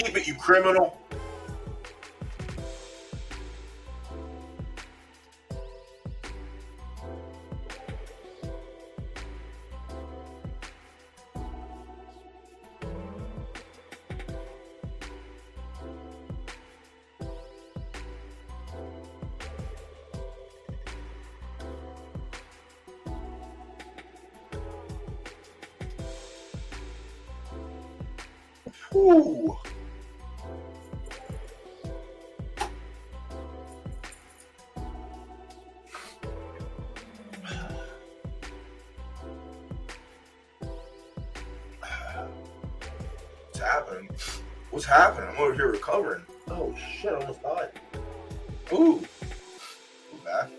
Keep it, you criminal. Ooh. What's happening? What's happening? I'm over here recovering. Oh shit, I almost died. Ooh. I'm back.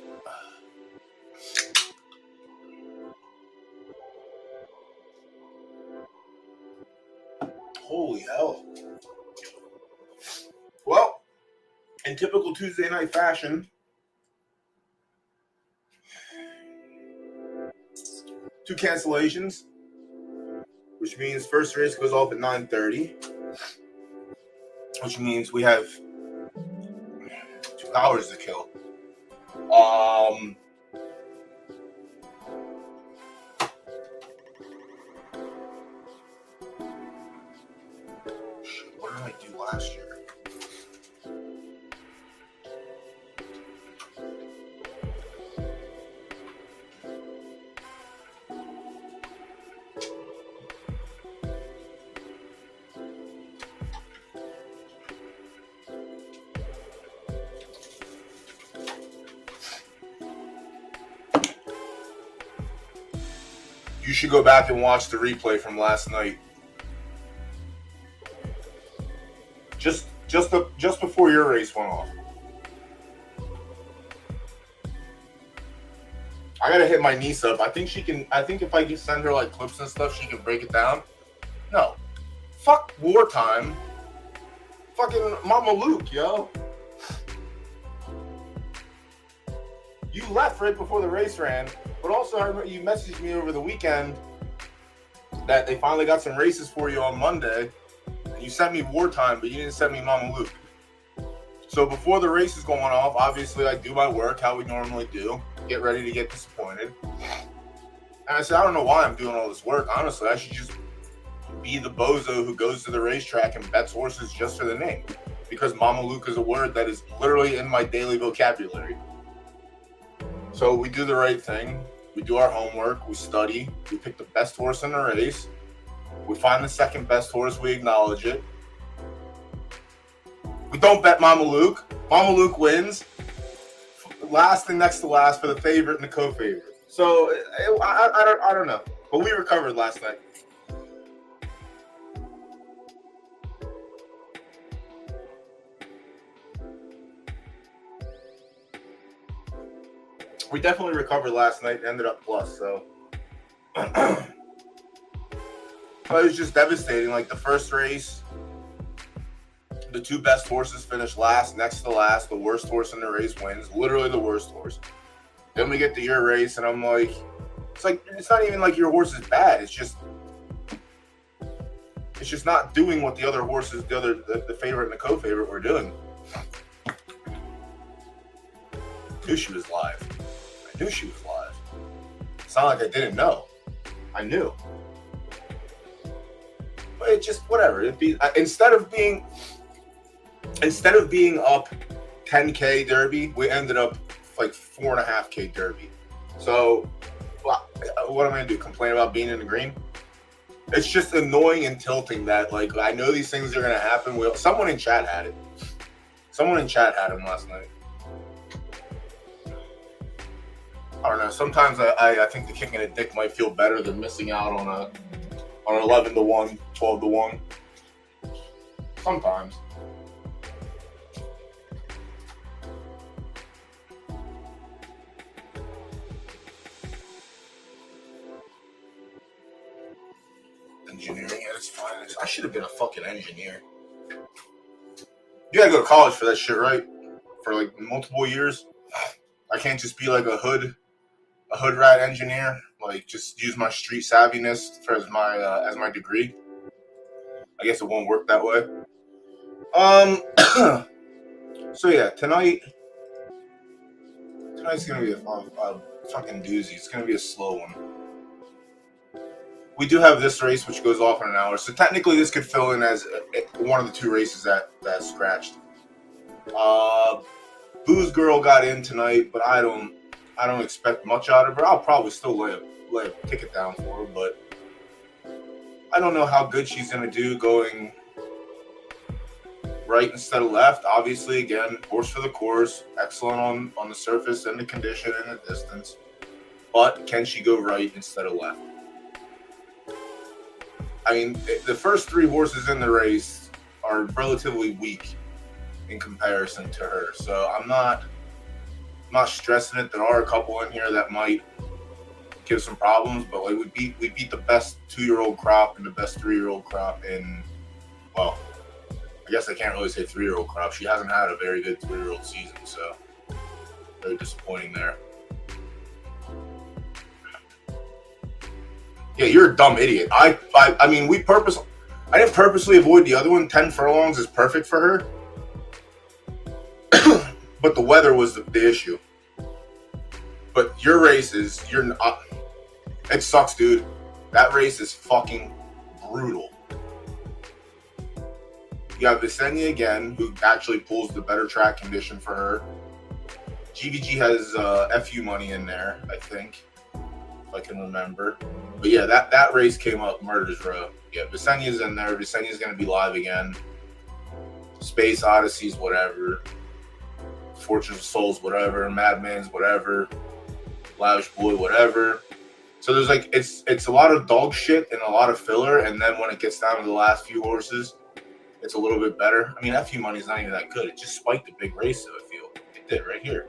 Holy hell. Well, in typical Tuesday night fashion, 2 cancellations, which means first race goes off at 9:30, which means we have 2 hours to kill. What did I do last year? You should go back and watch the replay from last night. Just before your race went off. I gotta hit my niece up. I think if I just send her like clips and stuff, she can break it down. No. Fuck wartime. Fucking Mama Luke, yo. You left right before the race ran, but also I remember you messaged me over the weekend that they finally got some races for you on Monday. And you sent me wartime, but you didn't send me Mama Luke. So before the race is going off, obviously I do my work how we normally do. Get ready to get disappointed. And I said, I don't know why I'm doing all this work. Honestly, I should just be the bozo who goes to the racetrack and bets horses just for the name. Because Mama Luke is a word that is literally in my daily vocabulary. So we do the right thing. We do our homework. We study. We pick the best horse in the race. We find the second best horse. We acknowledge it. We don't bet Mama Luke. Mama Luke wins. Last and next to last for the favorite and the co-favorite. So I don't know. But we recovered last night. We definitely recovered last night and ended up plus, so. But it was just devastating. Like the first race, the 2 best horses finished last, next to last. The worst horse in the race wins. Literally the worst horse. Then we get to your race, and I'm like, it's not even like your horse is bad. It's just not doing what the other horses, the favorite and the co-favorite were doing. I knew she was live. It's not like I didn't know. I knew. But it just whatever. Instead of being up 10K Derby, we ended up like 4.5K Derby. So what am I gonna do? Complain about being in the green? It's just annoying and tilting that like I know these things are gonna happen. Someone in chat had it. Someone in chat had him last night. I don't know. Sometimes I think the kicking a dick might feel better than missing out on an 11-1, 12-1. Sometimes. Engineering at its finest. I should have been a fucking engineer. You gotta go to college for that shit, right? For like multiple years. I can't just be like a hood rat engineer. Like just use my street savviness as my degree. I guess it won't work that way. Um. So yeah, tonight's gonna be a fucking doozy. It's gonna be a slow one. We do have this race which goes off in an hour, so technically this could fill in as one of the two races that scratched. Booze Girl got in tonight, but I don't expect much out of her. I'll probably still lay a ticket down for her, but I don't know how good she's gonna do going right instead of left. Obviously, again, horse for the course, excellent on the surface and the condition and the distance. But can she go right instead of left? I mean, the first three horses in the race are relatively weak in comparison to her. So I'm not stressing it. There are a couple in here that might give some problems, but like we beat the best 2-year-old crop and the best 3-year-old crop in, well, I guess I can't really say 3-year-old crop. She hasn't had a very good 3-year-old season, so very disappointing there. Yeah, you're a dumb idiot. I mean, I didn't purposely avoid the other one. 10 furlongs is perfect for her. But the weather was the issue. But your race is, you're not, it sucks, dude. That race is fucking brutal. You have Visenya again, who actually pulls the better track condition for her. GVG has FU money in there, I think, if I can remember. But yeah, that race came up Murder's Row. Yeah, Visenya's in there. Visenya's going to be live again. Space Odysseys, whatever. Fortune of Souls, whatever. Madman's, whatever. Lavish Boy, whatever. So there's like, it's a lot of dog shit and a lot of filler. And then when it gets down to the last few horses, it's a little bit better. I mean, FU money's not even that good. It just spiked a big race, though, I feel. It did, right here.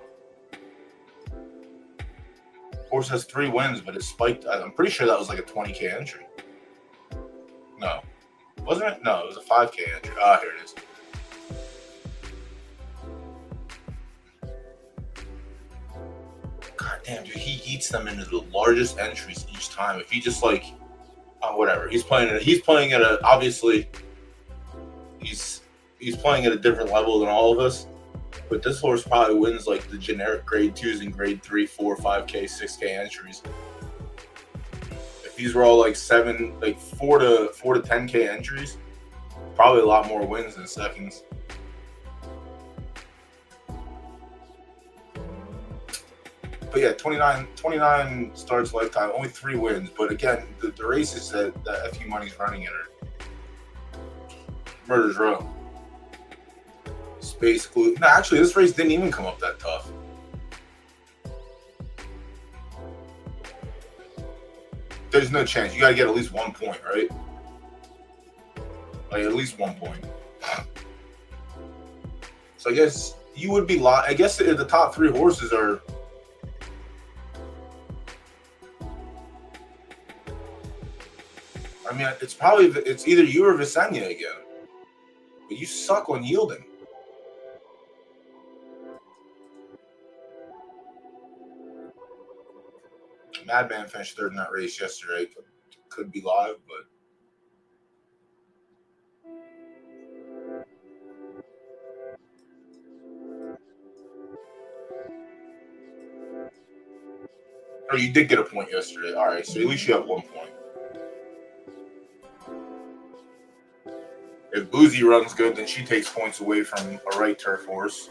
Horse has 3 wins, but it spiked. I'm pretty sure that was like a 20K entry. No. Wasn't it? No, it was a 5K entry. Ah, here it is. God damn, dude, he eats them into the largest entries each time. If he just like, whatever. He's playing at a, obviously, he's playing at a different level than all of us. But this horse probably wins like the generic grade 2s and grade 3, 4, 5K, 6K entries. If these were all like 4 to 10K entries, probably a lot more wins than seconds. But yeah, 29 starts lifetime, only 3 wins. But again, the races that FU money's running in are Murder's Row. Space Glue. No, actually, this race didn't even come up that tough. There's no chance. You got to get at least 1 point, right? Like, at least 1 point. So I guess you would be I guess the top 3 horses are... I mean, it's either you or Visenya again. But you suck on yielding. Madman finished 3rd in that race yesterday. Could be live, but oh, you did get a point yesterday. All right, so at least you have 1 point. If Boozy runs good, then she takes points away from a right turf horse.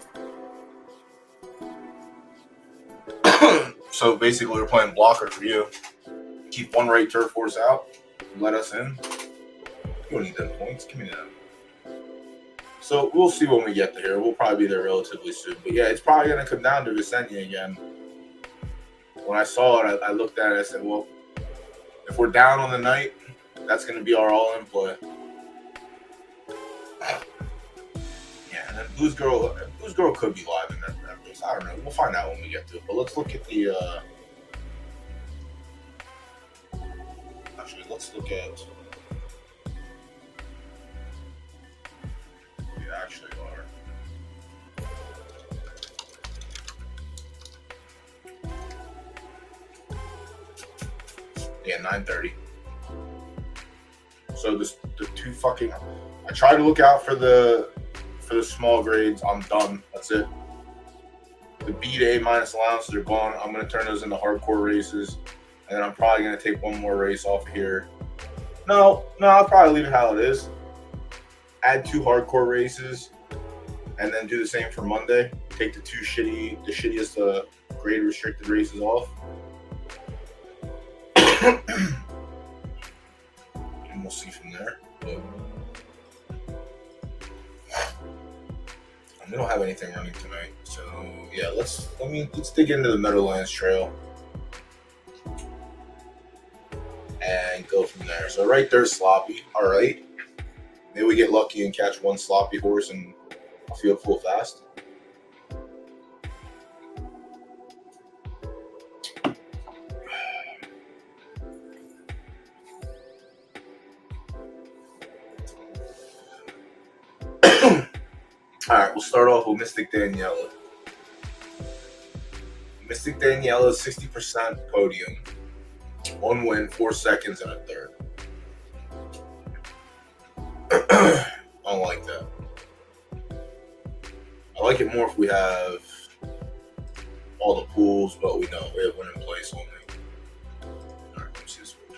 So basically, we're playing blocker for you. Keep 1 right turf horse out. Let us in. You don't need them points. Give me that. So we'll see when we get there. We'll probably be there relatively soon. But yeah, it's probably going to come down to Visenya again. When I saw it, I looked at it. I said, well, if we're down on the night, that's going to be our all-in play. Yeah, and then Blues Girl could be live in that race. I don't know. We'll find out when we get to it. But let's look at the. Actually, let's look at. We actually are. Yeah, 9:30. So the two fucking. I try to look out for the for the small grades, I'm done. That's it. The B to A minus allowances are gone. I'm going to turn those into hardcore races. And then I'm probably going to take one more race off of here. No, I'll probably leave it how it is. Add 2 hardcore races. And then do the same for Monday. Take the shittiest grade restricted races off. And we'll see from there. But we don't have anything running tonight, so yeah. Let's dig into the Meadowlands Trail and go from there. So right there's sloppy. All right, maybe we get lucky and catch one sloppy horse and a field full fast. All right, we'll start off with Mystic Daniela. Mystic Daniela, 60% podium. 1 win, 4 seconds, and a third. I don't like that. I like it more if we have all the pools, but we don't. We have one in place only. All right, let's see this one.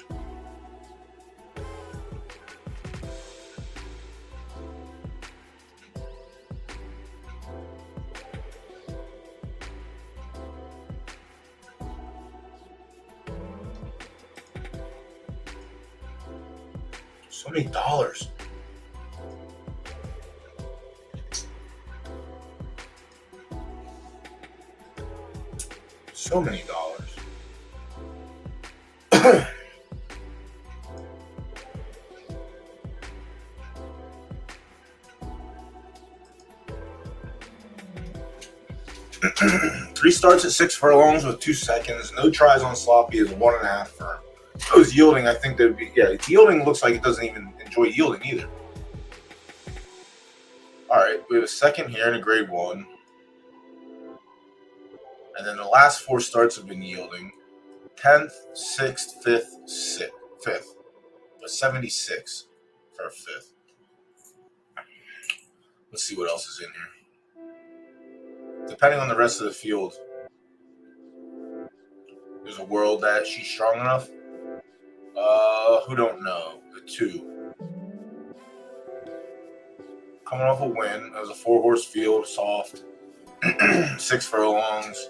So many dollars. So many dollars. 3 starts at 6 furlongs with 2 seconds. No tries on sloppy is 1.5 firm. If it was yielding, I think there'd be, yielding looks like it doesn't even enjoy yielding either. All right, we have a second here in a grade 1. And then the last 4 starts have been yielding. 10th, 6th, 5th, 5th. But 76 for a 5th. Let's see what else is in here. Depending on the rest of the field, there's a world that she's strong enough. Who don't know? The 2. Coming off a win. It was a 4-horse field, soft. 6 furlongs.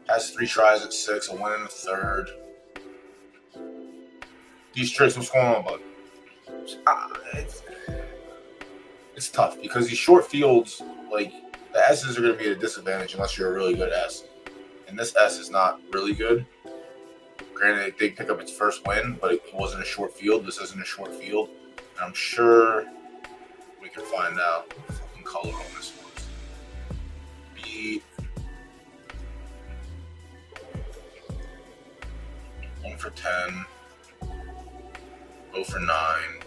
Has 3 tries at 6, a win in the 3rd. These tricks, what's going on, bud? It's tough because these short fields, like the S's are going to be at a disadvantage unless you're a really good S. And this S is not really good. Granted, it did pick up its first win, but it wasn't a short field. This isn't a short field. And I'm sure we can find out the fucking color on this horse. Beat 1 for 10. 0 for 9.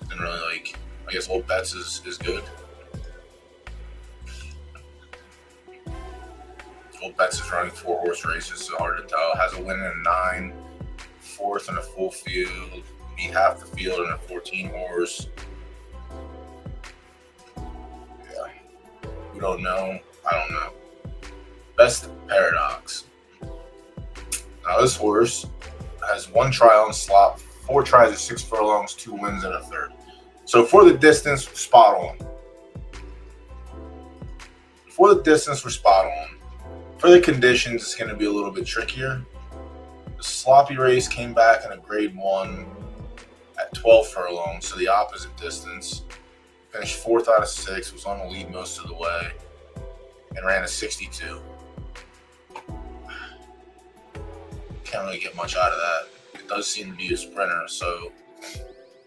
Didn't really like. I guess Old Bets is good. Old Bets is running 4-horse races, so hard to tell. Has a win in a 9, 4th in a full field, beat half the field in a 14-horse. Yeah, we don't know. I don't know. Best Paradox. Now this horse has 1 try on slop, 4 tries at 6 furlongs, 2 wins and a 3rd. So for the distance, spot on. For the distance, we're spot on. For the conditions, it's going to be a little bit trickier. The sloppy race came back in a grade 1 at 12 furlongs, so the opposite distance. Finished 4th out of 6, was on the lead most of the way, and ran a 62. Can't really get much out of that. It does seem to be a sprinter, so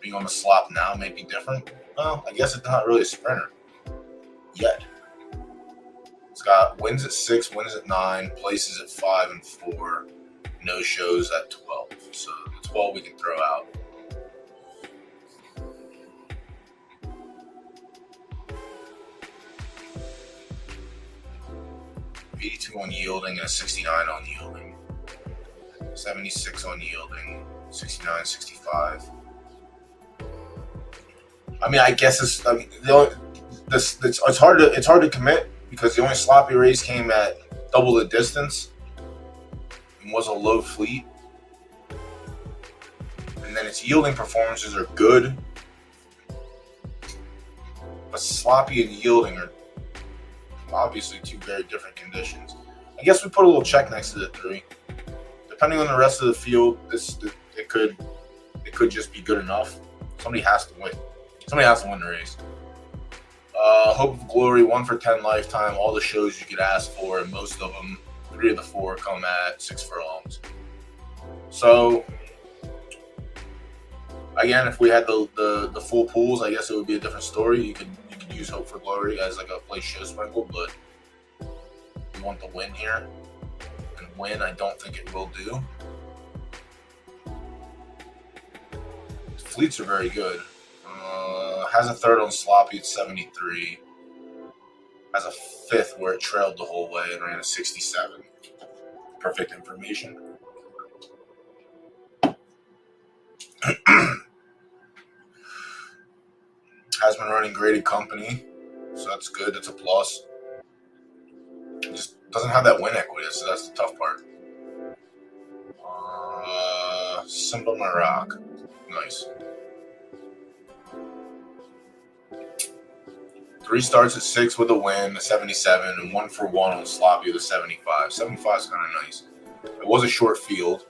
being on the slop now may be different. Well, I guess it's not really a sprinter yet. It's got wins at 6, wins at 9, places at 5 and 4, no shows at 12. So the 12 we can throw out. $82 on yielding and a 69 on yielding. 76 on yielding. 69, 65. I mean, I guess it's. I mean, it's hard to commit because the only sloppy race came at double the distance and was a low fleet, and then its yielding performances are good, but sloppy and yielding are obviously two very different conditions. I guess we put a little check next to the 3. Depending on the rest of the field, it could just be good enough. Somebody has to win. Somebody has to win the race. Hope of Glory, 1 for 10 lifetime, all the shows you could ask for, and most of them, 3 of the 4 come at 6 furlongs. So, again, if we had the full pools, I guess it would be a different story. You could use Hope for Glory as like a place show sprinkle, but you want the win here, and win I don't think it will do. Fleets are very good. Has a 3rd on sloppy at 73. Has a 5th where it trailed the whole way and ran a 67. Perfect information. Has been running graded company, so that's good. That's a plus. It just doesn't have that win equity, so that's the tough part. Simba Maroc. Nice. 3 starts at 6 with a win, a 77, and 1 for 1 on sloppy with a 75. 75 is kind of nice. It was a short field.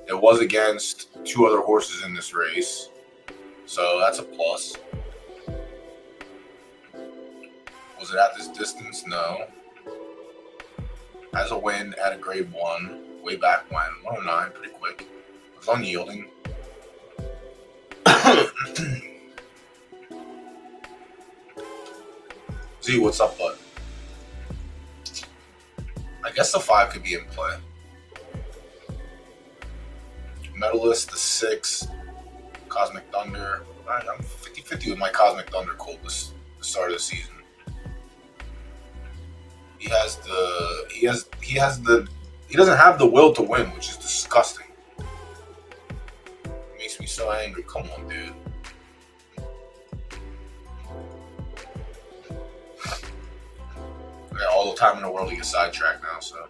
It was against 2 other horses in this race, so that's a plus. Was it at this distance? No. Has a win at a grade 1 way back when. 109, pretty quick. It was unyielding. Z, what's up, bud? I guess the 5 could be in play. Medalist, the 6. Cosmic Thunder. I'm 50-50 with my Cosmic Thunder Colt this the start of the season. He doesn't have the will to win, which is disgusting. It makes me so angry. Come on, dude. I got all the time in the world to get sidetracked now, so.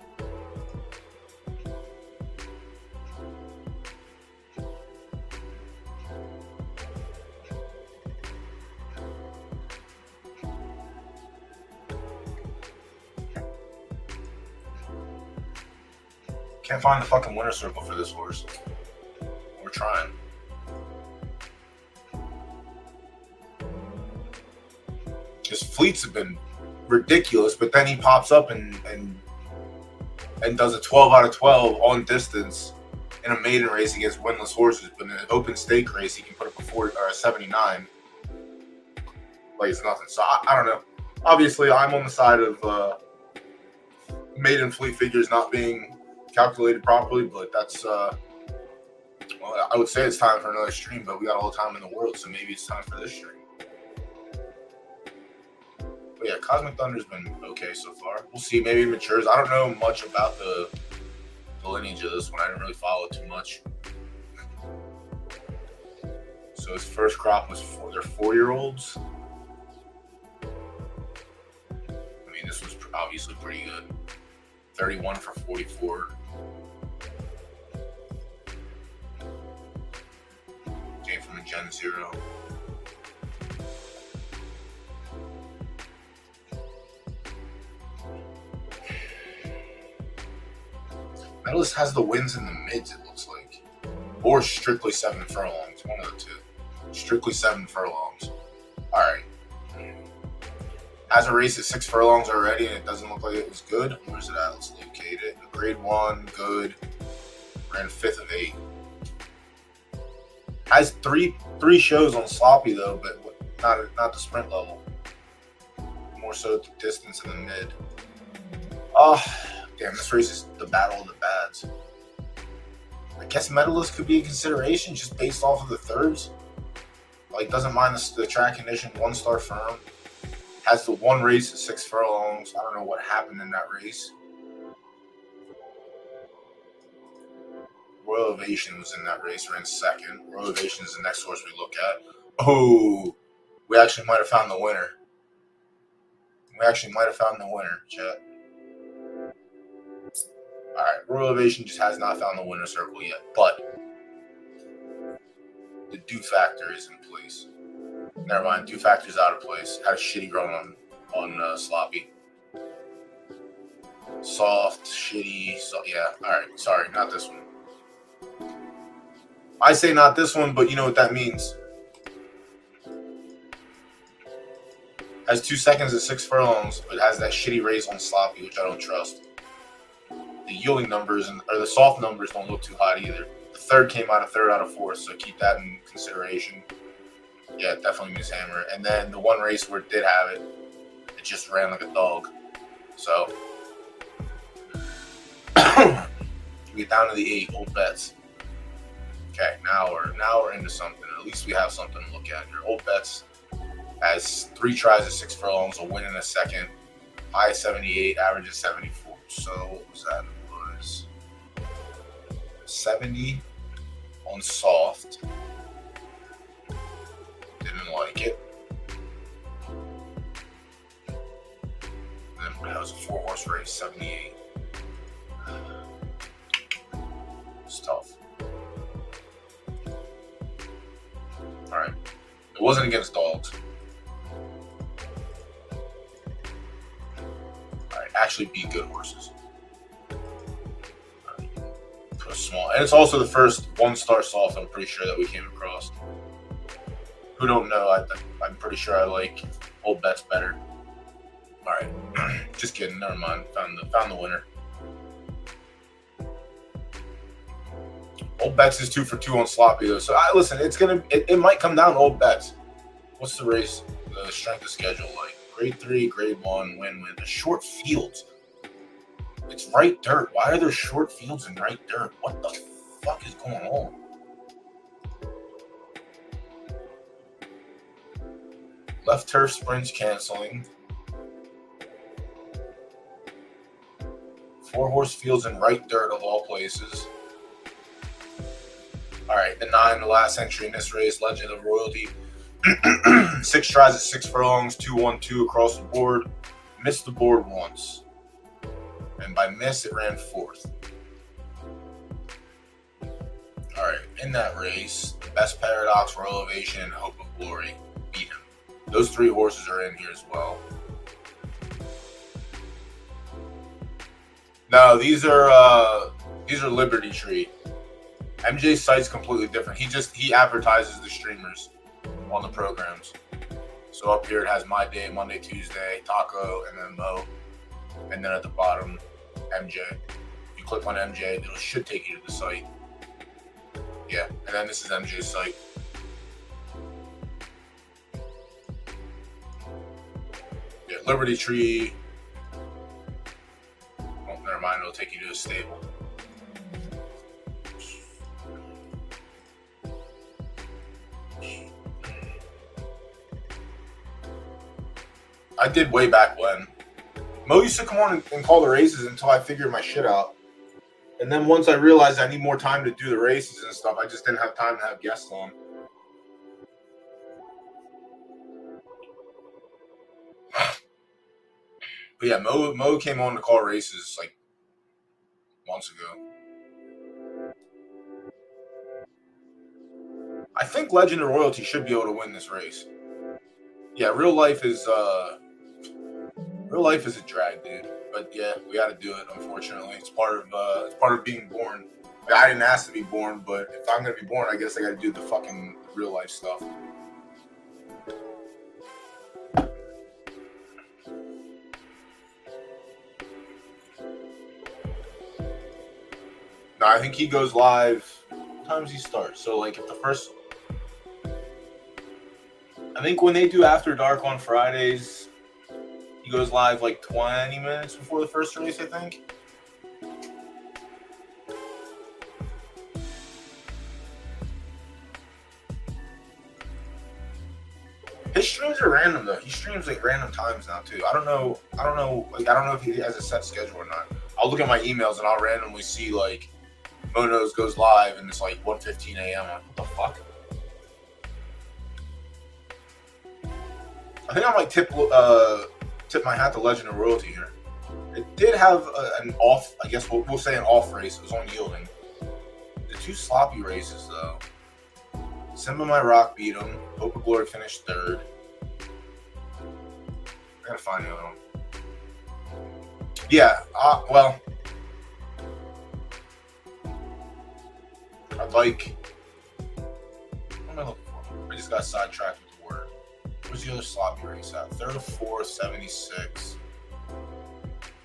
Can't find the fucking winner circle for this horse. We're trying. His fleets have been ridiculous, but then he pops up and does a 12 out of 12 on distance in a maiden race against winless horses. But in an open stake race, he can put up a 79. Like it's nothing. So I don't know. Obviously, I'm on the side of maiden fleet figures not being calculated properly, but that's well, I would say it's time for another stream, but we got all the time in the world, so maybe it's time for this stream. But yeah, Cosmic Thunder's been okay so far. We'll see, maybe it matures. I don't know much about the lineage of this one. I didn't really follow it too much. So his first crop was they're 4-year-olds. I mean, this was obviously pretty good. 31 for 44. Came from a Gen 0. Medalist has the wins in the mids, it looks like. Or strictly 7 furlongs. One of the two. Strictly 7 furlongs. Alright. Has a race at 6 furlongs already, and it doesn't look like it was good. Where's it at? Let's locate it. Grade 1, good. Ran 5th of 8. Has three shows on sloppy though, but not the sprint level. More so the distance in the mid. Oh, damn! This race is the battle of the bads. I guess Medalist could be a consideration just based off of the thirds. Like doesn't mind the track condition, 1-star firm. Has the one race at 6 furlongs. I don't know what happened in that race. Royal Ovation was in that race, ran second. Royal Ovation is the next horse we look at. Oh, we actually might have found the winner. Chat. All right, Royal Ovation just has not found the winner circle yet, but the do factor is in place. Never mind, do factor's out of place. Had a shitty run on Sloppy. Soft, shitty, yeah. All right, sorry, not this one. I say not this one, but you know what that means. Has 2 seconds at 6 furlongs, but has that shitty race on Sloppy, which I don't trust. The yielding numbers or the soft numbers don't look too hot either. The third came out of third out of fourth, so keep that in consideration. Yeah, it definitely means hammer. And then the one race where it did have it, it just ran like a dog. So we get down to the 8 old bets. Okay, now we're into something. At least we have something to look at. Your old bets has 3 tries at 6 furlongs, a win in a second, high 78, average is 74. So what was that? It was 70 on soft. Didn't like it. Then that was a 4-horse race, 78. It's tough. All right. It wasn't against dogs. All right. Actually beat good horses. All right. Put a small. And it's also the first 1-star soft I'm pretty sure that we came across. Who don't know, I'm pretty sure I like old bets better. All right. Just kidding. Never mind. Found the winner. Old bets is 2 for 2 on Sloppy though. So listen, it might come down to old bets. What's the race? The strength of schedule like? Grade 3, grade 1, win. The short fields. It's right dirt. Why are there short fields in right dirt? What the fuck is going on? Left turf sprints canceling. 4-horse fields in right dirt of all places. All right, the 9, the last entry in this race, Legend of Royalty. 6 tries at 6 furlongs, 2-1-2 across the board. Missed the board once. And by miss, it ran 4th. All right, in that race, the Best Paradox, Royal Ovation, and Hope of Glory beat him. Those 3 horses are in here as well. No, these are Liberty Tree. MJ's site's completely different. He advertises the streamers on the programs. So up here it has My Day, Monday, Tuesday, Taco, and then Mo. And then at the bottom, MJ. If you click on MJ, it should take you to the site. Yeah, and then this is MJ's site. Yeah, Liberty Tree. Oh, never mind, it'll take you to a stable. I did way back when. Mo used to come on and call the races until I figured my shit out. And then once I realized I need more time to do the races and stuff, I just didn't have time to have guests on. But yeah, Mo came on to call races like months ago. I think Legend of Royalty should be able to win this race. Yeah, real life is a drag, dude. But yeah, we got to do it. Unfortunately, it's part of being born. I didn't ask to be born, but if I'm gonna be born, I guess I got to do the fucking real life stuff. No, I think he goes live. What time does he start? So like, if the first. I think when they do After Dark on Fridays, he goes live like 20 minutes before the first race, I think. His streams are random though. He streams like random times now too. I don't know if he has a set schedule or not. I'll look at my emails and I'll randomly see like Monos goes live and it's like 1:15 a.m. I'm like, what the fuck? I think I might tip my hat to Legend of Royalty here. It did have an off, I guess we'll say an off race. It was on yielding. The two sloppy races though. Simba My Rock beat him. Hope of Glory finished third. I gotta find the other one. Yeah, well, I'd like. What am I looking for? I just got sidetracked with the word. Where's the other sloppy race at? Third of fourth, 76.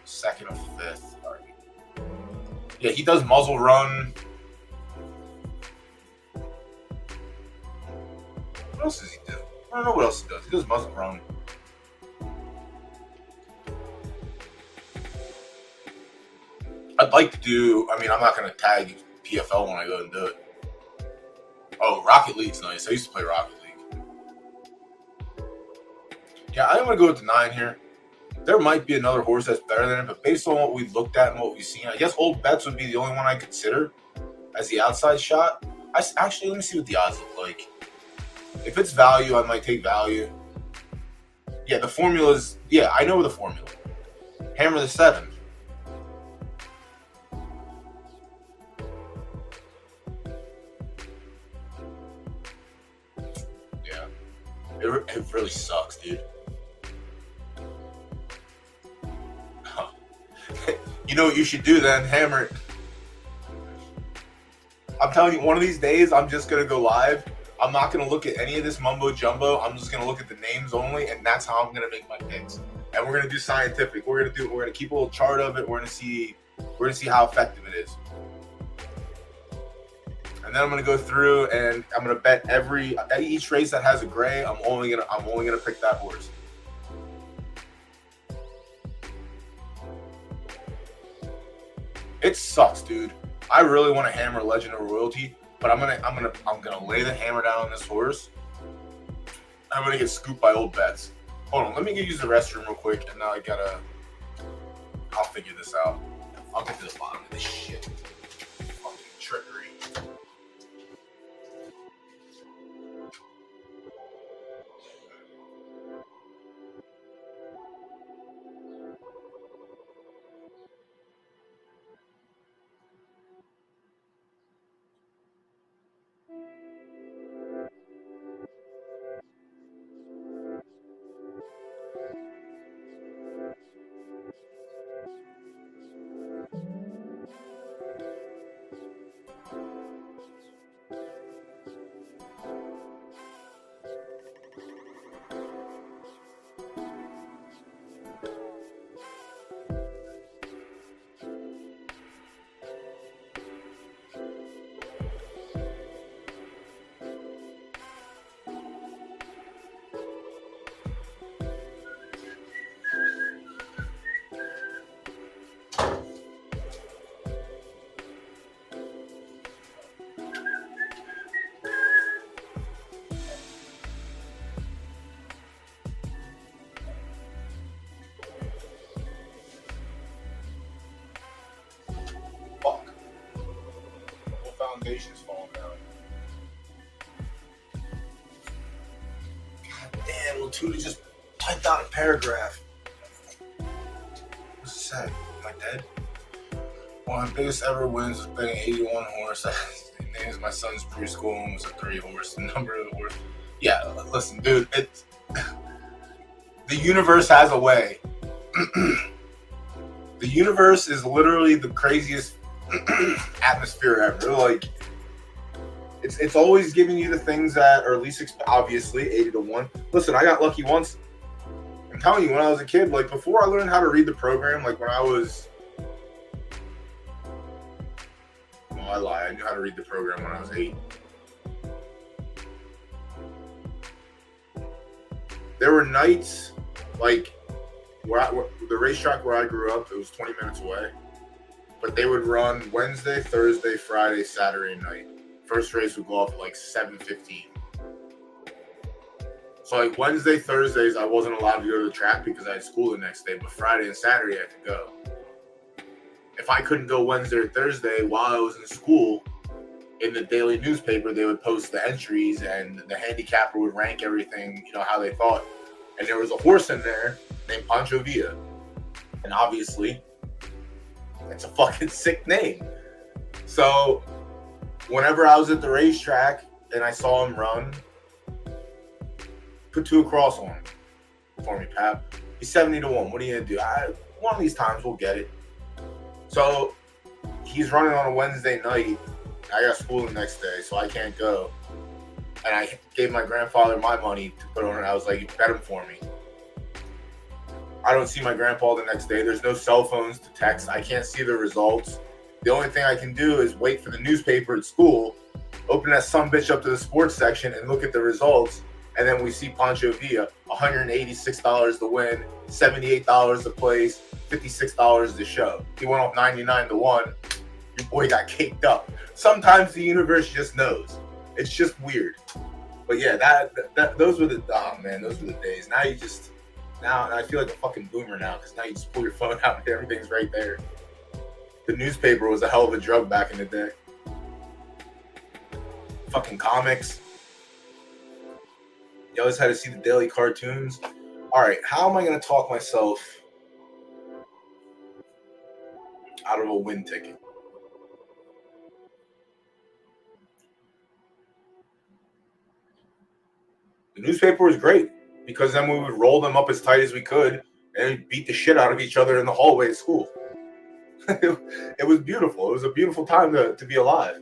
Second of fifth. All right. Yeah, he does muzzle run. What else does he do? I don't know what else he does. He does muzzle run. I'd like to do. I mean, I'm not going to tag PFL when I go and do it. Oh, Rocket League's nice. I used to play Rocket League. Yeah, I'm going to go with the 9 here. There might be another horse that's better than it, but based on what we've looked at and what we've seen, I guess Old Bets would be the only one I consider as the outside shot. Actually, let me see what the odds look like. If it's value, I might take value. Yeah, the formula's... Yeah, I know the formula. Hammer the 7. Yeah. It really sucks, dude. You know what you should do then? Hammer it. I'm telling you, one of these days, I'm just going to go live. I'm not going to look at any of this mumbo jumbo. I'm just going to look at the names only, and that's how I'm going to make my picks. And we're going to do scientific. We're going to keep a little chart of it. We're going to see how effective it is. And then I'm going to go through and I'm going to bet each race that has a gray. I'm only going to pick that horse. It sucks, dude. I really want to hammer Legend of Royalty, but I'm gonna lay the hammer down on this horse. I'm gonna get scooped by Old Bets. Hold on, let me use the restroom real quick, and now I'll figure this out. I'll get to the bottom of this shit. Fucking trickery. Foundation's falling down. God damn, Latuda just typed out a paragraph. What's it say? Am I dead? One of my biggest ever wins was betting 81 horse. His name is my son's preschool and was a 3 horse. The number of the horse. Yeah, listen, dude. The universe has a way. The universe is literally the craziest atmosphere ever. Like, it's always giving you the things that are least obviously 80-1. Listen, I got lucky once. I'm telling you, when I was a kid, like before I learned how to read the program, like when I was, well, I lie. I knew how to read the program when I was 8. There were nights like the racetrack where I grew up. It was 20 minutes away. But they would run Wednesday, Thursday, Friday, Saturday night. First race would go off at like 7:15. So like Wednesday, Thursdays, I wasn't allowed to go to the track because I had school the next day. But Friday and Saturday, I could go. if I couldn't go Wednesday or Thursday while I was in school, in the daily newspaper, they would post the entries and the handicapper would rank everything, how they thought. And there was a horse in there named Pancho Villa. And obviously, it's a fucking sick name. So whenever I was at the racetrack and I saw him run, put 2 across on him for me, Pap. He's 70-1. What are you gonna do? One of these times we'll get it. So he's running on a Wednesday night. I got school the next day, so I can't go. And I gave my grandfather my money to put on it. I was like, bet him for me. I don't see my grandpa the next day. There's no cell phones to text. I can't see the results. The only thing I can do is wait for the newspaper at school, open that sumbitch up to the sports section and look at the results. And then we see Pancho Villa, $186 to win, $78 to place, $56 to show. He went off 99-1. Your boy got caked up. Sometimes the universe just knows. It's just weird. But yeah, those were the those were the days. Now I feel like a fucking boomer now, because now you just pull your phone out and everything's right there. The newspaper was a hell of a drug back in the day. Fucking comics. You always had to see the daily cartoons. All right, how am I going to talk myself out of a win ticket? The newspaper was great, because then we would roll them up as tight as we could and beat the shit out of each other in the hallway at school. It was beautiful. It was a beautiful time to be alive.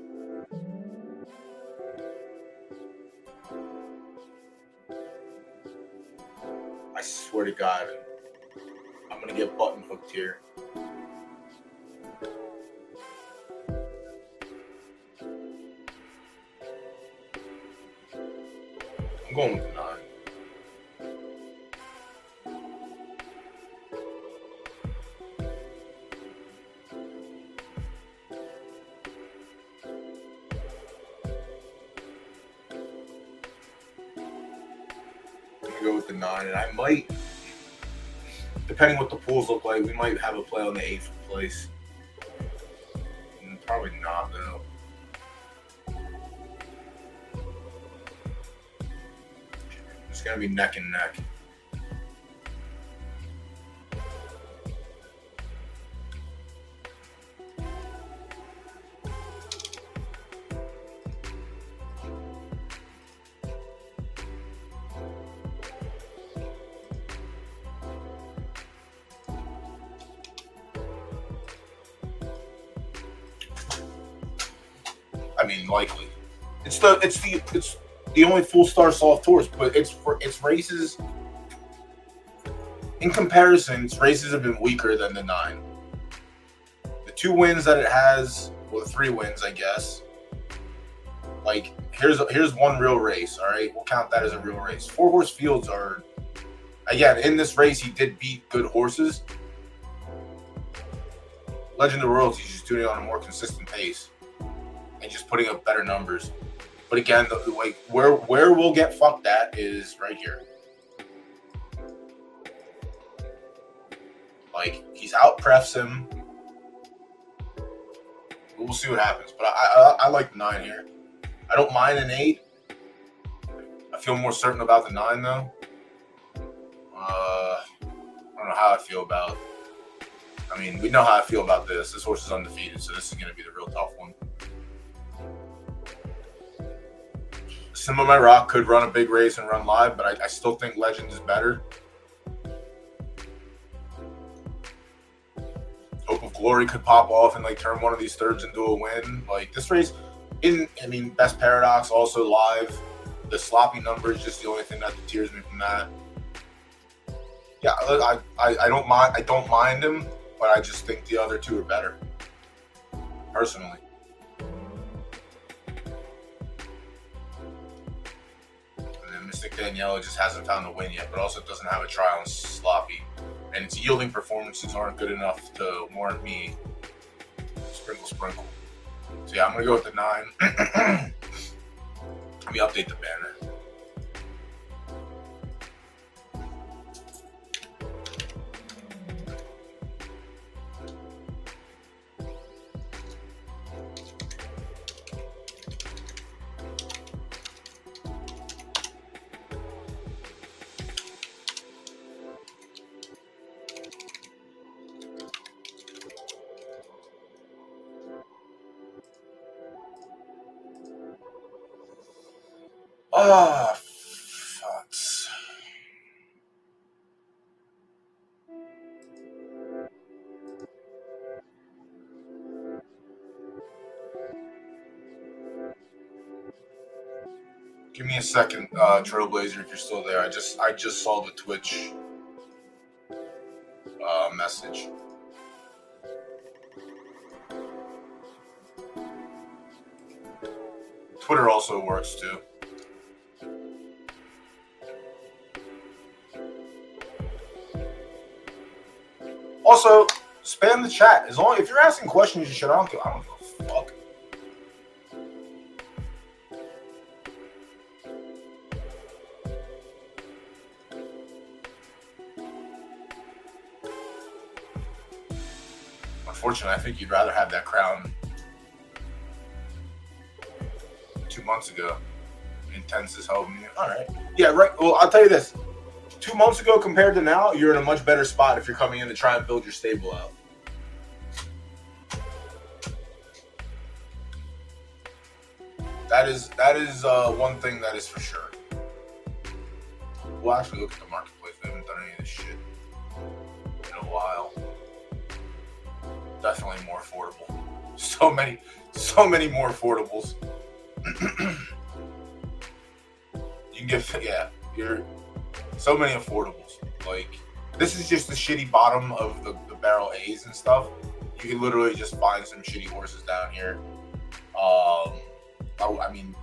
I swear to God, I'm going to get button hooked here. I'm going with the 9. Go with the 9, and I might, depending what the pools look like, we might have a play on the 8th place. Probably not, though. It's gonna be neck and neck. I mean, likely. It's the only full star soft horse, but it's races. In comparison, its races have been weaker than the 9. The 2 wins that it has, well, the 3 wins, I guess. Like, here's one real race. All right, we'll count that as a real race. 4-horse fields are, again, in this race he did beat good horses. Legend of Royalty is just doing it on a more consistent pace and just putting up better numbers. But again, like where we'll get fucked at is right here. Like, he's out prefs him. We'll see what happens. But I like the 9 here. I don't mind an 8. I feel more certain about the 9 though. I don't know how I feel about. I mean, we know how I feel about this. This horse is undefeated, so this is going to be the real tough one. Simba My Rock could run a big race and run live, but I still think Legend is better. Hope of Glory could pop off and like turn one of these thirds into a win. Like, this race, Best Paradox also live. The sloppy number is just the only thing that deters me from that. Yeah, I don't mind. I don't mind him, but I just think the other 2 are better, personally. Mystic Daniela just hasn't found the win yet, but also doesn't have a trial and sloppy. And its yielding performances aren't good enough to warrant me sprinkle. So yeah, I'm going to go with the 9. Let me update the banner. Ah, fucks. Give me a second, Trailblazer, if you're still there. I just saw the Twitch message. Twitter also works too. Also, spam the chat. As long if you're asking questions, you should. I don't give a fuck. Unfortunately, I think you'd rather have that crown 2 months ago. Intense is helping you. All right. Yeah, right. Well, I'll tell you this. 2 months ago compared to now, you're in a much better spot if you're coming in to try and build your stable out. That is one thing that is for sure. We'll actually look at the marketplace. We haven't done any of this shit in a while. Definitely more affordable. So many more affordables. You can get you're so many affordables. Like this is just the shitty bottom of the barrel A's and stuff. You can literally just find some shitty horses down here. I mean,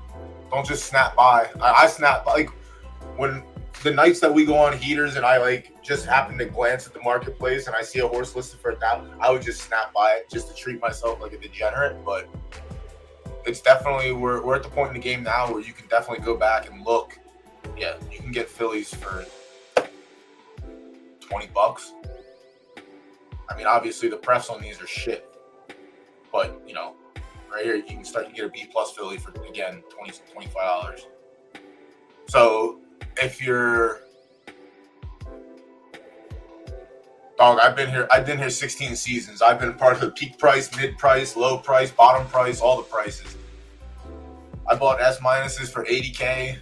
don't just snap by. I snap like when the nights that we go on heaters and I like just happen to glance at the marketplace and I see a horse listed for $1,000, I would just snap by it just to treat myself like a degenerate. But it's definitely we're at the point in the game now where you can definitely go back and look. Yeah, you can get fillies for $20. I mean, obviously the prefs on these are shit, but you know, right here you can get a B plus filly for again $25. So if you're dog, I've been here 16 seasons. I've been part of the peak price, mid price, low price, bottom price, all the prices. I bought S minuses for $80K.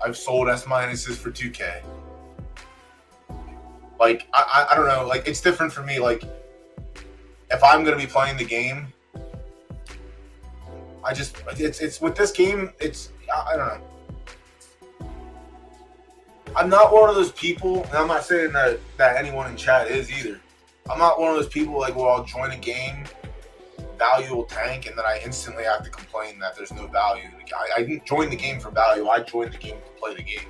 I've sold S minuses for $2K. Like I don't know, like it's different for me. Like if I'm gonna be playing the game, it's with this game, I don't know. I'm not one of those people, and I'm not saying that anyone in chat is either. I'm not one of those people like, well, I'll join a game, value will tank, and then I instantly have to complain that there's no value. I didn't join the game for value. I joined the game to play the game.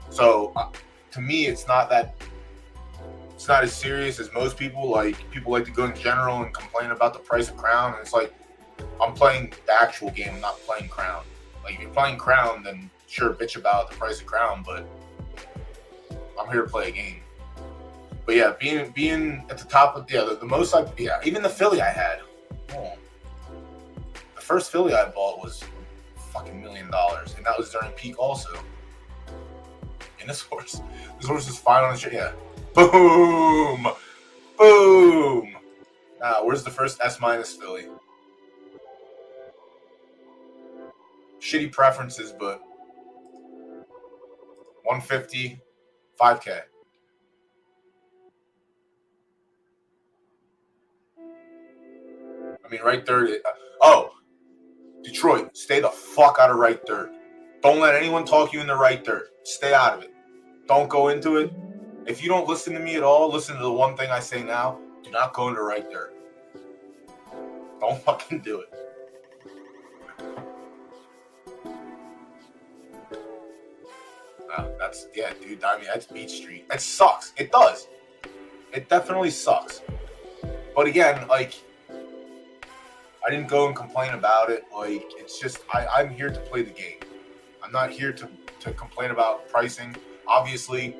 So to me, it's not as serious as most people. Like people like to go in general and complain about the price of Crown, and it's like I'm playing the actual game, I'm not playing Crown. Like if you're playing Crown, then sure, bitch about the price of Crown, but I'm here to play a game. But yeah, being at the top of the most even the filly I had. Oh, the first filly I bought was fucking $1 million, and that was during peak also. And this horse is fine on the shit. Yeah, boom. Now, where's the first S minus filly? Shitty preferences, but 150, 5K. I mean, right third. Detroit, stay the fuck out of right third. Don't let anyone talk you into right third. Stay out of it. Don't go into it. If you don't listen to me at all, listen to the one thing I say now. Do not go into right third. Don't fucking do it. Dude. I mean, that's Beach Street. It sucks. It does. It definitely sucks. But again, like, I didn't go and complain about it. Like, it's just, I'm here to play the game. I'm not here to complain about pricing. Obviously,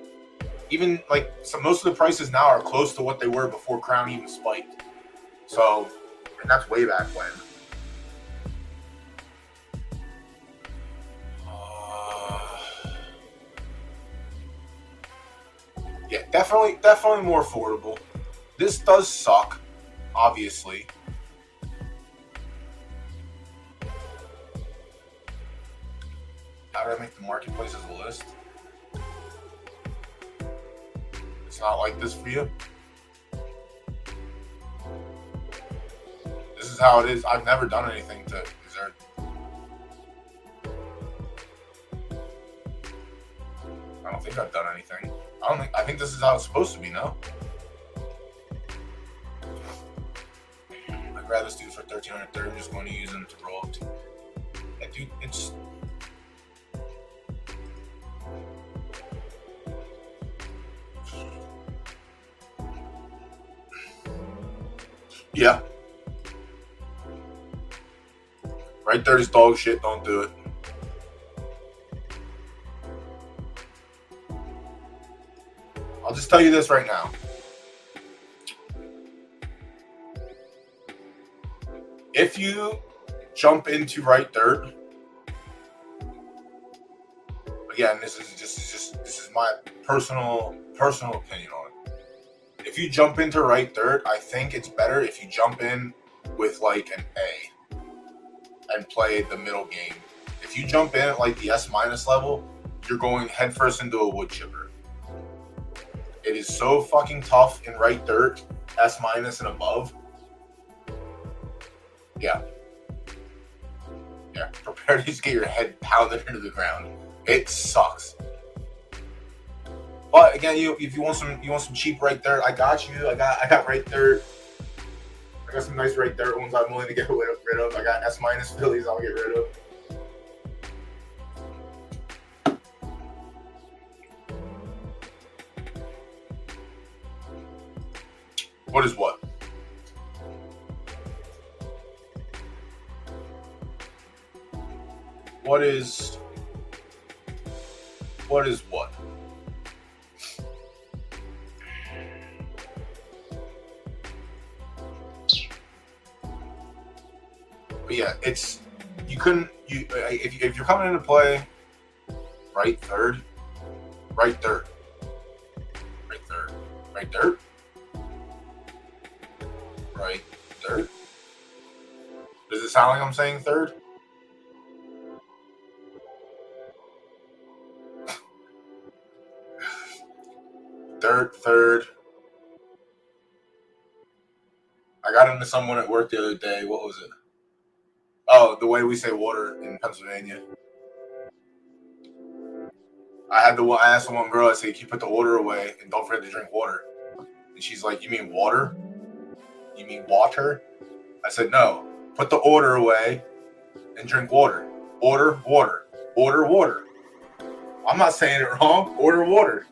even, like, most of the prices now are close to what they were before Crown even spiked. So, and that's way back when. Yeah, definitely more affordable. This does suck, obviously. How do I make the marketplace as a list? It's not like this for you. This is how it is. I've never done anything to. Is there? I don't think I've done anything. I think this is how it's supposed to be. No. I'd rather do for 1330. I'm just going to use them to roll up to. Yeah, dude, it's. Yeah. Right there is dog shit. Don't do it. I'll just tell you this right now. If you jump into right dirt, again, this is my personal opinion on it. If you jump into right dirt, I think it's better if you jump in with like an A and play the middle game. If you jump in at like the S- level, you're going headfirst into a wood chipper. It is so fucking tough in right dirt, S- and above. Yeah. Prepare to just get your head pounded into the ground. It sucks. But again, if you want some cheap right dirt, I got you. I got right dirt. I got some nice right dirt ones I'm willing to get rid of. I got S- Phillies I'll get rid of. What is what? What is what? But yeah, it's if you're coming into play, right third, right dirt, right third, right dirt, right dirt. Does it sound like I'm saying third? Third. I got into someone at work the other day. What was it? Oh, the way we say water in Pennsylvania. I asked the one girl, I said, can you put the order away and don't forget to drink water? And she's like, you mean water? You mean water? I said, no, put the order away and drink water. Order, water. Order, water. I'm not saying it wrong. Order water.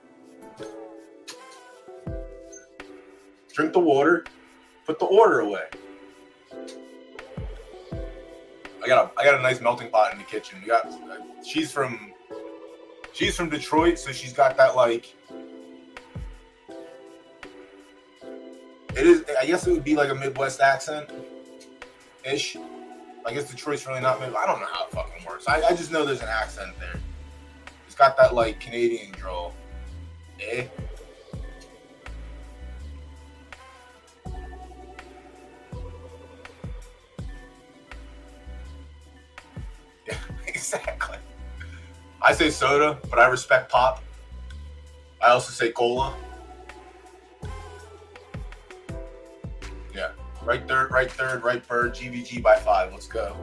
Drink the water. Put the order away. I got a nice melting pot in the kitchen. She's from Detroit, so she's got that like. It is. I guess it would be like a Midwest accent, ish. I guess Detroit's really not Midwest. I don't know how it fucking works. I just know there's an accent there. It's got that like Canadian drawl. Eh? Yeah, exactly. I say soda, but I respect pop. I also say cola. Yeah. Right third, right bird, GVG by 5. Let's go.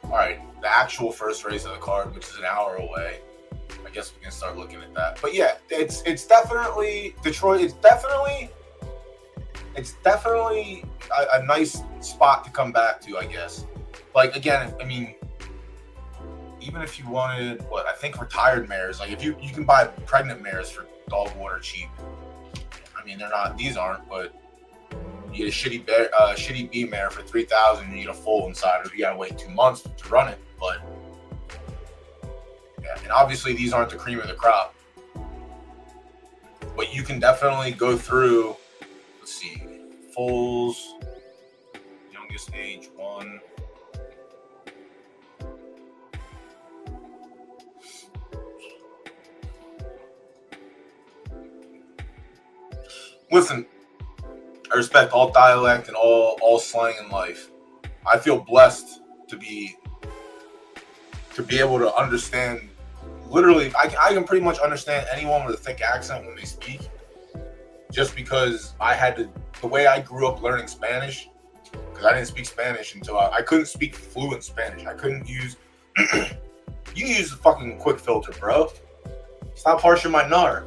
All right, the actual first race of the card, which is an hour away. I guess we can start looking at that. But yeah, it's definitely Detroit. It's definitely a nice spot to come back to, I guess. Like again, I mean, even if you wanted I think retired mares, like if you can buy pregnant mares for dog water cheap. I mean, these aren't, but you get a shitty B mare for 3,000, you get a full inside, or you gotta wait 2 months to run it. But yeah, and obviously these aren't the cream of the crop. But you can definitely go through. Let's see, foals, youngest age 1. Listen, I respect all dialect and all slang in life. I feel blessed to be able to understand. Literally, I can pretty much understand anyone with a thick accent when they speak, just because the way I grew up learning Spanish, because I didn't speak Spanish until I couldn't speak fluent Spanish. I couldn't use. You use the fucking quick filter, bro. Stop harshing my nar.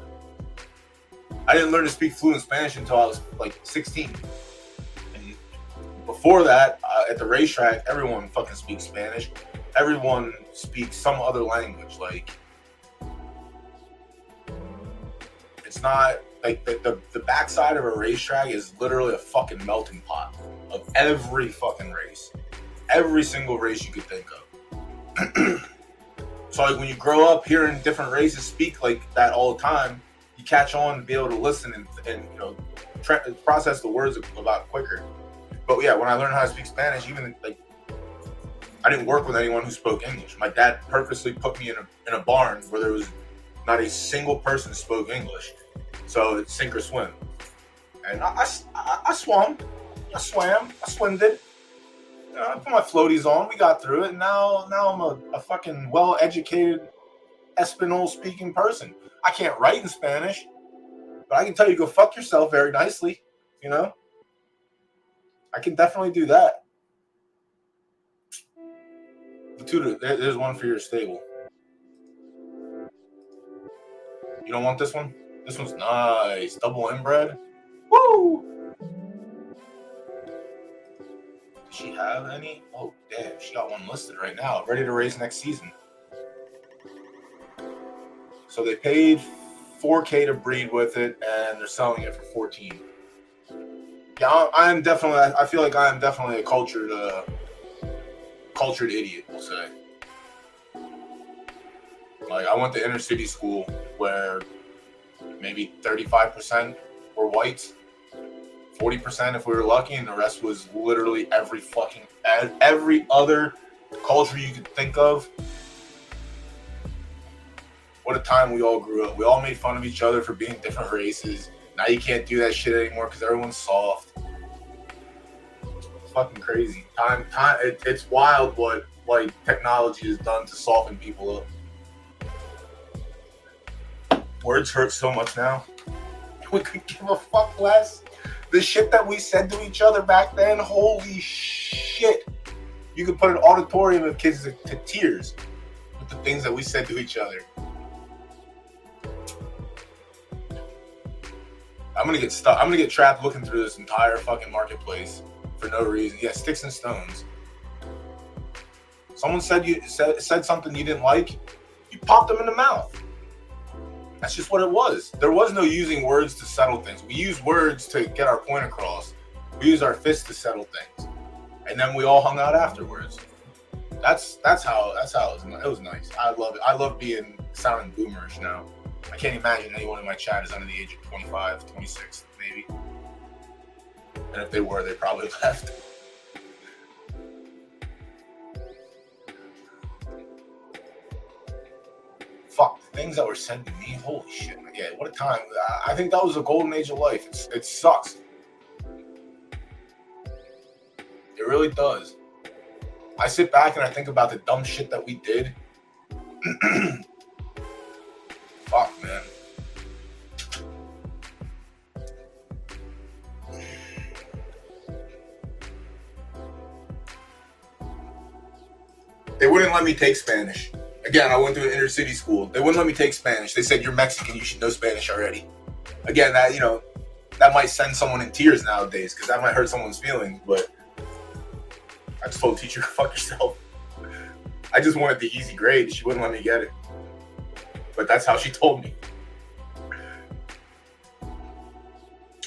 I didn't learn to speak fluent Spanish until I was like 16. And before that, at the racetrack, everyone fucking speaks Spanish. Everyone speaks some other language. Like, it's not like the backside of a racetrack is literally a fucking melting pot of every fucking race. Every single race you could think of. So like when you grow up hearing different races speak like that all the time, you catch on and be able to listen and you know, process the words a lot quicker. But yeah, when I learned how to speak Spanish, even like I didn't work with anyone who spoke English. My dad purposely put me in a barn where there was not a single person who spoke English. So it's sink or swim. And I swam. I swam. I swimmed it. I put my floaties on. We got through it. Now I'm a fucking well-educated Espanol speaking person. I can't write in Spanish, but I can tell you go fuck yourself very nicely. You know, I can definitely do that. There's one for your stable. You don't want this one? This one's nice. Double inbred. Woo! Does she have any? Oh, damn. She got one listed right now. Ready to race next season. So they paid $4K to breed with it, and they're selling it for 14. Yeah, I feel like I am definitely a cultured idiot, we'll say. Like, I went to inner city school where maybe 35% were whites, 40% if we were lucky, and the rest was literally every other culture you could think of. What a time we all grew up. We all made fun of each other for being different races. Now you can't do that shit anymore because everyone's soft. It's fucking crazy. It's wild what like technology has done to soften people up. Words hurt so much now. We could give a fuck less. The shit that we said to each other back then, holy shit. You could put an auditorium of kids to tears with the things that we said to each other. I'm gonna get stuck. I'm gonna get trapped looking through this entire fucking marketplace for no reason. Yeah, sticks and stones. Someone said something you didn't like, you popped them in the mouth. That's just what it was. There was no using words to settle things. We use words to get our point across. We use our fists to settle things, and then we all hung out afterwards. That's how it was nice. I love it. I love sounding boomerish now. I can't imagine anyone in my chat is under the age of 25, 26, maybe. And if they were, they probably left. Fuck, the things that were said to me, holy shit. Yeah, what a time. I think that was a golden age of life. It sucks. It really does. I sit back and I think about the dumb shit that we did. Fuck, man. They wouldn't let me take Spanish. Again, I went to an inner city school. They wouldn't let me take Spanish. They said, you're Mexican, you should know Spanish already. Again, that might send someone in tears nowadays because that might hurt someone's feelings, but I just told the teacher, fuck yourself. I just wanted the easy grade. She wouldn't let me get it. But that's how she told me.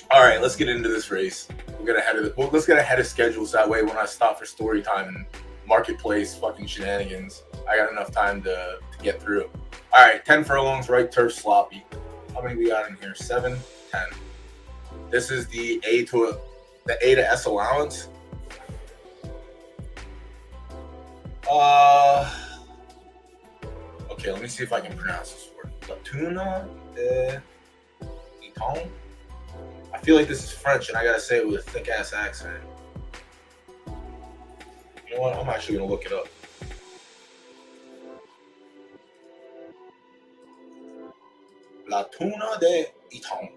All right, let's get into this race. Let's get ahead of schedule so that way when I stop for story time and marketplace fucking shenanigans, I got enough time to get through. All right, 10 furlongs, right turf, sloppy. How many we got in here? 7, 10. This is the A to S allowance. Okay, let me see if I can pronounce this word. Latuna de Iton. I feel like this is French, and I gotta say it with a thick ass accent. You know know what? I'm actually going to look it up. La Tuna de Iton.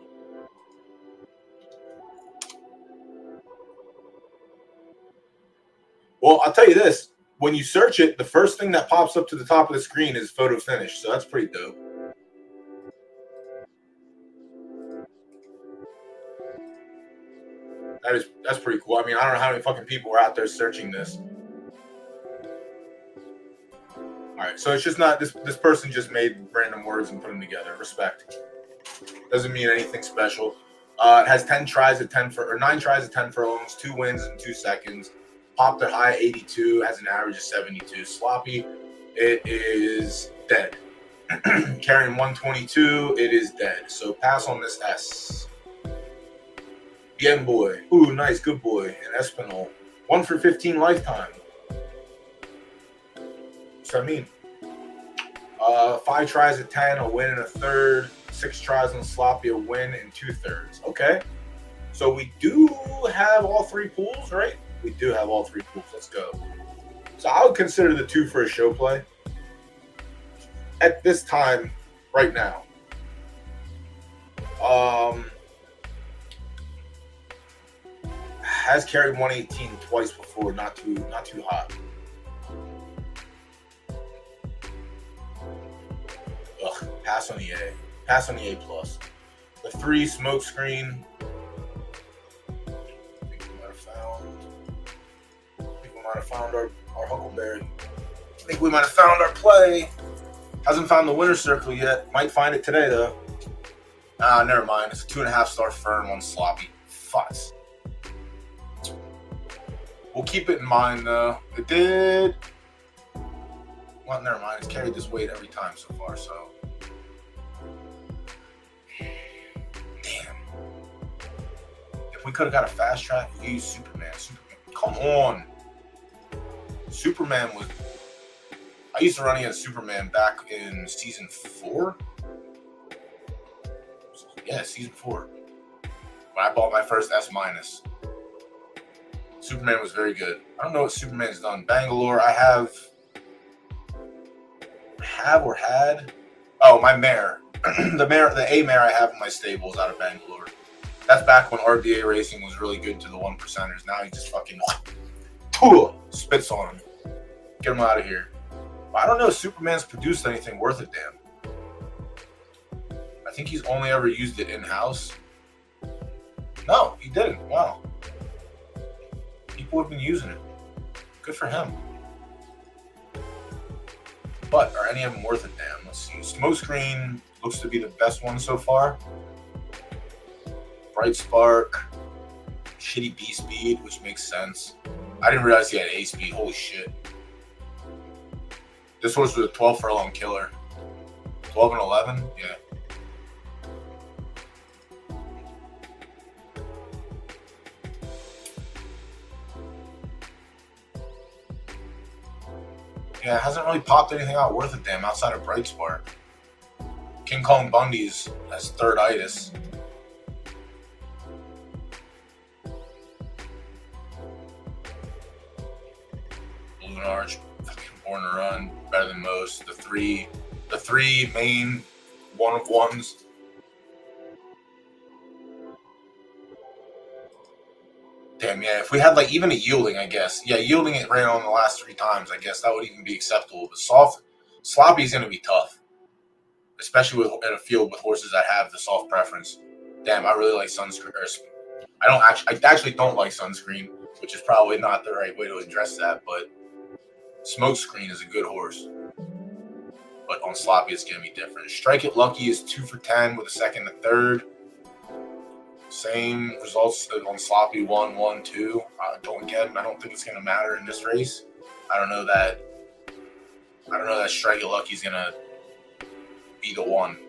Well, I'll tell you this. When you search it, the first thing that pops up to the top of the screen is photo finish. So that's pretty dope. That's pretty cool. I mean, I don't know how many fucking people were out there searching this. All right, so it's just not this person just made random words and put them together. Respect. Doesn't mean anything special. It has 10 tries at 9 tries at 10 furlongs, 2 wins in 2 seconds. Popped a high 82, has an average of 72. Sloppy, it is dead. Carrying 122, it is dead. So pass on this S. Bien boy. Ooh, nice, good boy. And Espinal. 1 for 15 lifetime. What's that mean? 5 tries at 10, a win and a third. 6 tries on Sloppy, a win and 2/3. Okay. So we do have all 3 pools, right? We do have all 3 pools. Let's go. So I would consider the 2 for a show play. At this time, right now. Has carried 118 twice before, not too hot. Ugh, pass on the A. Pass on the A+. The 3 smoke screen. I think we might have found our Huckleberry. I think we might have found our play. Hasn't found the winner's circle yet. Might find it today though. Never mind. It's a 2.5-star firm on Sloppy. Futz. We'll keep it in mind though. It did. Well, never mind. It's carried this weight every time so far, so. Damn. If we could have got a fast track, we use Superman. Come on. Superman was. I used to run against Superman back in season 4. Yeah, season 4. When I bought my first S-. Superman was very good. I don't know what Superman's done. Bangalore, I have or had. Oh, my mare. the A mare I have in my stable is out of Bangalore. That's back when RDA racing was really good to the 1%ers. Now he just fucking spits on him. Get him out of here. I don't know if Superman's produced anything worth a damn. I think he's only ever used it in-house. No, he didn't. Wow. People have been using it. Good for him. But are any of them worth a damn? Let's see. Smokescreen looks to be the best one so far. Bright Spark. Shitty B speed, which makes sense. I didn't realize he had A speed. Holy shit. This horse was a 12 furlong killer. 12 and 11? Yeah. Yeah, it hasn't really popped anything out worth a damn outside of Bright Spark. King Kong Bundy's has third-itis. Balloon Arch, fucking Born to Run, better than most. The three main one-of-ones. Damn, yeah, if we had like even a yielding, I guess. Yeah, yielding it ran on the last 3 times, I guess that would even be acceptable. But sloppy is going to be tough. Especially in a field with horses that have the soft preference. Damn, I really like Sunscreen. I actually don't like Sunscreen, which is probably not the right way to address that, but Smokescreen is a good horse. But on Sloppy, it's going to be different. Strike It Lucky is 2 for 10 with a second and third. Same results on Sloppy, 1, 1, 2. I don't think it's going to matter in this race. I don't know that Strike It Lucky is going to be the one,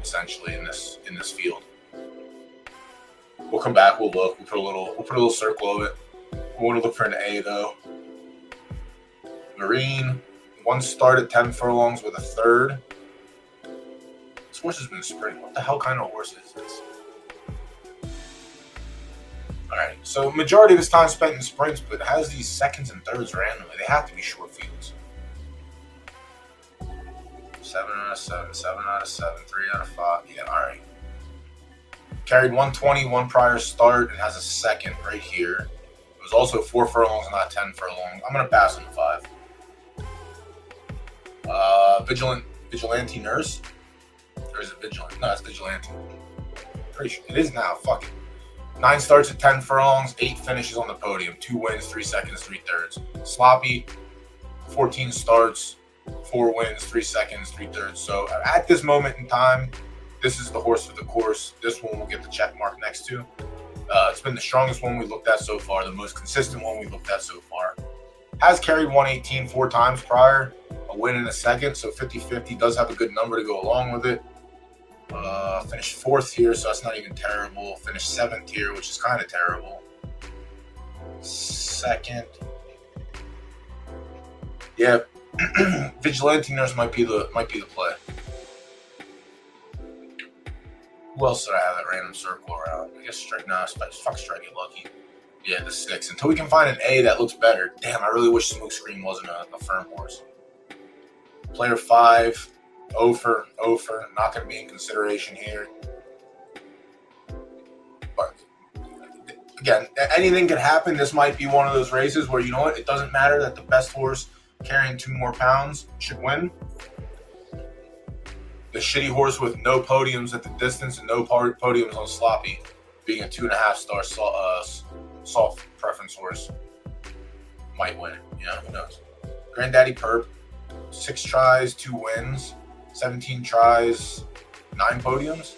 essentially, in this field. We'll come back. We'll look. We'll put a little circle of it. We want to look for an A though. Marine, 1 start at 10 furlongs with a third. This horse has been sprinting. What the hell kind of horse is this? All right. So majority of his time spent in sprints, but has these seconds and thirds randomly. They have to be short fields. 7 out of 7, 7 out of 7, 3 out of 5. Yeah, all right. Carried 120 one prior start and has a second right here. It was also 4 furlongs, not 10 furlongs. I'm gonna pass on the 5. Vigilante Nurse, or is it Vigilant? No, it's Vigilante. Pretty sure it is now. Fuck it. 9 starts at 10 furlongs, 8 finishes on the podium, 2 wins, 3 seconds, 3 thirds. Sloppy, 14 starts, 4 wins, 3 seconds, 3 thirds. So at this moment in time, this is the horse for the course. This one will get the check mark next to. It's been the strongest one we looked at so far, the most consistent one we looked at so far. Has carried 118 4 times prior, a win in a second, so 50-50 does have a good number to go along with it. Finished 4th here, so that's not even terrible. Finished 7th here, which is kind of terrible. 2nd. Yeah, Vigilante Nurse might be the play. Who else did I have that random circle around? I guess Strike. Nah, fuck Strike, get lucky. Yeah, the 6. Until we can find an A that looks better. Damn, I really wish Smokescreen wasn't a firm horse. Player 5. Ofer, not going to be in consideration here. But again, anything could happen. This might be one of those races where, you know what, it doesn't matter that the best horse carrying 2 more pounds should win. The shitty horse with no podiums at the distance and no podiums on Sloppy, being a 2.5 star soft preference horse, might win. You know, who knows? Granddaddy Perp, 6 tries, 2 wins. 17 tries, 9 podiums.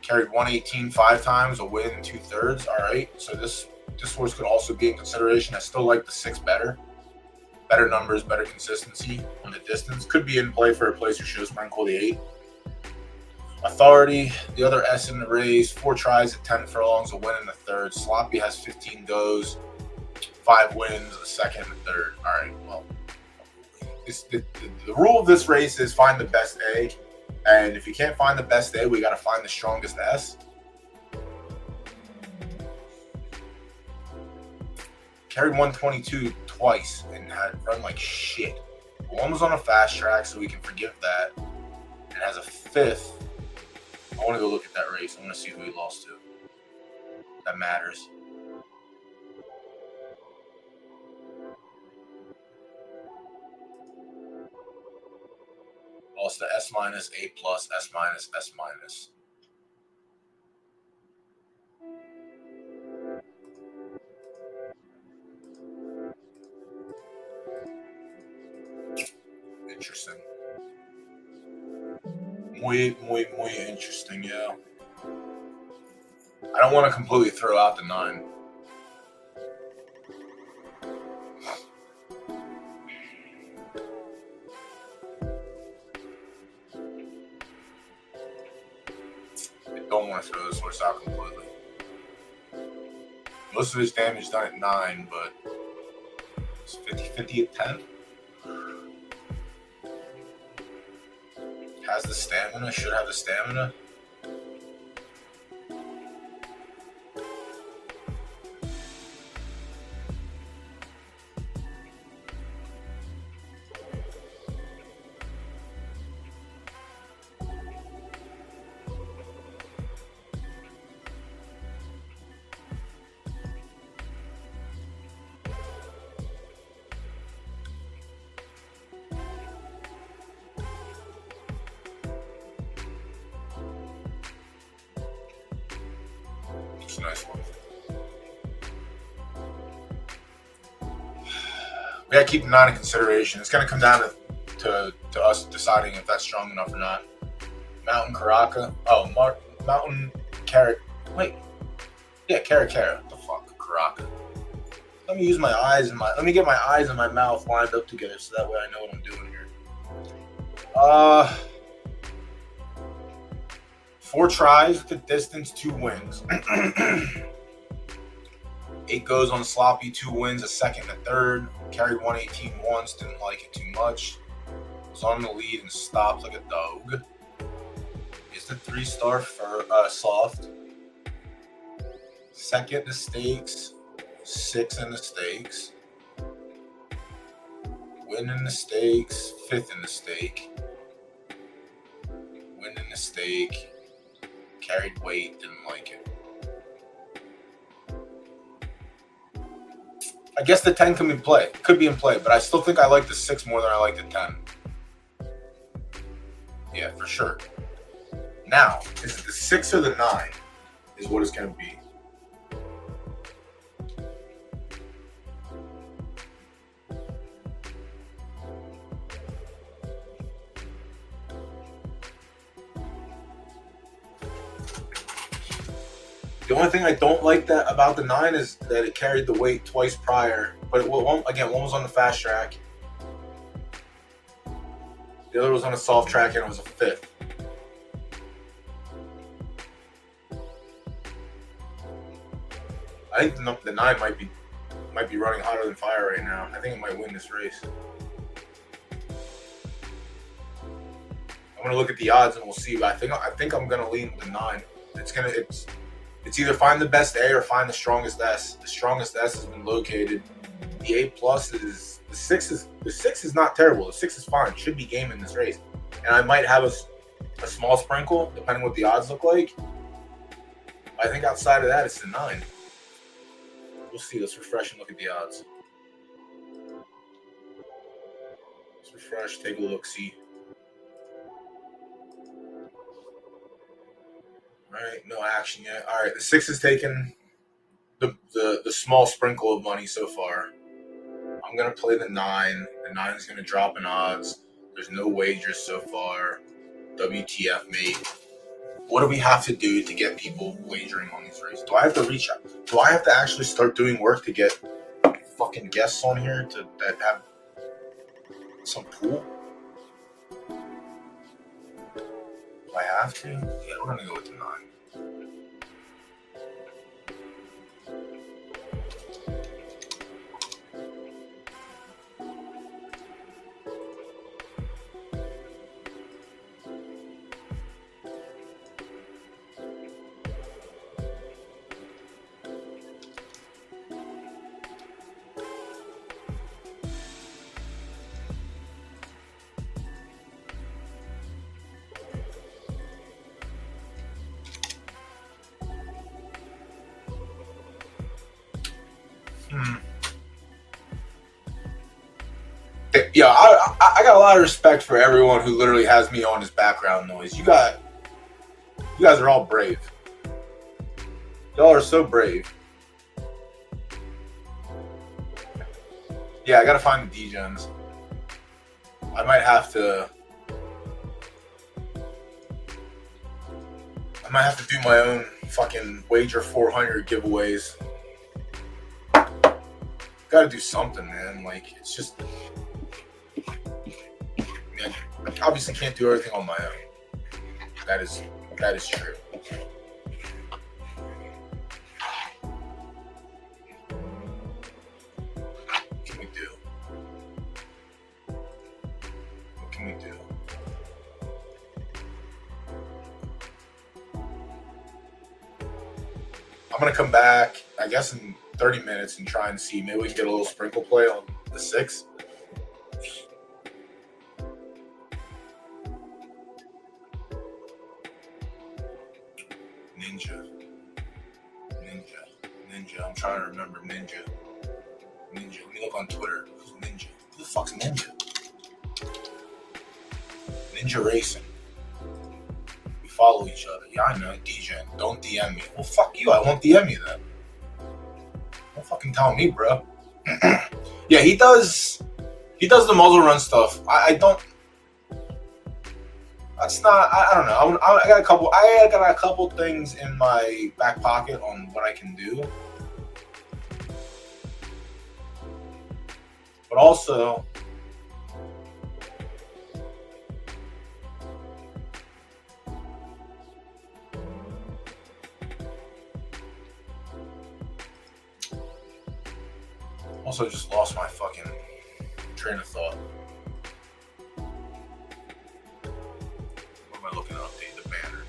Carried 118 5 times, a win and 2 thirds. All right, so this horse could also be in consideration. I still like the 6 better. Better numbers, better consistency on the distance. Could be in play for a place or show sprinkle, the 8. Authority, the other S in the race, 4 tries at 10 furlongs, a win in the third. Sloppy has 15 goes, 5 wins, a second and a third. All right, well. The rule of this race is find the best A, and if you can't find the best A, we got to find the strongest S. Carried 122 twice and had run like shit. One was on a fast track, so we can forgive that. And has a 5th. I want to go look at that race. I want to see who he lost to. That matters. Lost to S-, A+, S-, S-. Interesting. Muy interesting, yeah. I don't want to completely throw out the 9. Don't want to throw this horse out completely. Most of his damage done at 9, but it's 50-50 at 10. Has the stamina, should have the stamina. It's a nice one. We gotta keep the 9 in consideration. It's gonna come down to us deciding if that's strong enough or not. Mountain Caraca. Oh, Mountain Carrot. Wait. Yeah, Cara. What the fuck? Caraca. Let me use my eyes and let me get my eyes and my mouth lined up together so that way I know what I'm doing here. 4 tries at the distance, 2 wins. 8 goes on Sloppy, 2 wins, a second and a third. Carried 118 once, didn't like it too much. Was on the lead and stopped like a dog. Is the 3-star for soft. second in the stakes, 6th in the stakes, win in the stakes, 5th in the stake, win in the stake, carried weight, didn't like it. I guess the 10 could be in play, but I still think I like the 6 more than I like the 10. Yeah, for sure. Now, is it the 6 or the 9 is what it's going to be. The only thing I don't like about the 9 is that it carried the weight twice prior. But one was on the fast track. The other was on a soft track, and it was a 5th. I think the 9 might be running hotter than fire right now. I think it might win this race. I'm gonna look at the odds and we'll see. But I think I'm gonna lean with the 9. It's either find the best A or find the strongest S. The strongest S has been located. The A plus is the 6 is not terrible. The 6 is fine. Should be game in this race. And I might have a small sprinkle depending what the odds look like. I think outside of that it's the 9. We'll see. Let's refresh and look at the odds. Let's refresh, take a look, see. All right, no action yet. All right, the 6 has taken the small sprinkle of money so far. I'm gonna play the 9. The 9 is gonna drop in odds. There's no wagers so far. WTF, mate. What do we have to do to get people wagering on these races? Do I have to reach out? Do I have to actually start doing work to get fucking guests on here that have some pool? Do I have to? Yeah, we're gonna go with the 9. Yeah, I got a lot of respect for everyone who literally has me on as background noise. You guys are all brave. Y'all are so brave. Yeah, I gotta find the D-Gens. I might have to do my own fucking wager 400 giveaways. Gotta do something, man. Like, it's just... I obviously can't do everything on my own. That is true. What can we do? What can we do? I'm gonna come back, I guess, in 30 minutes and try and see. Maybe we can get a little sprinkle play on the 6. Ninja. I'm trying to remember Ninja. Let me look on Twitter. Who's Ninja? Who the fuck's Ninja? Ninja Racing. We follow each other. Yeah, I know. DJ. Don't DM me. Well, fuck you. I won't DM you then. Don't fucking tell me, bro. Yeah, he does the muzzle run stuff. I don't. That's not. I don't know. I got a couple things in my back pocket on what I can do. But also, just lost my fucking train of thought. What am I looking to update the banner?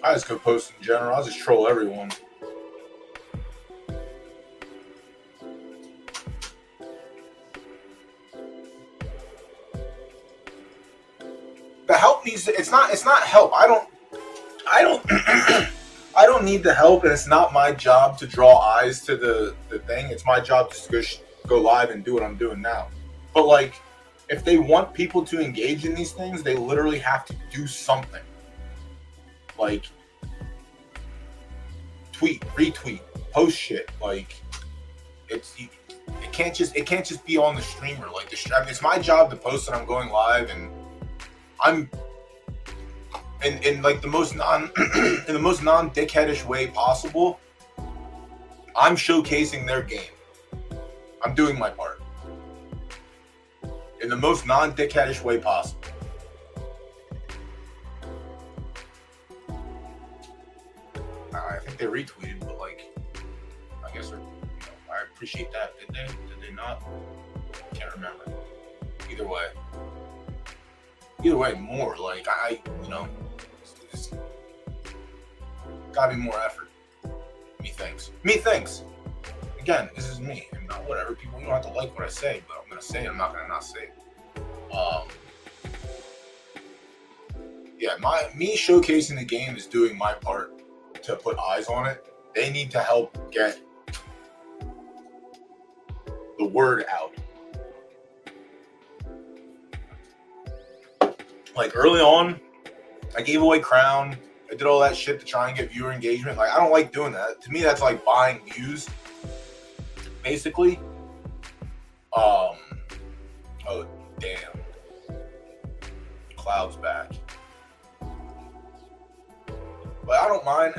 I just go post in general. I'll just troll everyone. The help needs to, it's not help. I don't I don't need the help, and it's not my job to draw eyes to the thing. It's my job to go live and do what I'm doing now. But like, if they want people to engage in these things, they literally have to do something. Like tweet, retweet, post shit. Like it can't just be on the streamer. Like it's my job to post that I'm going live, and I'm in like the most non in the most non-dickheadish way possible. I'm showcasing their game. I'm doing my part in the most non-dickheadish way possible. I think they retweeted, but like, I guess I appreciate that. Did they not? Can't remember. Either way, more like it's gotta be more effort. Me thinks. Again, this is me, and not whatever. People, you don't have to like what I say, but I'm gonna say it. I'm not gonna not say it. Yeah, me showcasing the game is doing my part to put eyes on it. They need to help get the word out. Like early on, I gave away Crown. I did all that shit to try and get viewer engagement. Like, I don't like doing that. To me, that's like buying views, basically. Oh damn, Cloud's back. But I don't mind.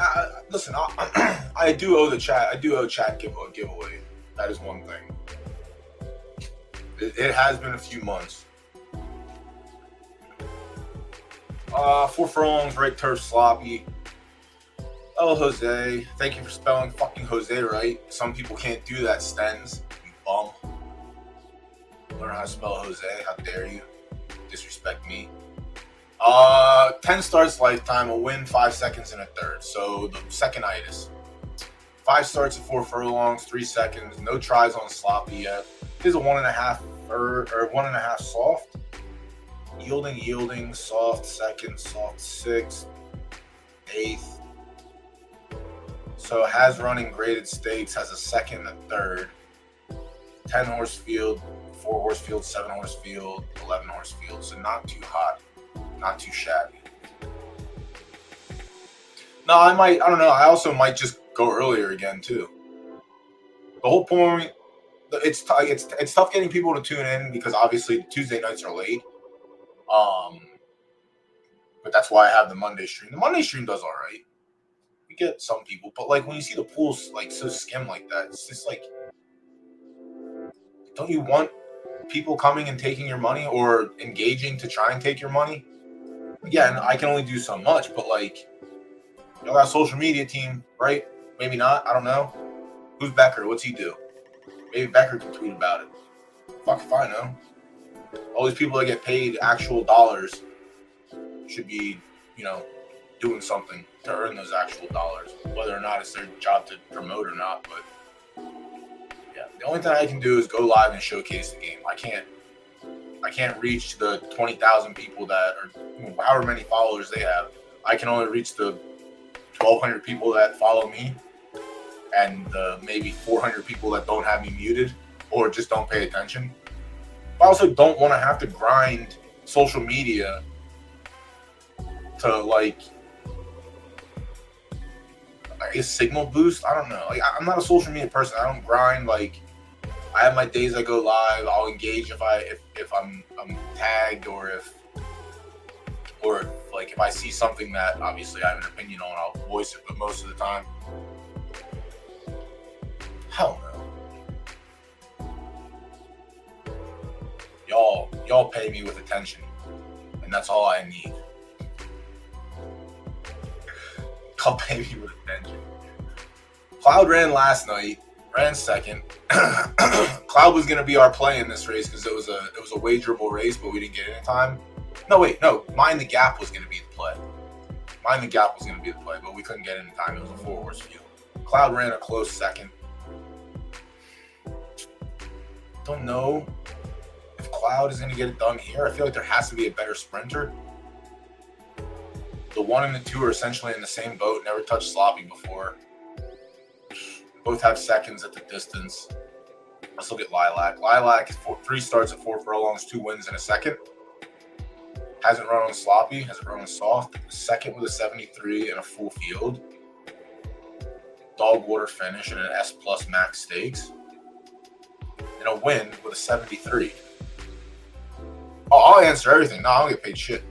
Listen, I do owe the chat. I do owe chat giveaway. That is one thing. It has been a few months. 4 furlongs, right turf, sloppy. Oh, Jose. Thank you for spelling fucking Jose right. Some people can't do that, Stens. You bum. Learn how to spell Jose. How dare you disrespect me. 10 starts lifetime, a win, 5 seconds and a third. So the second-itis. 5 starts at 4 furlongs, 3 seconds. No tries on sloppy yet. Here's a 1.5 or 1.5 soft. Yielding, soft second, soft sixth, eighth. So has running graded stakes, has a second and a third. 10 horse field, 4 horse field, 7 horse field, 11 horse field. So not too hot, not too shabby. No, I don't know. I also might just go earlier again too. The whole point, it's tough getting people to tune in because obviously Tuesday nights are late. But that's why I have the Monday stream. The Monday stream does all right. We get some people, but like when you see the pools like so skim like that, it's just like, don't you want people coming and taking your money or engaging to try and take your money? Again, I can only do so much, but like, y'all got a social media team, right? Maybe not. I don't know. Who's Becker? What's he do? Maybe Becker can tweet about it. Fuck if I know. All these people that get paid actual dollars should be, doing something to earn those actual dollars, whether or not it's their job to promote or not. But yeah, the only thing I can do is go live and showcase the game. I can't reach the 20,000 people that are, however many followers they have. I can only reach the 1,200 people that follow me and the maybe 400 people that don't have me muted or just don't pay attention. I also don't want to have to grind social media to like a signal boost. I don't know. Like, I'm not a social media person. I don't grind. Like, I have my days I go live. I'll engage if I'm tagged or if I see something that obviously I have an opinion on, I'll voice it. But most of the time, hell no. Y'all pay me with attention, and that's all I need. Y'all pay me with attention. Cloud ran last night, ran second. Cloud was gonna be our play in this race because it was a wagerable race, but we didn't get it in time. No, Mind the Gap was gonna be the play. Mind the Gap was going to be the play, but we couldn't get in time. It was a 4-horse field. Cloud ran a close second. Don't know if Cloud is going to get it done here. I feel like there has to be a better sprinter. The 1 and the 2 are essentially in the same boat. Never touched Sloppy before. Both have seconds at the distance. Let's look at Lilac. Lilac, 3 starts at 4 furlongs, 2 wins in a second. Hasn't run on Sloppy, hasn't run on soft. Second with a 73 and a full field. Dog water finish and an S plus max stakes. And a win with a 73. Oh, I'll answer everything. No, I don't get paid shit.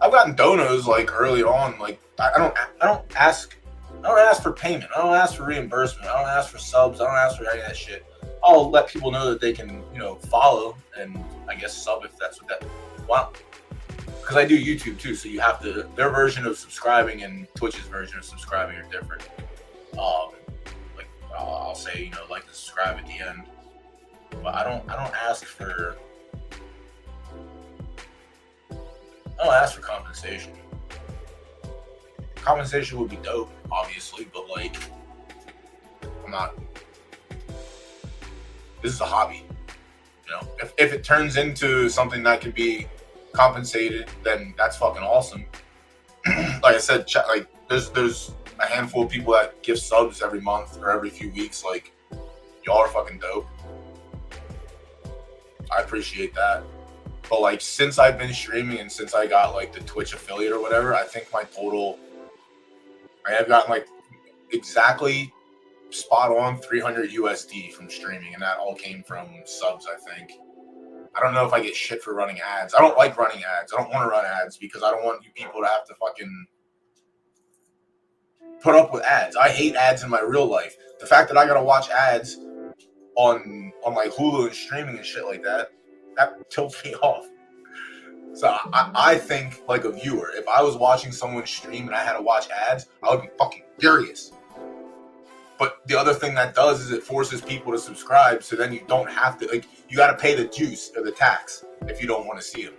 I've gotten donos like early on. Like I don't ask for payment. I don't ask for reimbursement. I don't ask for subs. I don't ask for any of that shit. I'll let people know that they can, follow and I guess sub if that's what that want. Because I do YouTube too, so you have to. Their version of subscribing and Twitch's version of subscribing are different. I'll say like and subscribe at the end, but I don't ask for. I don't ask for compensation. Compensation would be dope, obviously, but like, I'm not. This is a hobby, If it turns into something that can be compensated, then that's fucking awesome. Like I said, like there's a handful of people that give subs every month or every few weeks. Like, y'all are fucking dope. I appreciate that. But like, since I've been streaming and since I got like the Twitch affiliate or whatever, I think my total, I have gotten like exactly spot on 300 USD from streaming, and that all came from subs, I think. I don't know if I get shit for running ads. I don't like running ads. I don't want to run ads because I don't want you people to have to fucking put up with ads. I hate ads in my real life. The fact that I gotta watch ads on like Hulu and streaming and shit like that tilts me off. So I think like a viewer, if I was watching someone stream and I had to watch ads, I would be fucking furious. But the other thing that does is it forces people to subscribe, so then you don't have to, like, you got to pay the juice or the tax if you don't want to see them.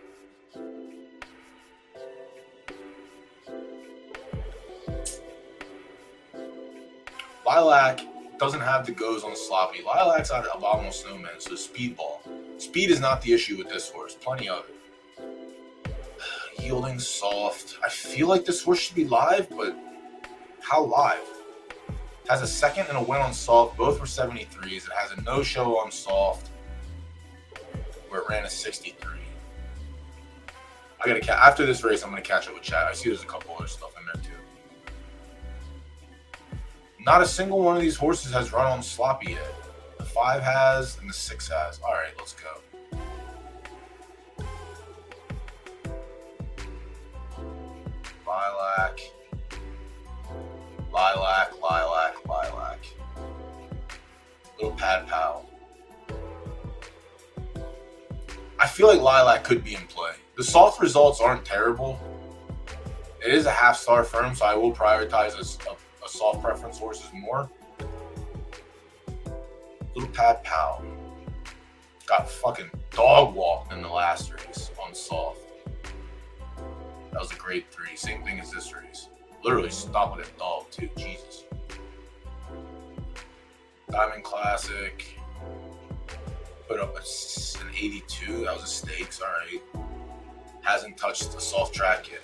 Lilac doesn't have the goes on Sloppy. Lilac's out of Abominable Snowman, so speedball. Speed is not the issue with this horse. Plenty of it. Yielding soft. I feel like this horse should be live, but how live? Has a second and a win on soft. Both were 73s. It has a no-show on soft, where it ran a 63. I gotta after this race, I'm gonna catch up with chat. I see there's a couple other stuff in there too. Not a single one of these horses has run on Sloppy yet. The 5 has, and the 6 has. All right, let's go. Lilac. Lilac, Lilac, Lilac. Little Pad Pal. I feel like Lilac could be in play. The soft results aren't terrible. It is a half-star firm, so I will prioritize a soft preference horses more. Little Pad Pal. Got fucking dog walked in the last race on soft. That was a grade 3. Same thing as this race. Literally stopping at dog too. Jesus. Diamond Classic. Put up an 82. That was a stakes. All right. Hasn't touched the soft track yet.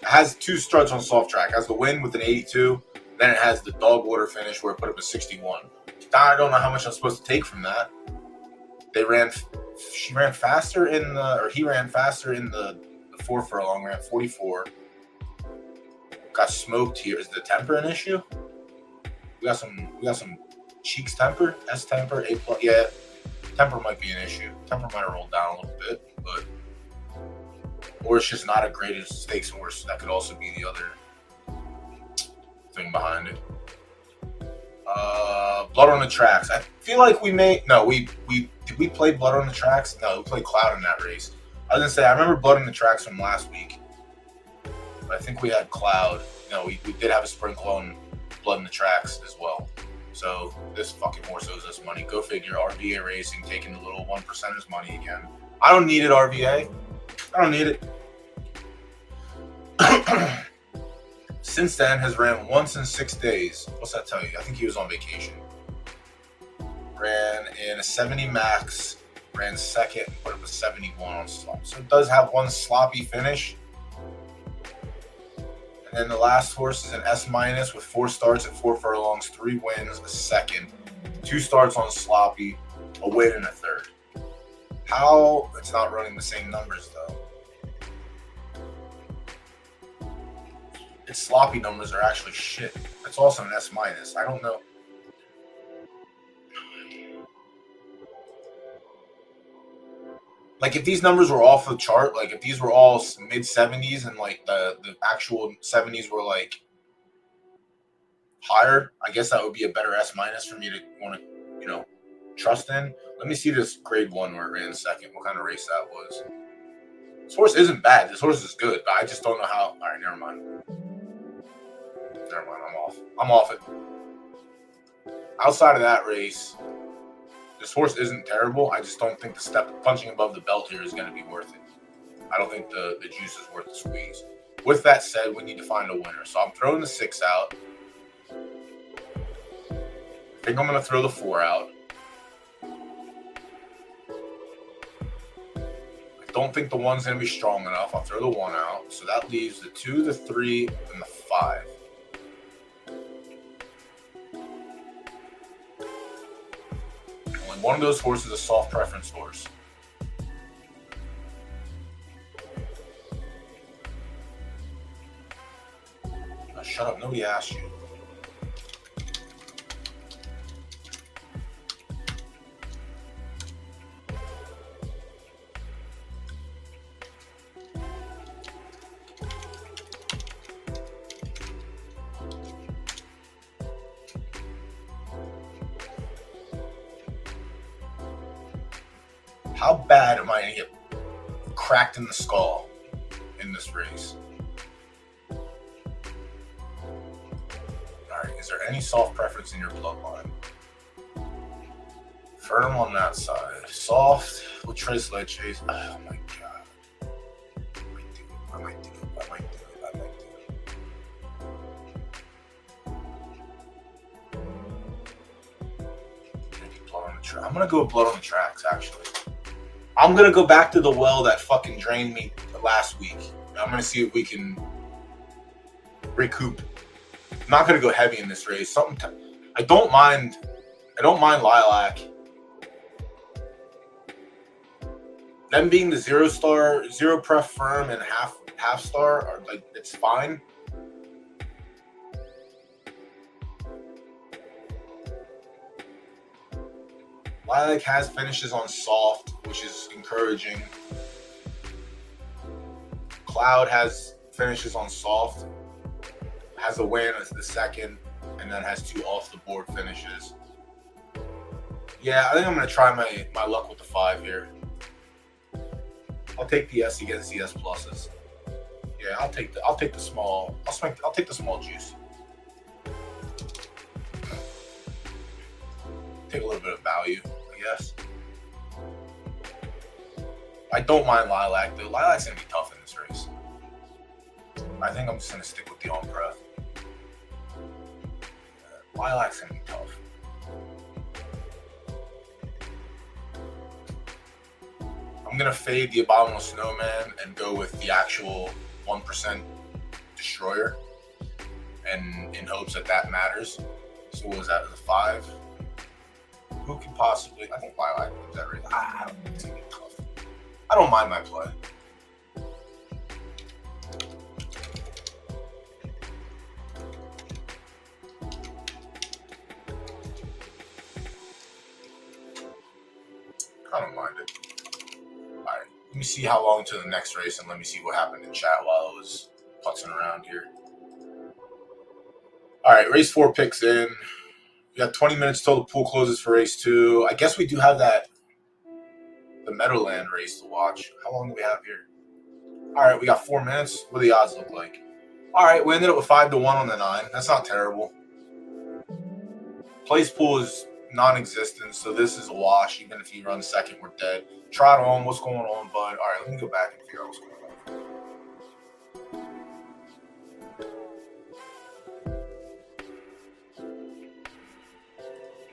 Has 2 struts on soft track. Has the win with an 82. Then it has the dog water finish where it put up a 61. I don't know how much I'm supposed to take from that. He ran faster in the 4 furlong. Ran 44. Got smoked here. Is the temper an issue? We got some cheeks temper, S temper, A plus. Yeah, temper might be an issue. Temper might have rolled down a little bit, but or it's just not a great stakes horse. That could also be the other thing behind it. Blood on the Tracks. I feel like we did we play Blood on the Tracks? No, we played Cloud in that race. I was gonna say I remember Blood on the Tracks from last week. I think we had Cloud. No, we did have a sprinkle on Blood in the Tracks as well. So this fucking horse owes us money. Go figure. RVA Racing taking the little 1%ers money again. I don't need it, RVA. I don't need it. Since then, has ran once in 6 days. What's that tell you? I think he was on vacation. Ran in a 70 max, ran second, and put up a 71 on slop. So it does have one sloppy finish. And then the last horse is an S- with 4 starts at 4 furlongs, 3 wins, a second, 2 starts on sloppy, a win, and a third. How it's not running the same numbers though? Its sloppy numbers are actually shit. It's also an S-. I don't know. Like if these numbers were off the chart, like if these were all mid 70s and like the actual 70s were like higher, I guess that would be a better S- for me to want to, trust in. Let me see this grade 1 where it ran second. What kind of race that was? This horse isn't bad. This horse is good, but I just don't know how. All right, never mind. I'm off it. Outside of that race, this horse isn't terrible. I just don't think the step punching above the belt here is going to be worth it. I don't think the juice is worth the squeeze. With that said, we need to find a winner. So I'm throwing the 6 out. I think I'm going to throw the 4 out. I don't think the 1's going to be strong enough. I'll throw the 1 out. So that leaves the 2, the 3, and the 5. Only one of those horses is a soft preference horse. Oh, shut up. Nobody asked you. How bad am I going to get cracked in the skull in this race? All right, is there any soft preference in your bloodline? Firm on that side. Soft with Tres Leches. Oh my god. I might do it. I'm going to go with blood on the tracks, actually. I'm going to go back to the well that fucking drained me last week. I'm going to see if we can recoup. I'm not going to go heavy in this race. I don't mind Lilac. Them being the 0-star, 0 pref firm and half star are like, it's fine. Lilac has finishes on soft, which is encouraging. Cloud has finishes on soft, has a win as the second, and then has 2 off the board finishes. Yeah, I think I'm gonna try my luck with the 5 here. I'll take the S against the S pluses. Yeah, I'll take the small. I'll take the small juice. Take a little bit of value, I guess. I don't mind Lilac though. Lilac's gonna be tough in this race. I think I'm just gonna stick with the on breath. Lilac's gonna be tough. I'm gonna fade the Abominable Snowman and go with the actual 1% Destroyer, and in hopes that matters. So what was that? The 5. Who could possibly? I think Lilac wins that race. I don't think it's gonna be tough. I don't mind my play. I don't mind it. All right, let me see how long to the next race, and let me see what happened in chat while I was putzing around here. All right, race 4 picks in. We got 20 minutes till the pool closes for race 2. I guess we do have the Meadowland race to watch. How long do we have here? All right, we got 4 minutes. What do the odds look like? All right, we ended up with 5-1 on the 9. That's not terrible. Place pool is non-existent, so this is a wash. Even if you run second, we're dead. Trot on, what's going on, bud? All right, let me go back and figure out what's going on.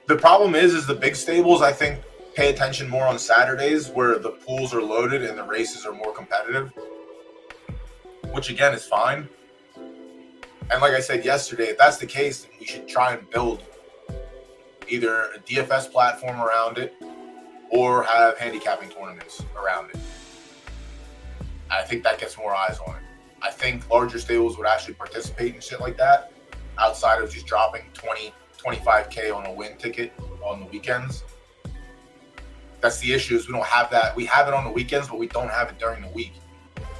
The problem is the big stables, I think, pay attention more on Saturdays where the pools are loaded and the races are more competitive, which again is fine. And like I said yesterday, if that's the case, then we should try and build either a DFS platform around it or have handicapping tournaments around it. I think that gets more eyes on it. I think larger stables would actually participate in shit like that outside of just dropping 20, 25K on a win ticket on the weekends. That's the issue, is we don't have that. We have it on the weekends, but we don't have it during the week.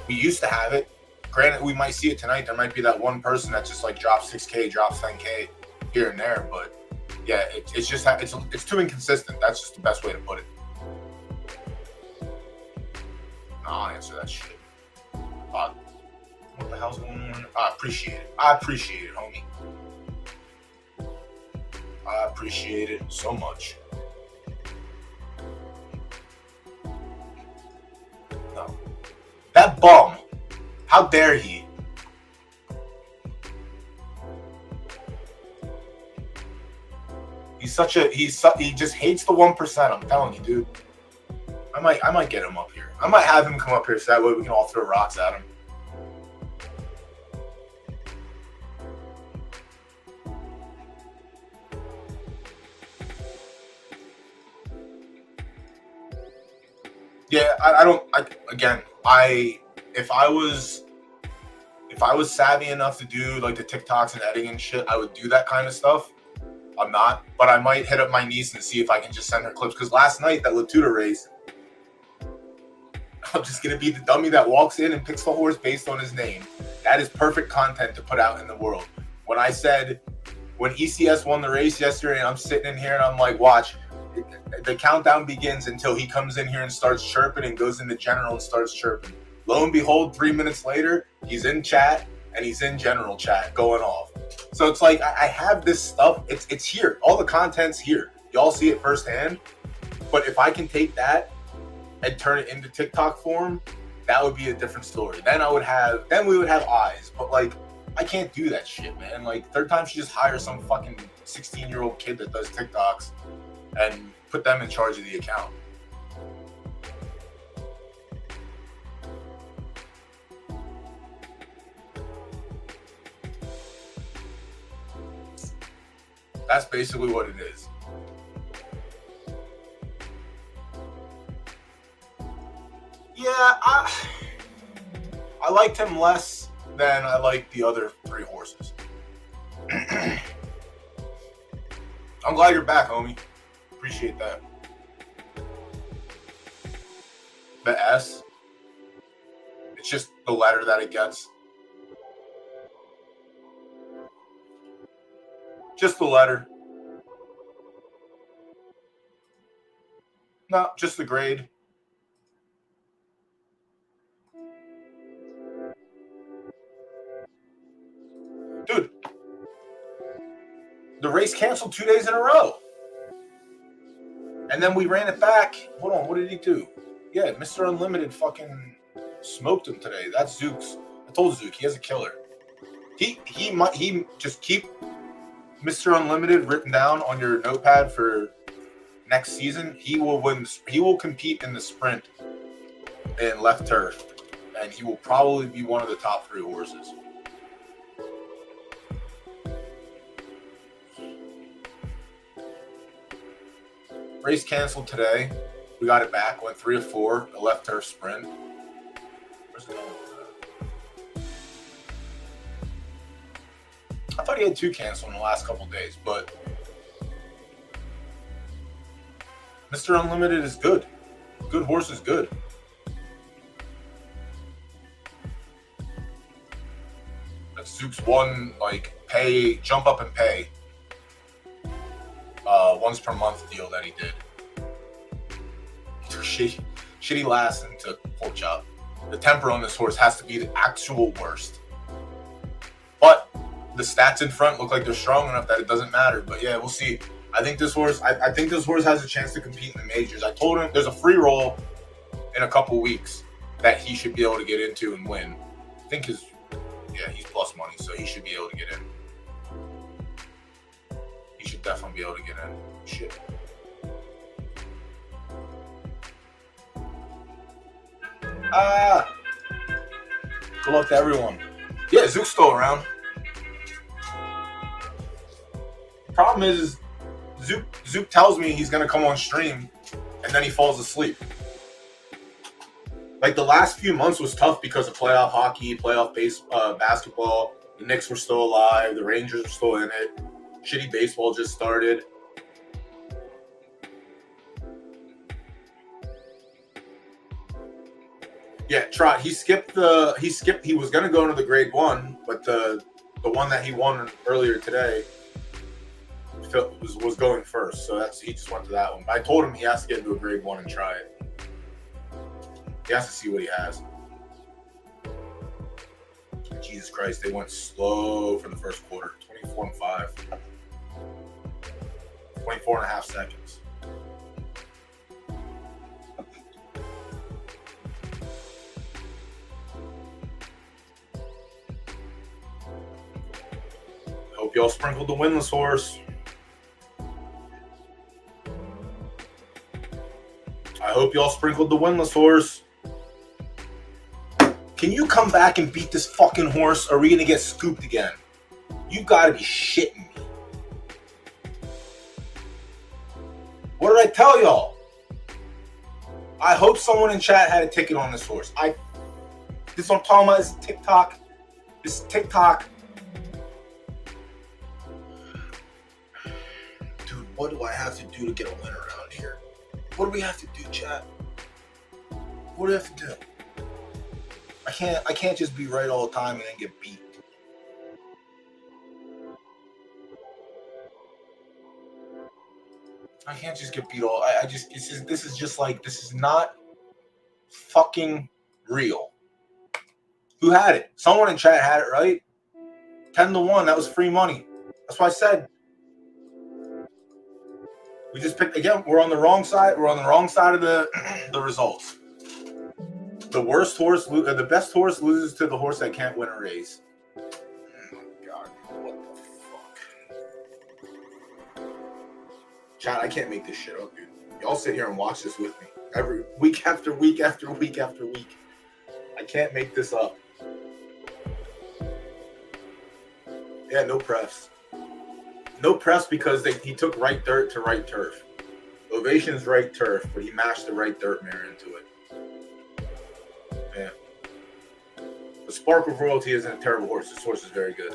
We used to have it. Granted, we might see it tonight. There might be that one person that just like drops 6K, drops 10K here and there. But yeah, it's just it's too inconsistent. That's just the best way to put it. I'll answer that shit. What the hell's going on? I appreciate it. I appreciate it, homie. I appreciate it so much. No. That bum. How dare he? He just hates the 1%. I'm telling you, dude. I might get him up here. I might have him come up here so that way we can all throw rocks at him. Yeah, if I was savvy enough to do like the TikToks and editing and shit, I would do that kind of stuff. I'm not, but I might hit up my niece and see if I can just send her clips. Because last night, that Latuda race, I'm just going to be the dummy that walks in and picks the horse based on his name. That is perfect content to put out in the world. When ECS won the race yesterday, and I'm sitting in here and I'm like, watch, the countdown begins until he comes in here and starts chirping and goes into general and starts chirping. Lo and behold, 3 minutes later, he's in chat and he's in general chat going off. So it's like, I have this stuff. It's here. All the content's here. Y'all see it firsthand. But if I can take that and turn it into TikTok form, that would be a different story. Then we would have eyes. But like, I can't do that shit, man. Like, third time she just hires some fucking 16-year-old kid that does TikToks and put them in charge of the account. That's basically what it is. Yeah, I liked him less than I liked the other three horses. I'm glad you're back, homie. Appreciate that. The S, it's just the letter that it gets. Just the letter. No, just the grade. Dude, the race canceled 2 days in a row. And then we ran it back. Hold on, what did he do? Yeah, Mr. Unlimited fucking smoked him today. That's Zook's. I told Zook, he has a killer. He just keep Mr. Unlimited written down on your notepad for next season. He will win. He will compete in the sprint in left turf, and he will probably be one of the top 3 horses. Race canceled today. We got it back. Went 3 of 4. A left turf sprint. Where's it going? I thought he had 2 canceled in the last couple days, but Mr. Unlimited is good. Good horse is good. That's Zook's one, like, jump up and pay. Once per month deal that he did. He took shitty last and took pork chop. The temper on this horse has to be the actual worst. But the stats in front look like they're strong enough that it doesn't matter. But yeah, we'll see. I think this horse has a chance to compete in the majors. I told him there's a free roll in a couple weeks that he should be able to get into and win. I think he's plus money, so he should be able to get in. He should definitely be able to get in. Shit. Good luck to everyone. Yeah, Zook's still around. The problem is Zook tells me he's gonna come on stream and then he falls asleep. Like the last few months was tough because of playoff hockey, playoff basketball. The Knicks were still alive. The Rangers were still in it. Shitty baseball just started. Yeah, Trot. He was gonna go into the grade 1, but the one that he won earlier today was going first. So he just went to that one. But I told him he has to get into a grade 1 and try it. He has to see what he has. Jesus Christ, they went slow for the first quarter. 24-5. 24 and a half seconds. Hope y'all sprinkled the winless horse. I hope y'all sprinkled the winless horse. Can you come back and beat this fucking horse, or are we gonna get scooped again? You gotta be shitting me. What did I tell y'all? I hope someone in chat had a ticket on this horse. This is what I'm talking about. This is TikTok. This is TikTok. Dude, what do I have to do to get a win around here? What do we have to do, chat? What do we have to do? I can't just be right all the time and then get beat. I can't just get beat all. This is not fucking real. Who had it? Someone in chat had it, right? 10-1. That was free money. That's what I said. We just picked again. We're on the wrong side. We're on the wrong side of the results. The worst horse, the best horse loses to the horse that can't win a race. Oh my God, what the fuck? Chad, I can't make this shit up, dude. Y'all sit here and watch this with me. Every week after week after week after week. I can't make this up. Yeah, no press. No press because he took right dirt to right turf. Ovation's right turf, but he mashed the right dirt mare into it. Yeah. The Spark of Royalty isn't a terrible horse. This horse is very good.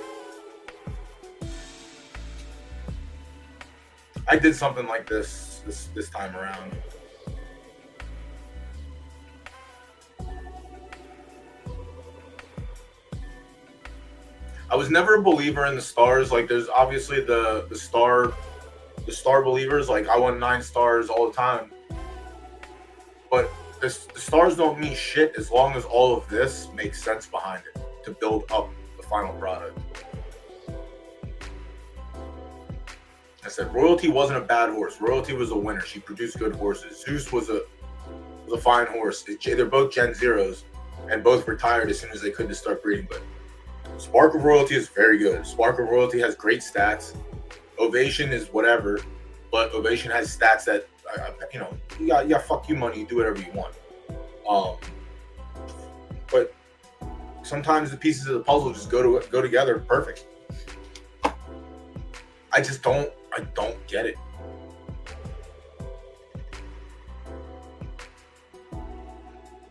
I did something like this time around. I was never a believer in the stars. Like, there's obviously the star believers. Like, I want 9 stars all the time. But the stars don't mean shit as long as all of this makes sense behind it to build up the final product. I said Royalty wasn't a bad horse. Royalty was a winner. She produced good horses. Zeus was a fine horse. They're both Gen Zeros, and both retired as soon as they could to start breeding. But Spark of Royalty is very good. Spark of Royalty has great stats. Ovation is whatever, but Ovation has stats that you got fuck you money. You do whatever you want. But sometimes the pieces of the puzzle just go together perfect. I don't get it.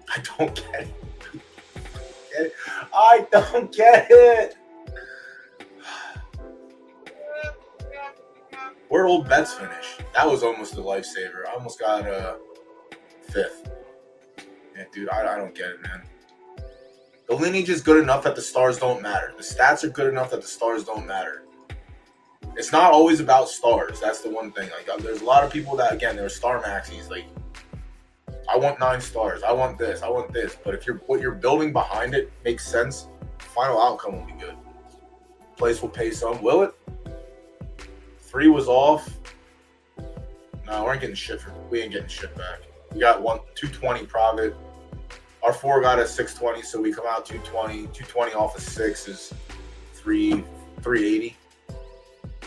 I don't get it. I don't get it. Where'd Old Betts finish? That was almost a lifesaver. I almost got 5th. Yeah, dude, I don't get it, man. The lineage is good enough that the stars don't matter. The stats are good enough that the stars don't matter. It's not always about stars. That's the one thing. Like, there's a lot of people that, again, they're star maxis. Like, I want 9 stars. I want this. I want this. But if what you're building behind it makes sense, the final outcome will be good. Place will pay some. Will it? 3 was off. No, we ain't getting shit back. We got 220 profit. Our 4 got a 620, so we come out 220. 220 off of 6 is 380.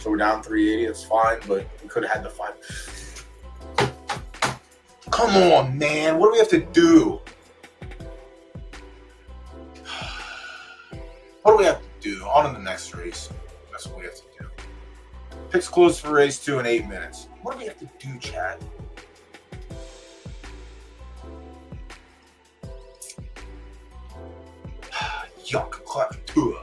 So we're down 380. That's fine, but we could have had the 5. Come on, man. What do we have to do? What do we have to do? On to the next race. That's what we have to do. Picks closed for race 2 in 8 minutes. What do we have to do, chat? Yuck, clap tour.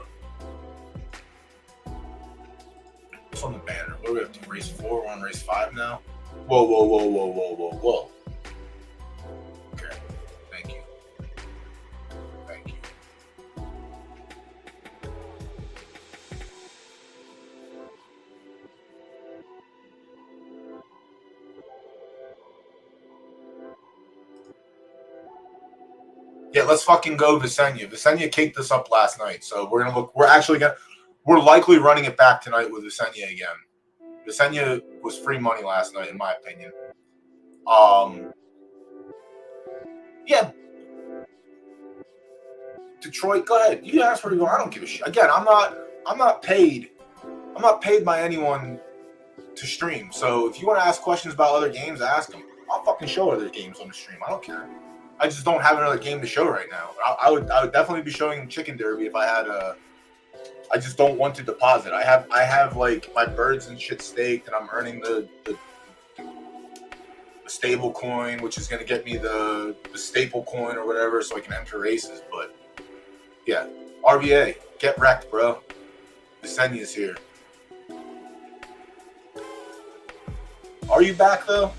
What's on the banner? What do we have to do? Race 4? We're on race 5 now? Whoa. Okay. Thank you. Yeah, let's fucking go Visenya. Visenya caked us up last night, so we're gonna look. We're likely running it back tonight with Visenya again. Visenya was free money last night, in my opinion. Yeah. Detroit, go ahead. You ask where to go. I don't give a shit. Again, I'm not paid. I'm not paid by anyone to stream. So if you want to ask questions about other games, ask them. I'll fucking show other games on the stream. I don't care. I just don't have another game to show right now. I would definitely be showing Chicken Derby if I had a. I just don't want to deposit. I have like my birds and shit staked, and I'm earning the stable coin, which is gonna get me the staple coin or whatever, so I can enter races. But yeah, RBA, get wrecked, bro. Visenya's here. Are you back though?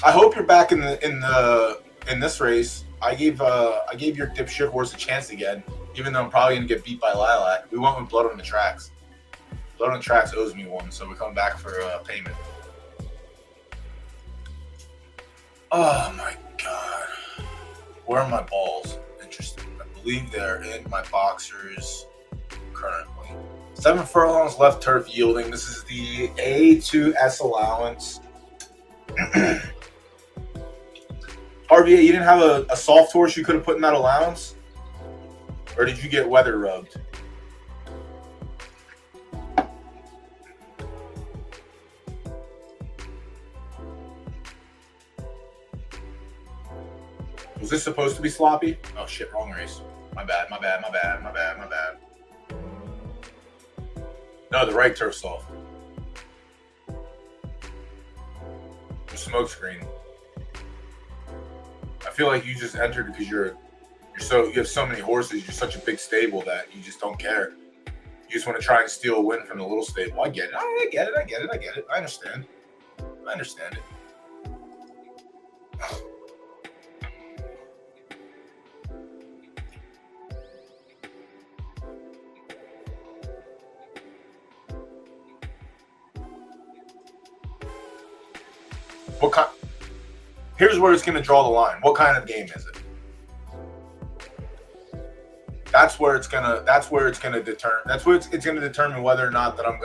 I hope you're back in this race. I gave your dipshit horse a chance again, even though I'm probably gonna get beat by Lilac. We went with Blood on the Tracks. Blood on the Tracks owes me one, so we're coming back for payment. Oh my god, where are my balls? Interesting. I believe they're in my boxers currently. 7 furlongs left, turf yielding. This is the A2S allowance. RBA, you didn't have a soft horse you could have put in that allowance? Or did you get weather rubbed? Was this supposed to be sloppy? Oh shit, wrong race. My bad. No, the right turf soft. The smoke screen. I feel like you just entered because you have so many horses. You're such a big stable that you just don't care. You just want to try and steal a win from the little stable. I get it. I get it. I understand it. Here's where it's going to draw the line. What kind of game is it? That's where it's going to determine whether or not that I'm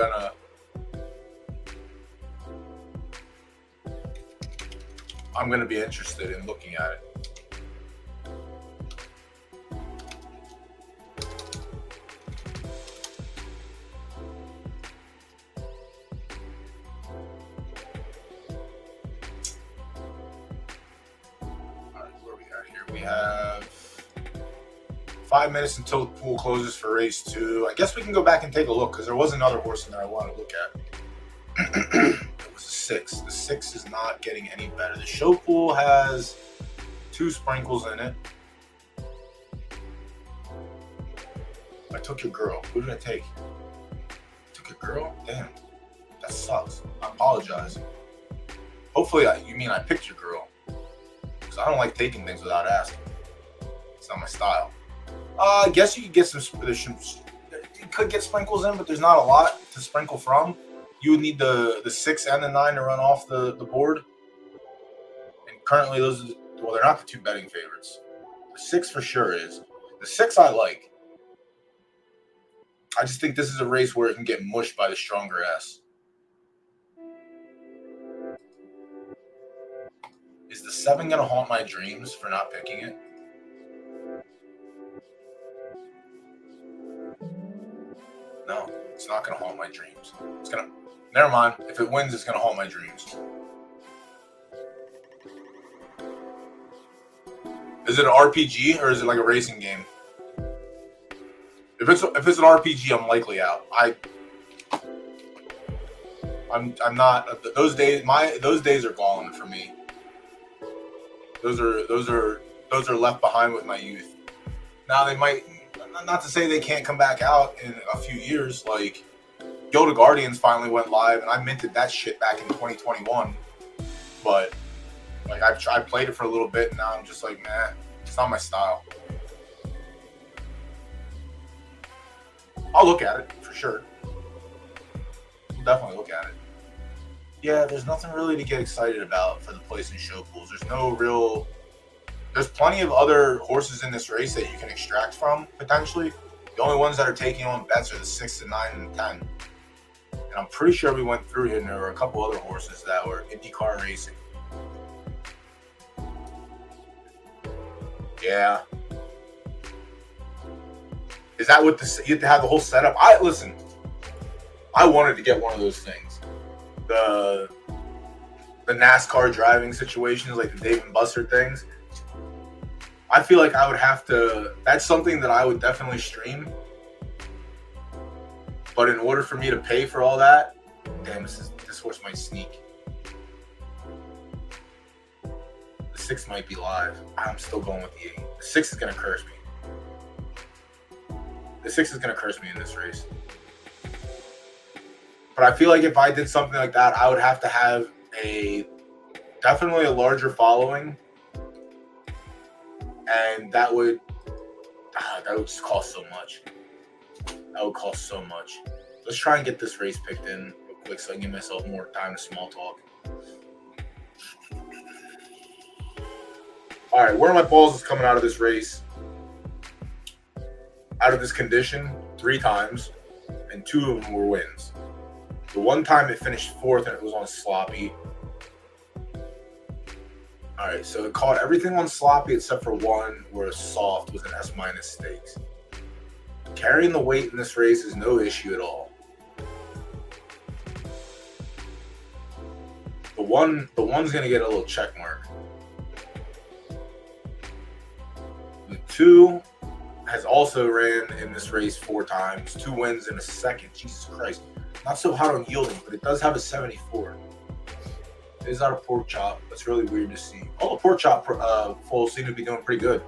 going to be interested in looking at it. We have 5 minutes until the pool closes for race 2. I guess we can go back and take a look because there was another horse in there I want to look at. It was a 6. The 6 is not getting any better. The show pool has 2 sprinkles in it. I took your girl. Who did I take? I took your girl? Damn. That sucks. I apologize. Hopefully you mean I picked your girl. I don't like taking things without asking. It's not my style. I guess you could get you could get sprinkles in, but there's not a lot to sprinkle from. You would need the 6 and the 9 to run off the board. And currently they're not the 2 betting favorites. The 6 for sure is. The 6 I like. I just think this is a race where it can get mushed by the stronger S. Is the 7 going to haunt my dreams for not picking it? No, it's not going to haunt my dreams. It's going to... Never mind. If it wins, it's going to haunt my dreams. Is it an RPG or is it like a racing game? If it's an RPG, I'm likely out. I'm not. Those days are gone for me. Those are left behind with my youth. Now they might, not to say they can't come back out in a few years. Like Guild of Guardians finally went live, and I minted that shit back in 2021. But like I played it for a little bit, and now I'm just like, nah, it's not my style. I'll look at it for sure. We'll definitely look at it. Yeah, there's nothing really to get excited about for the place in show pools. There's plenty of other horses in this race that you can extract from, potentially. The only ones that are taking on bets are the 6 and 9 and 10. And I'm pretty sure we went through here and there were a couple other horses that were IndyCar racing. Yeah. Is that what you have to have the whole setup? I wanted to get one of those things. The NASCAR driving situations, like the Dave and Buster things. I feel like I would have to. That's something that I would definitely stream. But in order for me to pay for all that, damn, this horse might sneak. The 6 might be live. I'm still going with the 8. The 6 is gonna curse me. The 6 is gonna curse me in this race. But I feel like if I did something like that, I would have to have definitely a larger following, and that would just cost so much. That would cost so much. Let's try and get this race picked in real quick so I can give myself more time to small talk. All right, where are my balls is coming out of this race? Out of this condition 3 times, and 2 of them were wins. The one time it finished 4th and it was on sloppy. All right, so it caught everything on sloppy except for one where soft was an S- stakes. Carrying the weight in this race is no issue at all. The one's gonna get a little check mark. The 2 has also ran in this race 4 times, 2 wins in a second. Jesus Christ. Not so hot on yielding, but it does have a 74. It is out of pork chop. That's really weird to see. All the pork chop foals seem to be doing pretty good.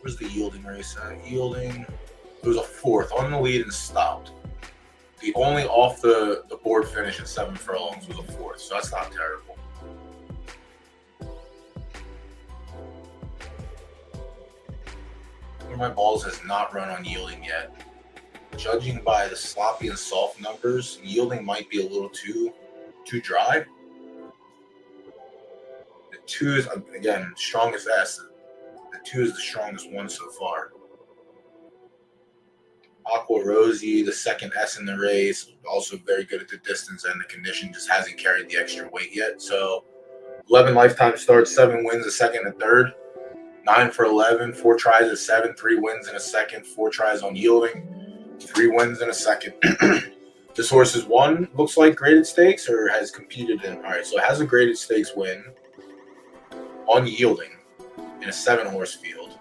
Where's the yielding race at? Yielding. It was a 4th on the lead and stopped. The only off the board finish at 7 furlongs was a 4th, so that's not terrible. My balls has not run on yielding yet. Judging by the sloppy and soft numbers, yielding might be a little too dry. The 2 is, again, strongest S. The 2 is the strongest one so far. Aqua Rosie, the 2nd S in the race, also very good at the distance and the condition, just hasn't carried the extra weight yet. So 11 lifetime starts, 7 wins, a 2nd and a 3rd. 9 for 11, 4 tries at 7, 3 wins in a second, 4 tries on yielding, 3 wins in a second. This horse has won, looks like, graded stakes, or has competed in. All right, so it has a graded stakes win on yielding in a 7-horse field.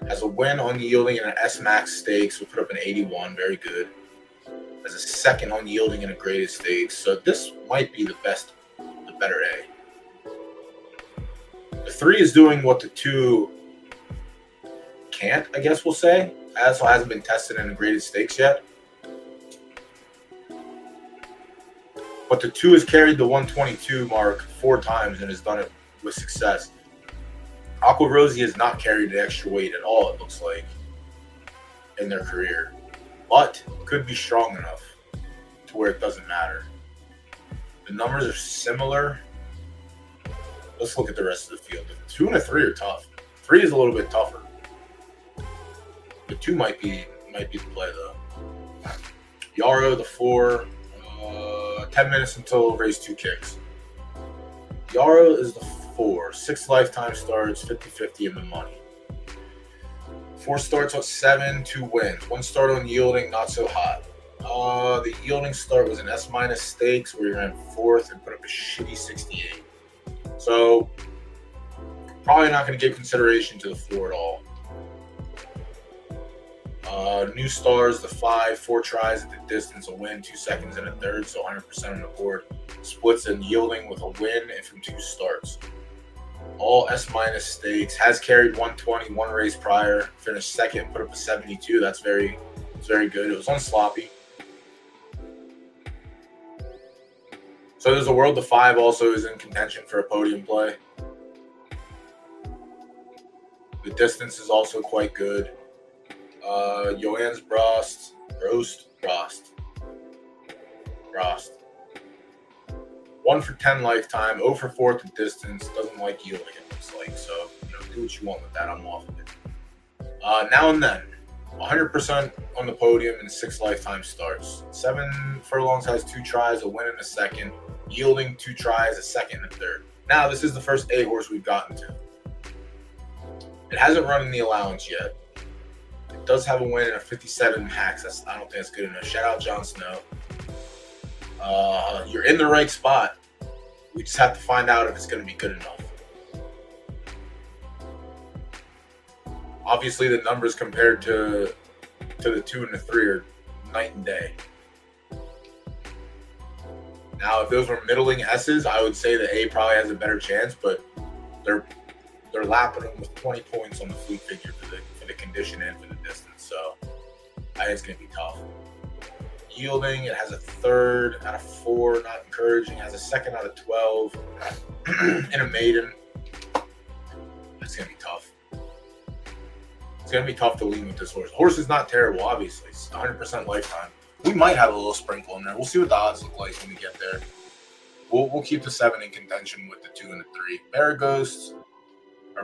Has a win on yielding in an S-Max stakes. We'll put up an 81, very good. Has a 2nd on yielding in a graded stakes. So this might be the better A. The 3 is doing what the 2 can't, I guess we'll say. Also hasn't been tested in a graded stakes yet. But the 2 has carried the 122 mark 4 times and has done it with success. Aqua Rosie has not carried the extra weight at all, it looks like, in their career. But could be strong enough to where it doesn't matter. The numbers are similar. Let's look at the rest of the field. The 2 and a 3 are tough. 3 is a little bit tougher. The 2 might be the play though. Yarrow, the 4. 10 minutes until race 2 kicks. Yara is the 4. 6 lifetime starts, 50-50 in the money. 4 starts on 7, 2 wins. 1 start on yielding, not so hot. The yielding start was an S- stakes where he ran 4th and put up a shitty 68. So probably not going to give consideration to the 4 at all. New stars, the 5, 4 tries at the distance, a win, 2 seconds and a third, so 100% on the board. Splits and yielding with a win and from 2 starts. All S- stakes. Has carried 120 one race prior. Finished second, put up a 72. That's very good. It was on sloppy. So there's a world. The 5 also is in contention for a podium play. The distance is also quite good. Johannes Brost. 1 for 10 lifetime, 0 for 4th at distance, doesn't like yielding, it looks like. So, do what you want with that. I'm off of it. Now and then, 100% on the podium in 6 lifetime starts. 7 furlongs, has 2 tries, a win and a second. Yielding, 2 tries, a second and a third. Now, this is the first A horse we've gotten to. It hasn't run in the allowance yet. It does have a win and a 57 hacks. I don't think that's good enough. Shout out Jon Snow. You're in the right spot. We just have to find out if it's going to be good enough. Obviously, the numbers compared to the 2 and the 3 are night and day. Now, if those were middling S's, I would say the A probably has a better chance, but they're lapping them with 20 points on the fleet figure for the condition and for the distance. So I think it's going to be tough. Yielding, it has a 3rd out of 4, not encouraging. It has a 2nd out of 12 in a maiden. It's going to be tough. It's going to be tough to lean with this horse. The horse is not terrible, obviously. It's 100% lifetime. We might have a little sprinkle in there. We'll see what the odds look like when we get there. We'll keep the 7 in contention with the 2 and the 3.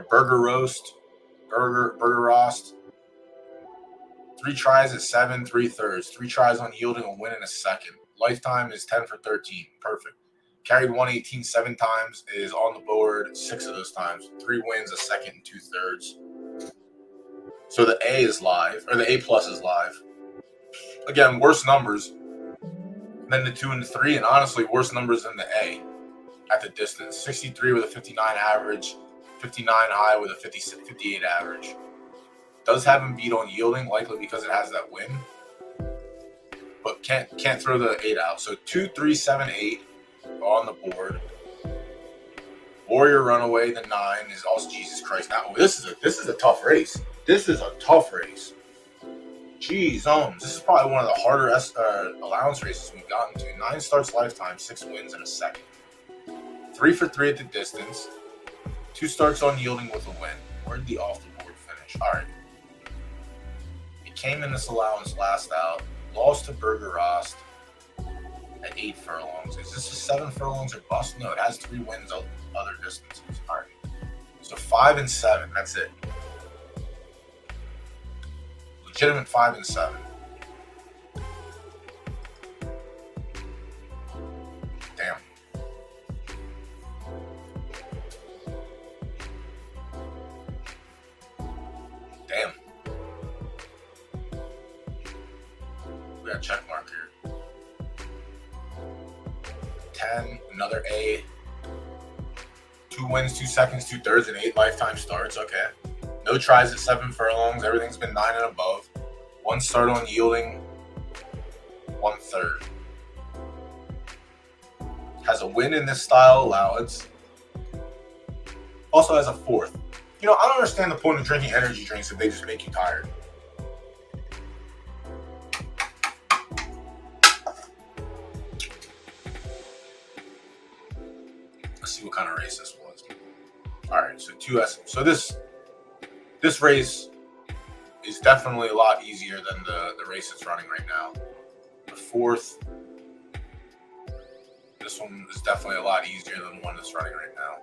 Burger Roast. 3 tries at 7, 3/3. 3 tries on yielding, a win and a second. Lifetime is 10 for 13. Perfect. Carried 118 7 times, is on the board 6 of those times. 3 wins, a second and 2/3. So the A is live, or the A plus is live. Again, worse numbers than the 2 and the 3, and honestly, worse numbers than the A at the distance. 63 with a 59 average, 59 high with a 58 average. Does have him beat on yielding, likely because it has that win, but can't throw the 8 out. So 2, 3, 7, 8 on the board. Warrior Runaway, the 9 is also Jesus Christ. Now this is a tough race. This is a tough race. Jeez, this is probably one of the harder allowance races we've gotten to. 9 starts lifetime, 6 wins and a second. 3 for 3 at the distance. 2 starts on yielding with a win. Where'd the off the board finish? All right. Came in this allowance last out, lost to Burger Rost at 8 furlongs. Is this a 7 furlongs or bust? No, it has 3 wins of other distances. All right. So 5 and 7, that's it. Legitimate 5 and 7. Damn. We got a check mark here. 10, another A. 2 wins, 2 seconds, 2/3, and 8 lifetime starts. Okay. No tries at 7 furlongs. Everything's been 9 and above. 1 start on yielding, 1/3. Has a win in this style allowance. Also has a 4th. I don't understand the point of drinking energy drinks if they just make you tired. Let's see what kind of race this was. All right, so 2S. So this race is definitely a lot easier than the race that's running right now. The 4th. This one is definitely a lot easier than the one that's running right now.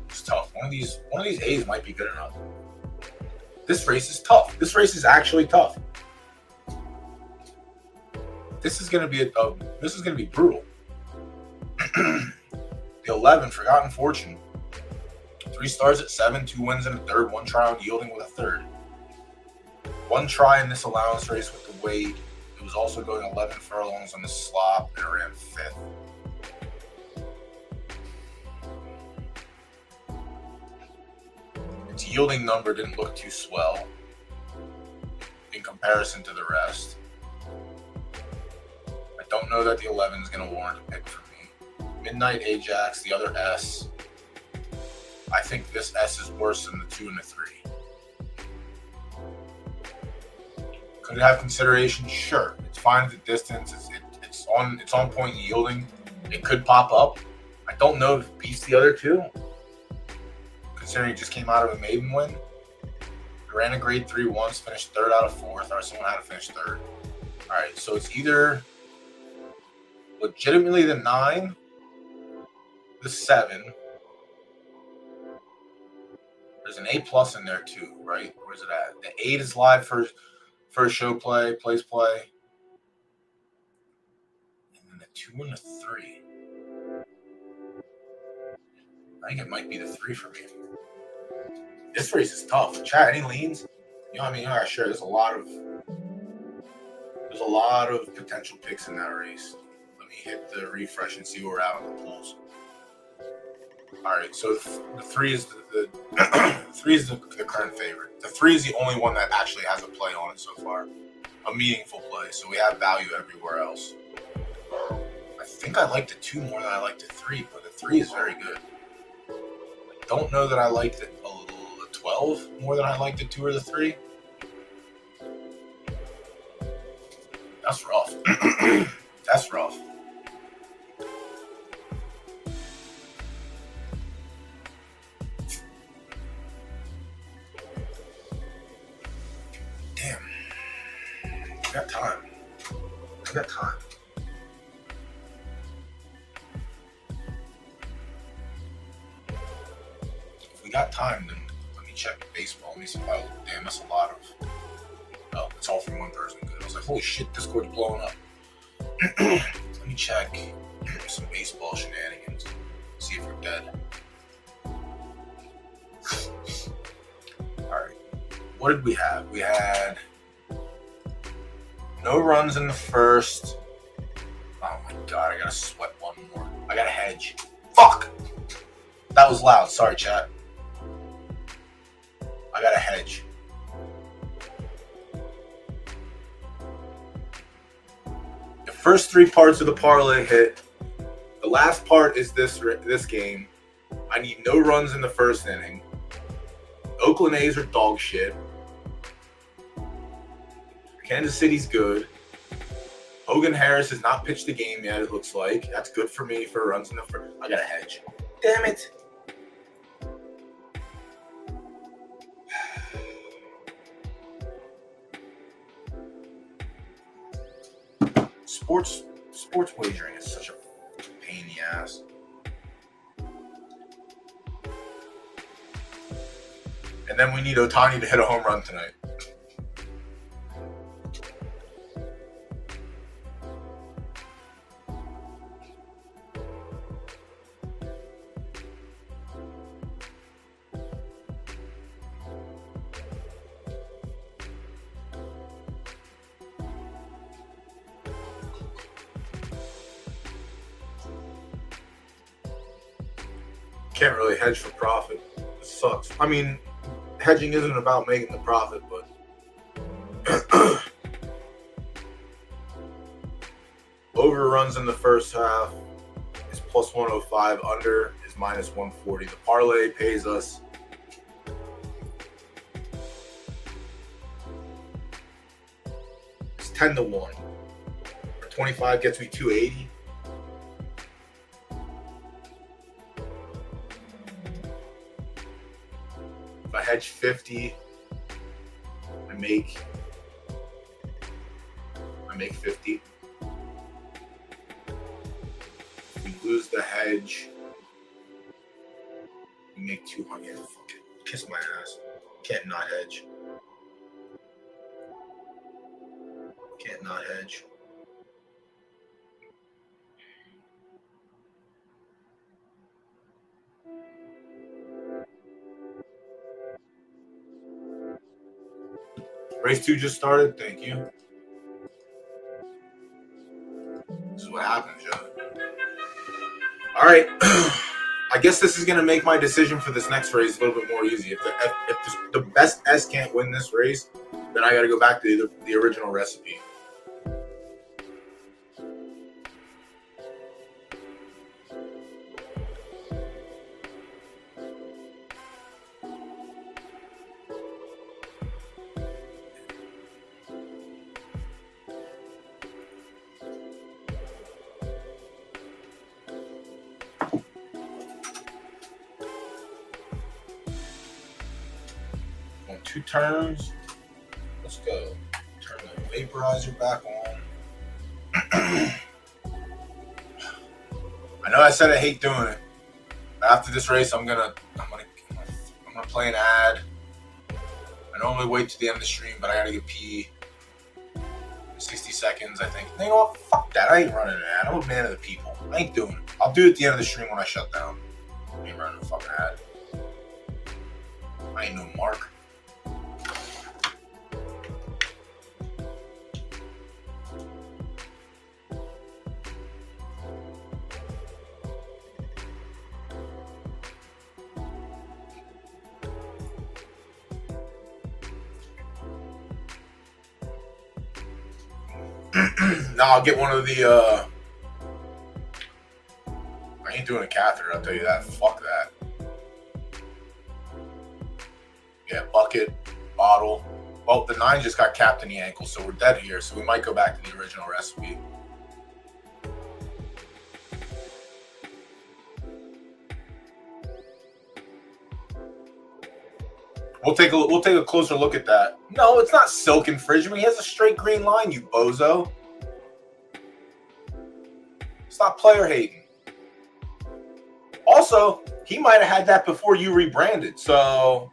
It's tough. One of these A's might be good enough. This race is tough. This race is actually tough. This is gonna be brutal. The 11, Forgotten Fortune. 3 stars at 7, 2 wins in a third, 1 try on yielding with a third. 1 try in this allowance race with the weight. It was also going 11 furlongs on the slop and it ran 5th. Its yielding number didn't look too swell in comparison to the rest. I don't know that the 11 is going to warrant a pick for me. Midnight Ajax, the other S. I think this S is worse than the 2 and the 3. Could it have consideration? Sure. It's fine at the distance. It's on point yielding. It could pop up. I don't know if it beats the other 2. Considering it just came out of a maiden win. It ran a grade 3 once, finished 3rd out of 4th. Or someone had to finish 3rd. Alright, so it's either legitimately the 9, the 7. There's an A+ in there too, right? Where's it at? The 8 is live for show play, place play. And then the 2 and the 3. I think it might be the 3 for me. This race is tough. Chat, any leans? You know what I mean? All right, sure. There's a lot of potential picks in that race. Let me hit the refresh and see where we're at on the pools. All right, so the 3 is the 3 is the current favorite. The 3 is the only one that actually has a play on it so far, a meaningful play. So we have value everywhere else. I think I like the 2 more than I like the 3, but the 3 is very good. I don't know that I like the 12 more than I like the 2 or the 3. That's rough. That's rough. Damn. I got time. If we got time, then let me check baseball. Let me see. Oh, damn, that's a lot of. Oh, it's all from one person. Good. I was like, holy shit, Discord's blowing up. Let me check some baseball shenanigans. See if we're dead. Alright. What did we have? We had no runs in the first. Oh my god, I gotta sweat one more. I gotta hedge. Fuck! That was loud. Sorry, chat. I gotta hedge. The first 3 parts of the parlay hit. The last part is this game. I need no runs in the first inning. Oakland A's are dog shit. Kansas City's good. Hogan Harris has not pitched the game yet, it looks like. That's good for me for runs in the first. I gotta hedge. Damn it. Sports wagering is such a pain in the ass. And then we need Ohtani to hit a home run tonight. Can't really hedge for profit. It sucks. I mean, hedging isn't about making the profit, but overruns in the first half is plus 105. Under is minus 140. The parlay pays us it's 10-1. Or 25 gets me 280. If I hedge 50, I make 50. If we lose the hedge, we make 200. Fucking kiss my ass. Can't not hedge. Can't not hedge. Race 2 just started. Thank you. This is what happens, Joe. All right. I guess this is going to make my decision for this next race a little bit more easy. If the best S can't win this race, then I got to go back to the original recipe. On 2 turns. Let's go. Turn the vaporizer back on. I know I said I hate doing it. After this race, I'm gonna play an ad. I normally wait to the end of the stream, but I gotta get pee. 60 seconds, I think. You know what? Fuck that. I ain't running an ad. I'm a man of the people. I ain't doing it. I'll do it at the end of the stream when I shut down. I ain't running a fucking ad. I ain't no Mark. No, I'll get one of the, I ain't doing a catheter, I'll tell you that. Fuck that. Yeah, bucket, bottle. Well, the 9 just got capped in the ankle, so we're dead here, so we might go back to the original recipe. We'll take a closer look at that. No, it's not silk infringement. He has a straight green line, you bozo. Stop player hating. Also, he might have had that before you rebranded. So,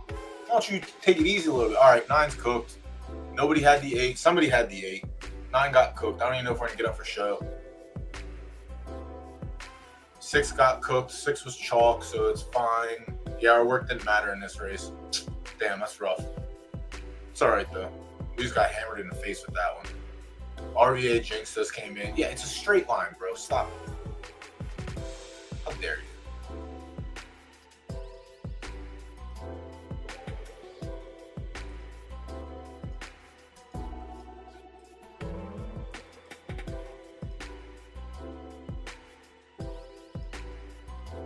why don't you take it easy a little bit? All right, 9's cooked. Nobody had the 8. Somebody had the 8. 9 got cooked. I don't even know if we're going to get up for show. 6 got cooked. 6 was chalk, so it's fine. Yeah, our work didn't matter in this race. Damn, that's rough. It's all right, though. We just got hammered in the face with that one. RVA Jinx just came in. Yeah, it's a straight line, bro. Stop it. How dare you?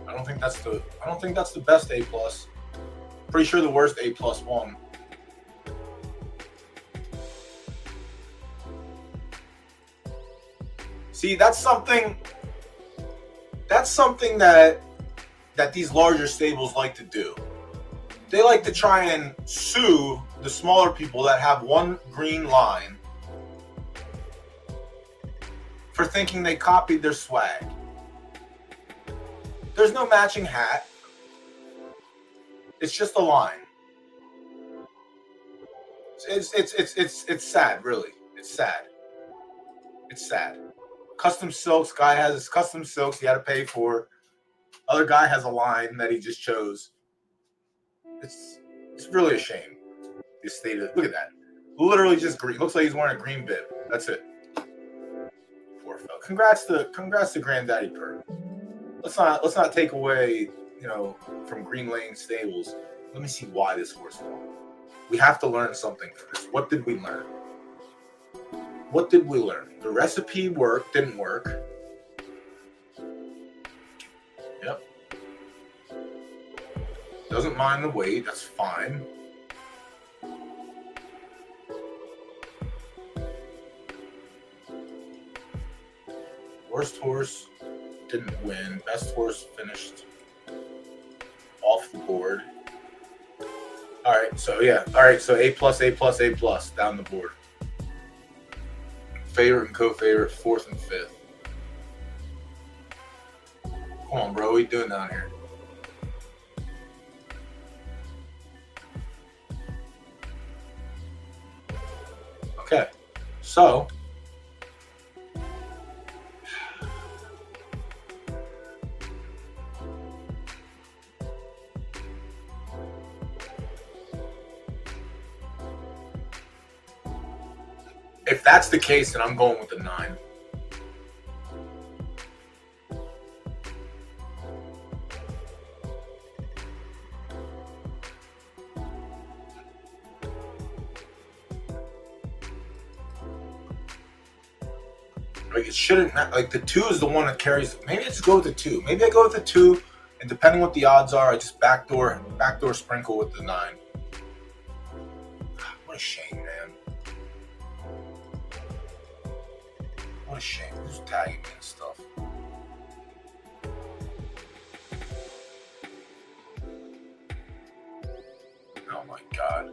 I don't think that's the best A+. Pretty sure the worst A+ won. See, that's something that these larger stables like to do. They like to try and sue the smaller people that have one green line for thinking they copied their swag. There's no matching hat. It's just a line. It's sad, really. It's sad. It's sad. Custom silks. Guy has his custom silks he had to pay for. Other guy has a line that he just chose. It's really a shame. This state of, look at that. Literally just green. Looks like he's wearing a green bib. That's it. Poor fella. Congrats to Granddaddy Perk. Let's not take away, from Green Lane Stables. Let me see why this horse won. We have to learn something from this. What did we learn? What did we learn? The recipe didn't work. Yep. Doesn't mind the weight. That's fine. Worst horse didn't win. Best horse finished off the board. All right, so yeah. All right, so A+, down the board. Favorite and co-favorite, 4th and 5th. Come on, bro. What are you doing down here? Okay, so if that's the case, then I'm going with the 9. Like it shouldn't, like the 2 is the one that carries. Maybe I just go with the 2. Maybe I go with the 2, and depending what the odds are, I just backdoor sprinkle with the 9. What a shame, man. What a shame. Who's tagging me and stuff? Oh my god.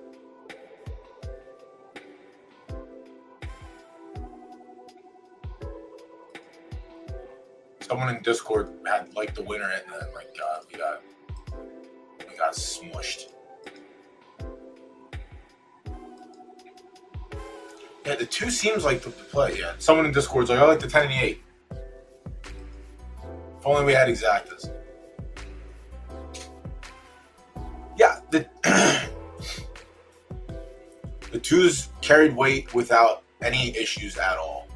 Someone in Discord had liked the winner, and then my god, we got smushed. Yeah, the 2 seems like the play. Yeah, someone in Discord's like, I like the 10 and the 8. If only we had exactas. Yeah, the 2s carried weight without any issues at all.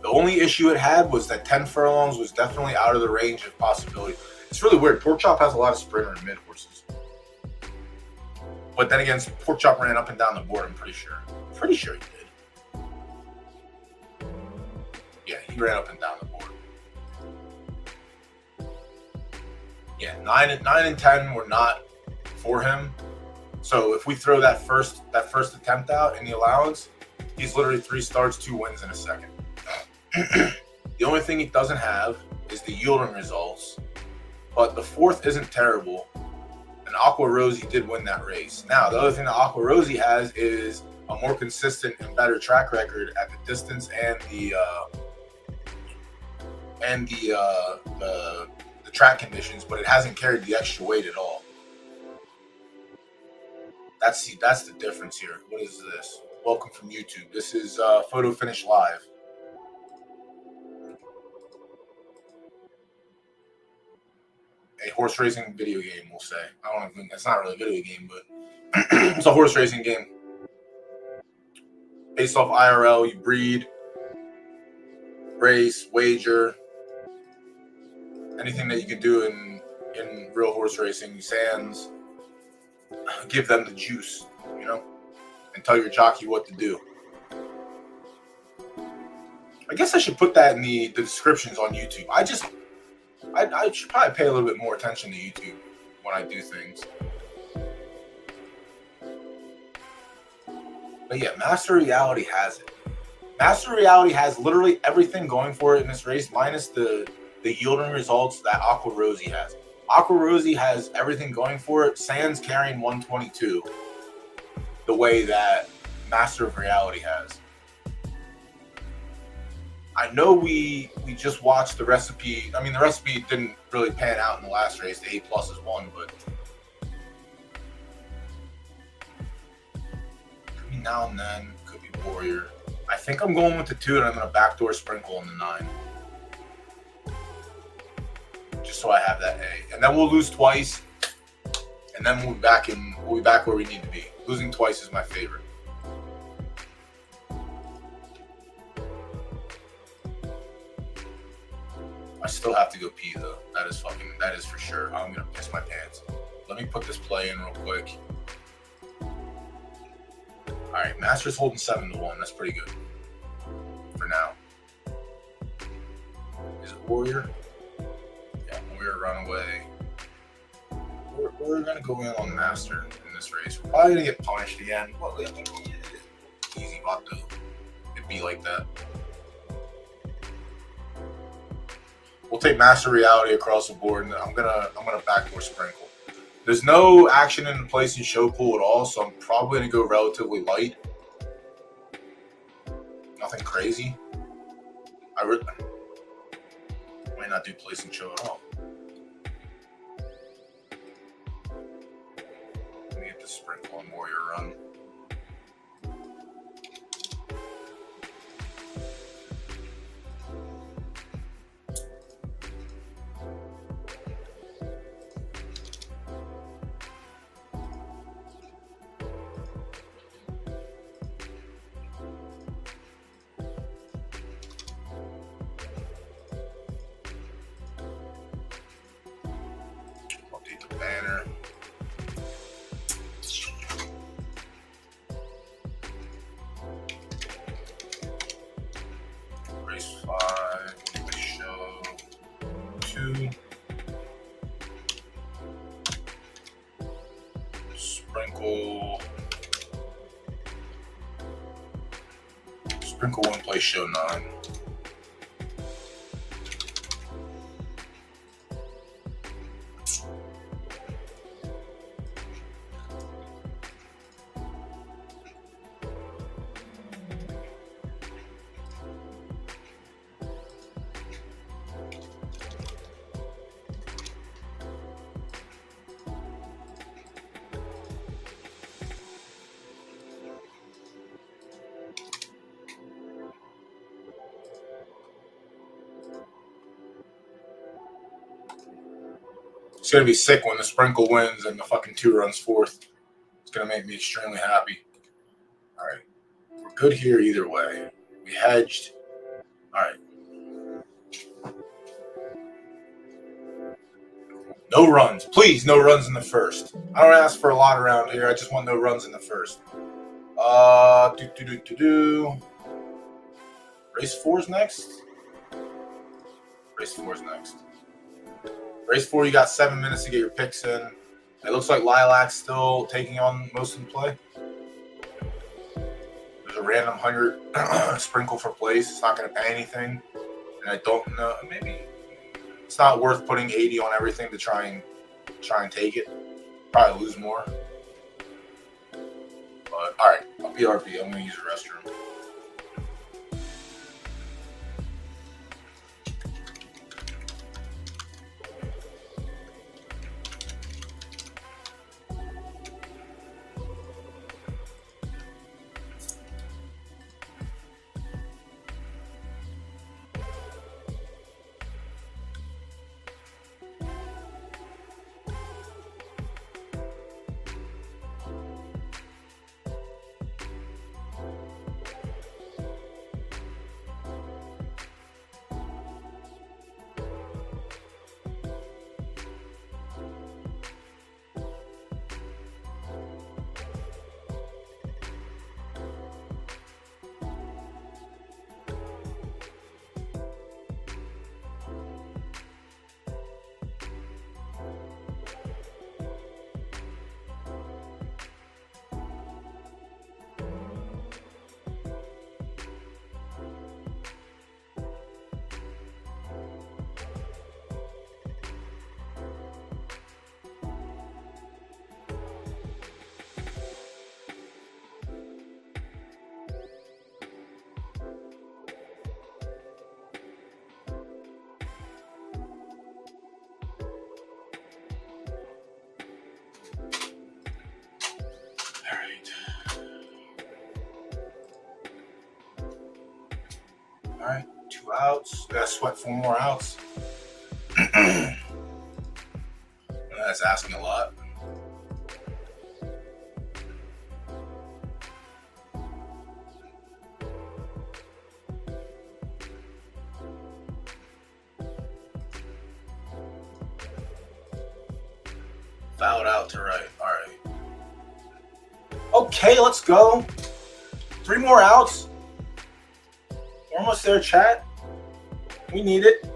The only issue it had was that 10 furlongs was definitely out of the range of possibility. It's really weird. Pork Chop has a lot of sprinter and mid horses. But then again, Pork Chop ran up and down the board, I'm pretty sure. Pretty sure he did. Yeah, he ran up and down the board. Yeah, 9 and 10 were not for him. So if we throw that first attempt out in the allowance, he's literally 3 starts, 2 wins in a second. The only thing he doesn't have is the yielding results, but the 4th isn't terrible, and Aqua Rosie did win that race. Now, the other thing that Aqua Rosie has is a more consistent and better track record at the distance and the track conditions, but it hasn't carried the extra weight at all. That's the difference here. What is this? Welcome from YouTube. This is Photo Finish Live. A horse racing video game, we'll say. I don't think it's not really a video game, but it's a horse racing game. Based off IRL, you breed, race, wager, anything that you could do in real horse racing, sands, give them the juice, and tell your jockey what to do. I guess I should put that in the descriptions on YouTube. I should probably pay a little bit more attention to YouTube when I do things. But yeah, Master Reality has it. Master Reality has literally everything going for it in this race, minus the yielding results that Aqua Rosie has. Aqua Rosie has everything going for it. Sans carrying 122 the way that Master of Reality has. I know we just watched the recipe. I mean, the recipe didn't really pan out in the last race. The A+ is won, but could be Now and Then, could be Warrior. I think I'm going with the 2, and I'm going to backdoor sprinkle on the 9. Just so I have that A. And then we'll lose twice, and then we'll be back where we need to be. Losing twice is my favorite. I still have to go pee though. That is for sure. I'm gonna piss my pants. Let me put this play in real quick. Alright, Master's holding 7-1. That's pretty good. For now. Is it Warrior? Yeah, Warrior Runaway. We're gonna go in on Master in this race. We're probably gonna get punished again. Well, easy Vato. It'd be like that. We'll take Master Reality across the board, and I'm gonna backdoor sprinkle. There's no action in the place in show pool at all, so I'm probably gonna go relatively light. Nothing crazy. I might not do place and show at all. Let me get the sprinkle and warrior run. Update the banner. Race 5, show 2. Sprinkle 1, play show 9. It's going to be sick when the sprinkle wins and the fucking 2 runs 4th. It's going to make me extremely happy. All right. We're good here either way. We hedged. All right. No runs. Please, no runs in the first. I don't ask for a lot around here. I just want no runs in the first. Race 4's next? Race 4's next. Race 4, you got 7 minutes to get your picks in. It looks like Lilac's still taking on most of the play. There's a random 100 sprinkle for place. It's not going to pay anything. And I don't know. Maybe it's not worth putting 80 on everything to try and take it. Probably lose more. But, all right. I'll BRB. I'm going to use the restroom. All right, 2 outs. Gotta sweat 4 more outs. That's asking a lot. Fouled out to right. All right. Okay, let's go. 3 more outs. We're almost there, chat. We need it.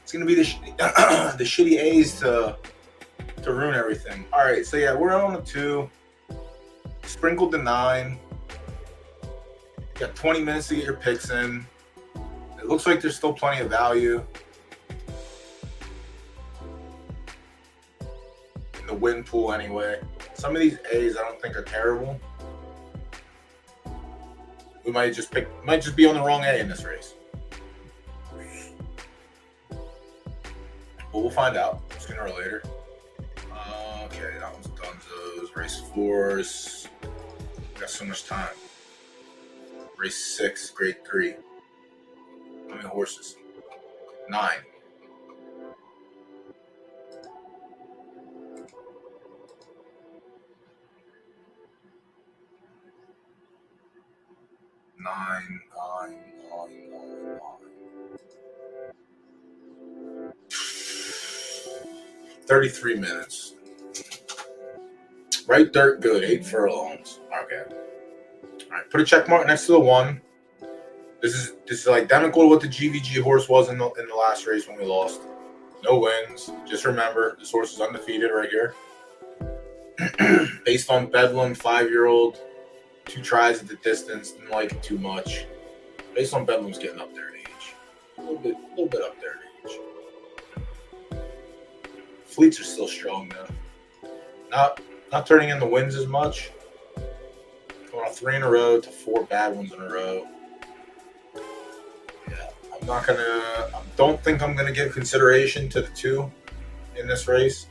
It's gonna be the shitty A's to ruin everything. All right, so yeah, we're on a 2. Sprinkled to 9. You got 20 minutes to get your picks in. It looks like there's still plenty of value in the win pool anyway. Some of these A's I don't think are terrible. We might just be on the wrong A in this race. But we'll find out sooner or later. Okay, now Race 4's got so much time. Race 6, grade 3. How many horses? 9. Nine. 33 minutes. Right dirt, good. 8 furlongs. Okay. All right. Put a check mark next to the 1. This is identical to what the GVG horse was in the last race when we lost. No wins. Just remember, this horse is undefeated right here. Based on Bedlam, 5-year-old, 2 tries at the distance, didn't like it too much. Based on Bedlam's getting up there in age. A little bit up there in age. Fleets are still strong though. Not turning in the wins as much. Going off 3 in a row to 4 bad ones in a row. Yeah, I don't think I'm gonna give consideration to the 2 in this race.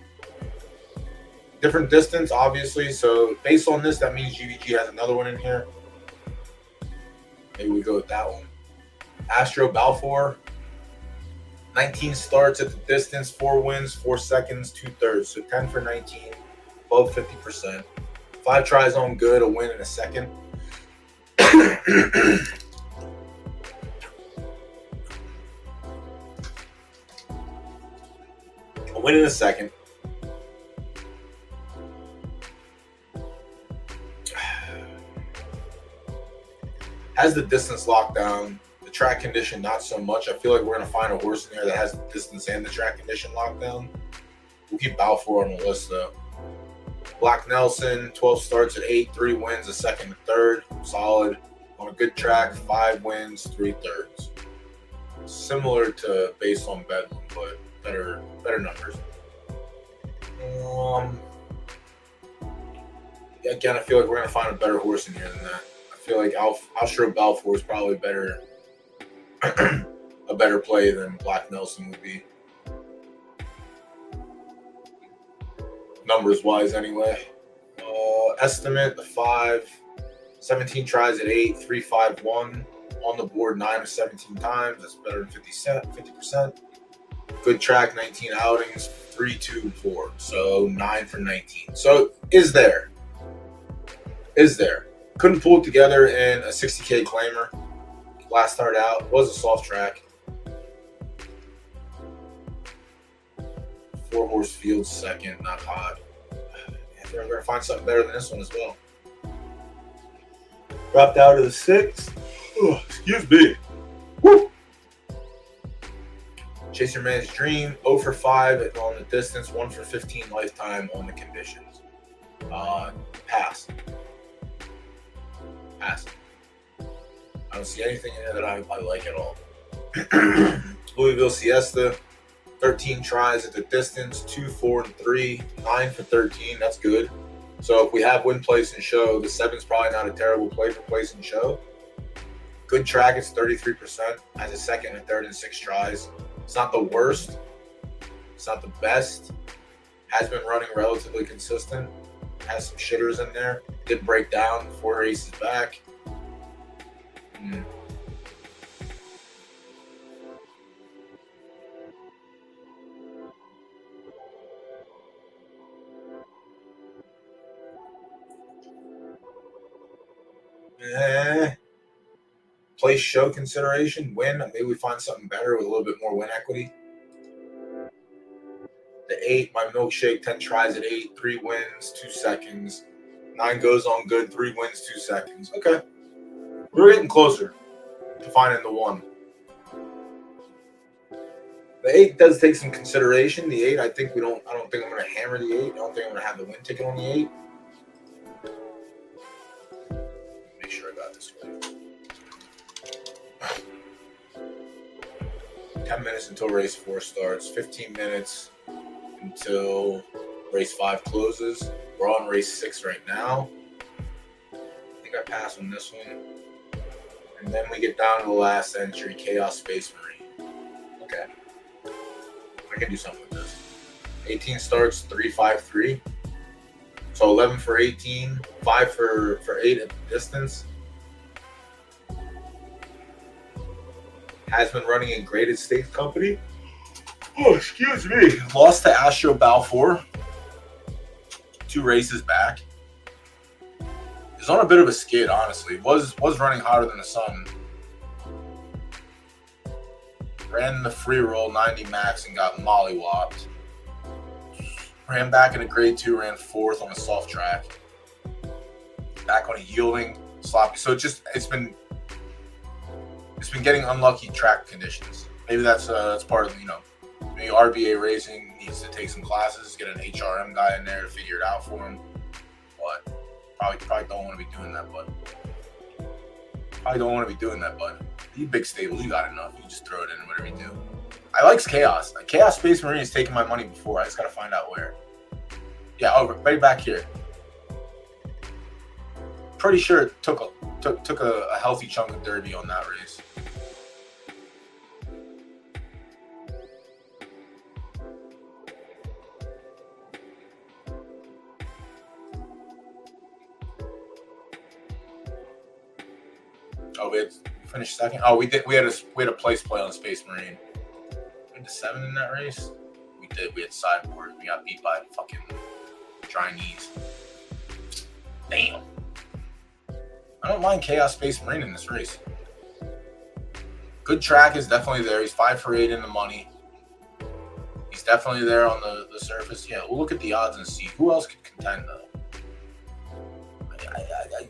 Different distance, obviously. So based on this, that means GVG has another one in here. Maybe we go with that one. Astro Balfour. 19 starts at the distance, 4 wins, 4 seconds, 2/3. So 10 for 19, above 50%. 5 tries on good, a win in a second. A win in a second. Has the distance locked down. The track condition, not so much. I feel like we're going to find a horse in there that has the distance and the track condition locked down. We'll keep Balfour on the list, though. Black Nelson, 12 starts at 8, 3 wins, a second and third. Solid. On a good track, 5 wins, 3/3. Similar to based on Bedlam, but better numbers. Again, I feel like we're going to find a better horse in here than that. I feel like Astro Balfour is probably better, a better play than Black Nelson would be. Numbers wise, anyway. Estimate the 5, 17 tries at 8, 3-5-1 on the board 9 of 17 times. That's better than 50%. Good track, 19 outings, 3-2-4. So 9 for 19. So is there? Couldn't pull it together in a 60K claimer. Last start out was a soft track. 4-horse field second, not hot. I think I'm going to find something better than this one as well. Dropped out of the 6. Oh, excuse me. Woo! Chase Your Man's Dream, 0 for 5 on the distance, 1 for 15 lifetime on the conditions. Pass. I don't see anything in there that I like at all. Louisville Siesta, 13 tries at the distance, 2, 4, and 3, 9 for 13. That's good. So if we have win, place, and show, the 7's probably not a terrible play for place and show. Good track, it's 33%. Has a second and third and 6 tries. It's not the worst. It's not the best. Has been running relatively consistent. Has some shitters in there. Did break down 4 races back. Place show consideration. Win. Maybe we find something better with a little bit more win equity. The 8, my milkshake, 10 tries at 8, 3 wins, 2 seconds. 9 goes on good, 3 wins, 2 seconds. Okay. We're getting closer to finding the 1. The 8 does take some consideration. The 8, I don't think I'm going to hammer the 8. I don't think I'm going to have the win ticket on the 8. Make sure I got this right. 10 minutes until race 4 starts. 15 minutes until race 5 closes. We're on race 6 right now. I think I passed on this one. And then we get down to the last entry, Chaos Space Marine. Okay. I can do something with this. 18 starts, 3-5-3. So 11 for 18, 5 for 8 at the distance. Has been running in graded stakes company. Oh, excuse me. Lost to Astro Balfour. 2 races back. He's on a bit of a skid, honestly. Was running hotter than the sun. Ran the free roll 90 max and got mollywopped. Ran back in a grade 2, ran 4th on a soft track. Back on a yielding sloppy. So it's been getting unlucky track conditions. Maybe that's part of maybe RBA Racing needs to take some classes, get an HRM guy in there to figure it out for him. But probably don't want to be doing that, bud. You big stables, you got enough. You just throw it in and whatever you do. I like Chaos. Chaos Space Marine has taken my money before. I just gotta find out where. Yeah, right back here. Pretty sure it took a healthy chunk of Derby on that race. Oh, we had finished second. Oh, we did. We had a place play on Space Marine. We had 7 in that race. We did. We had sideboard. We got beat by fucking Chinese. Damn. I don't mind Chaos Space Marine in this race. Good track is definitely there. He's 5 for 8 in the money. He's definitely there on the surface. Yeah, we'll look at the odds and see who else could contend though.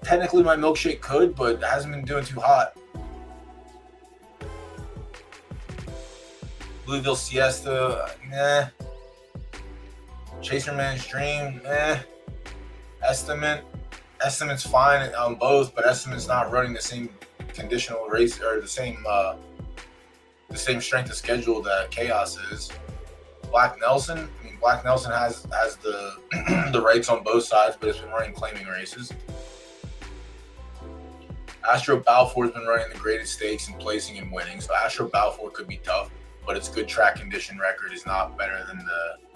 Technically, my milkshake could, but it hasn't been doing too hot. Louisville Siesta, nah. Chaserman's Dream, nah. Estimate's fine on both, but Estimate's not running the same conditional race or the same strength of schedule that Chaos is. Black Nelson has the the rights on both sides, but it's been running claiming races. Astro Balfour's been running the graded stakes and placing and winning, so Astro Balfour could be tough, but its good track condition record is not better than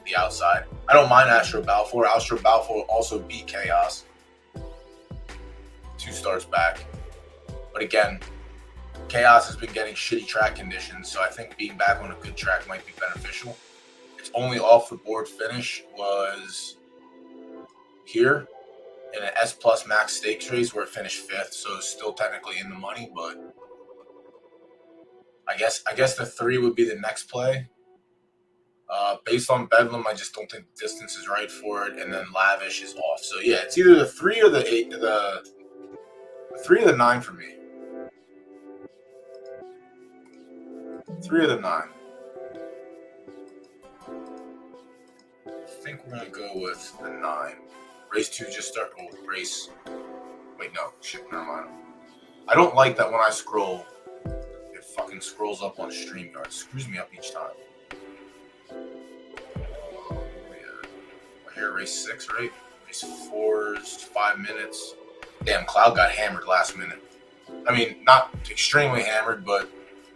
the outside. I don't mind Astro Balfour. Astro Balfour also beat Chaos 2 starts back, but again, Chaos has been getting shitty track conditions, so I think being back on a good track might be beneficial. Its only off the board finish was here in an S Plus Max Stakes race where it finished 5th, so it's still technically in the money, but I guess the 3 would be the next play. Based on Bedlam, I just don't think the distance is right for it, and then Lavish is off. So yeah, it's either the 3 or the 8, the 3 or the 9 for me. 3 or the 9. I think we're gonna go with the 9. Race 2 just started. Oh, race. Wait, no. Shit, never mind. I don't like that when I scroll, it fucking scrolls up on StreamYard. It screws me up each time. We're here, race 6, right? Race 4's 5 minutes. Damn, Cloud got hammered last minute. I mean, not extremely hammered, but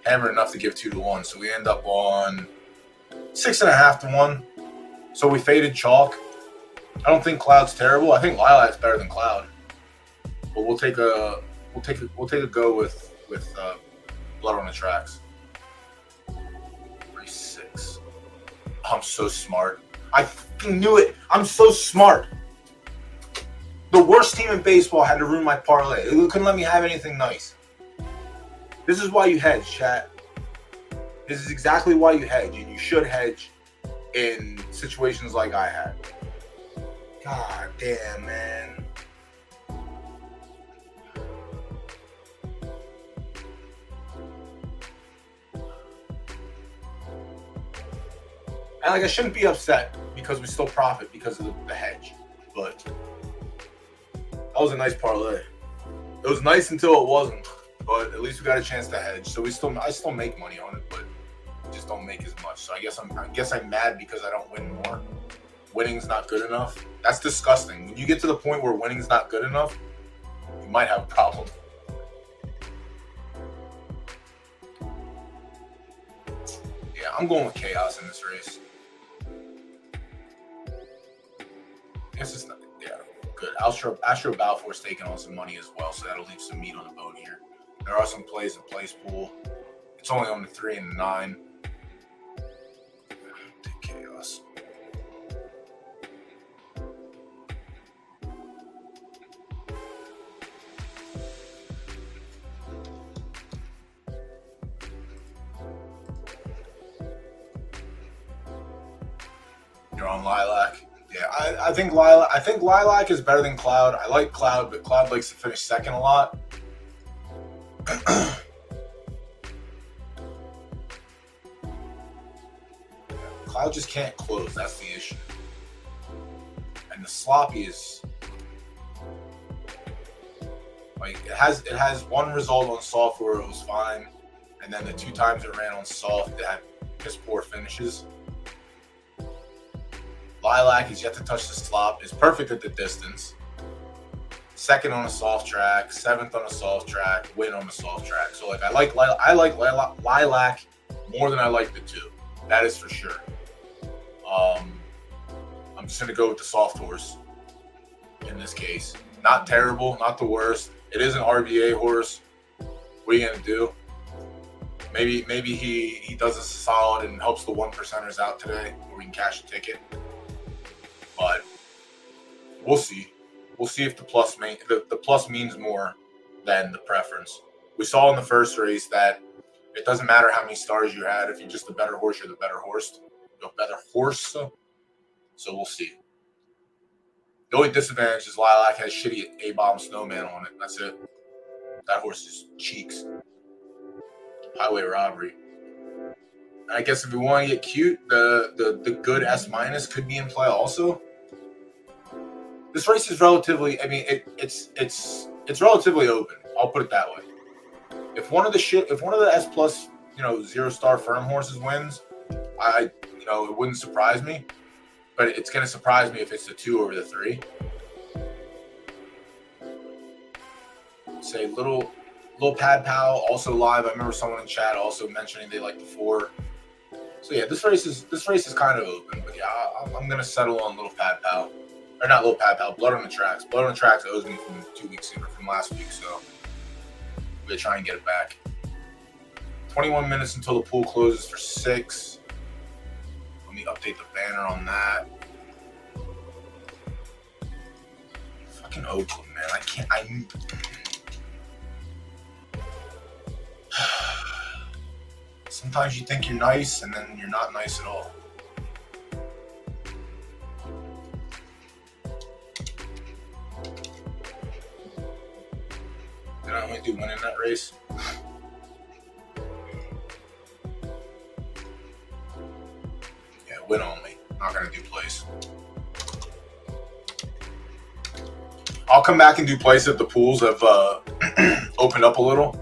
hammered enough to give 2 to 1. So we end up on 6.5 to 1. So we faded Chalk. I don't think Cloud's terrible. I think Lilac's better than Cloud. But we'll take a go with Blood on the Tracks. Race 6. I'm so smart. I fucking knew it. I'm so smart. The worst team in baseball had to ruin my parlay. They couldn't let me have anything nice. This is why you hedge, chat. This is exactly why you hedge, and you should hedge in situations like I had. God damn, man. And I shouldn't be upset because we still profit because of the hedge, but that was a nice parlay. It was nice until it wasn't, but at least we got a chance to hedge. So I still make money on it, but just don't make as much. So I guess I'm mad because I don't win more. Winning's not good enough. That's disgusting. When you get to the point where winning's not good enough, you might have a problem. Yeah, I'm going with Chaos in this race. I guess it's not. Yeah. good. Astro Balfour's taking on some money as well, so that'll leave some meat on the bone here. There are some plays in place pool. It's only on the 3 and the 9. Take chaos. You're on Lilac. Yeah, I think Lilac is better than Cloud. I like Cloud, but Cloud likes to finish second a lot. Cloud just can't close. That's the issue. And the sloppy is like it has one result on soft where it was fine, and then the 2 times it ran on soft it had just poor finishes. Lilac is yet to touch the slop. Is perfect at the distance. Second on a soft track, 7th on a soft track, win on a soft track. So like I like Lilac more than I like the 2. That is for sure. I'm just gonna go with the soft horse in this case. Not terrible, not the worst. It is an RBA horse. What are you gonna do? Maybe he does us a solid and helps the 1%ers out today, where we can cash a ticket. But we'll see. We'll see if the plus means more than the preference. We saw in the first race that it doesn't matter how many stars you had. If you're just the better horse, you're the better horse. You're a better horse. So we'll see. The only disadvantage is Lilac has shitty A-bomb snowman on it. That's it. That horse is cheeks. Highway robbery. And I guess if we want to get cute, the good S- could be in play also. This race is relatively, I mean, it's relatively open. I'll put it that way. If one of the S plus, 0-star firm horses wins, it wouldn't surprise me. But it's gonna surprise me if it's the 2 over the 3. Say little Pad Pal also live. I remember someone in chat also mentioning they like the 4. So yeah, this race is kind of open. But yeah, I'm gonna settle on little Pad Pal. Or not little Pad Pal, Blood on the Tracks. Blood on the Tracks owes me from 2 weeks ago, from last week, so we're gonna try and get it back. 21 minutes until the pool closes for 6. Let me update the banner on that. Fucking Oakland, man. Sometimes you think you're nice, and then you're not nice at all. Did I only do one in that race? Yeah, win only. Not gonna do place. I'll come back and do place if the pools have opened up a little.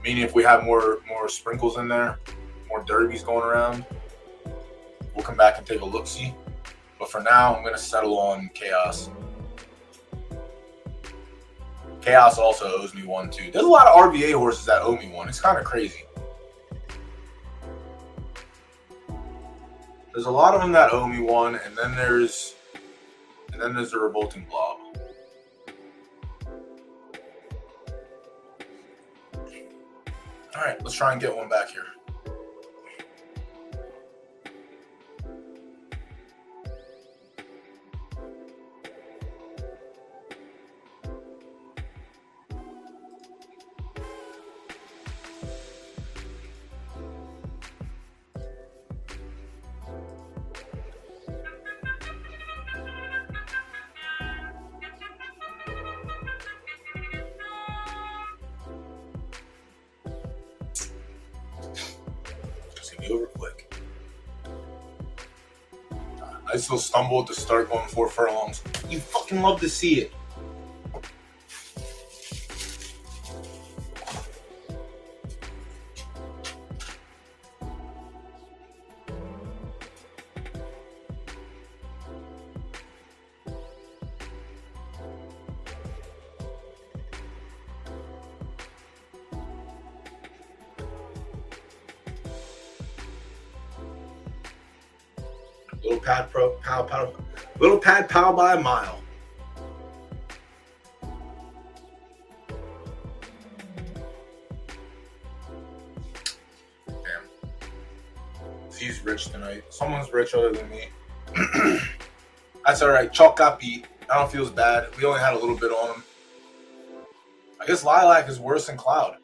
Meaning if we have more sprinkles in there, more derbies going around, we'll come back and take a look-see. But for now, I'm going to settle on Chaos. Chaos also owes me 1 too. There's a lot of RVA horses that owe me 1. It's kind of crazy. There's a lot of them that owe me 1, and then there's a Revolting Blob. All right, let's try and get one back here. Over quick. Nice little stumble at the start going 4 furlongs. You fucking love to see it. Little pad pal by a mile. She's rich tonight. Someone's rich other than me. That's all right. Chalk got beat. I don't feel as bad. We only had a little bit on him. I guess Lilac is worse than Cloud.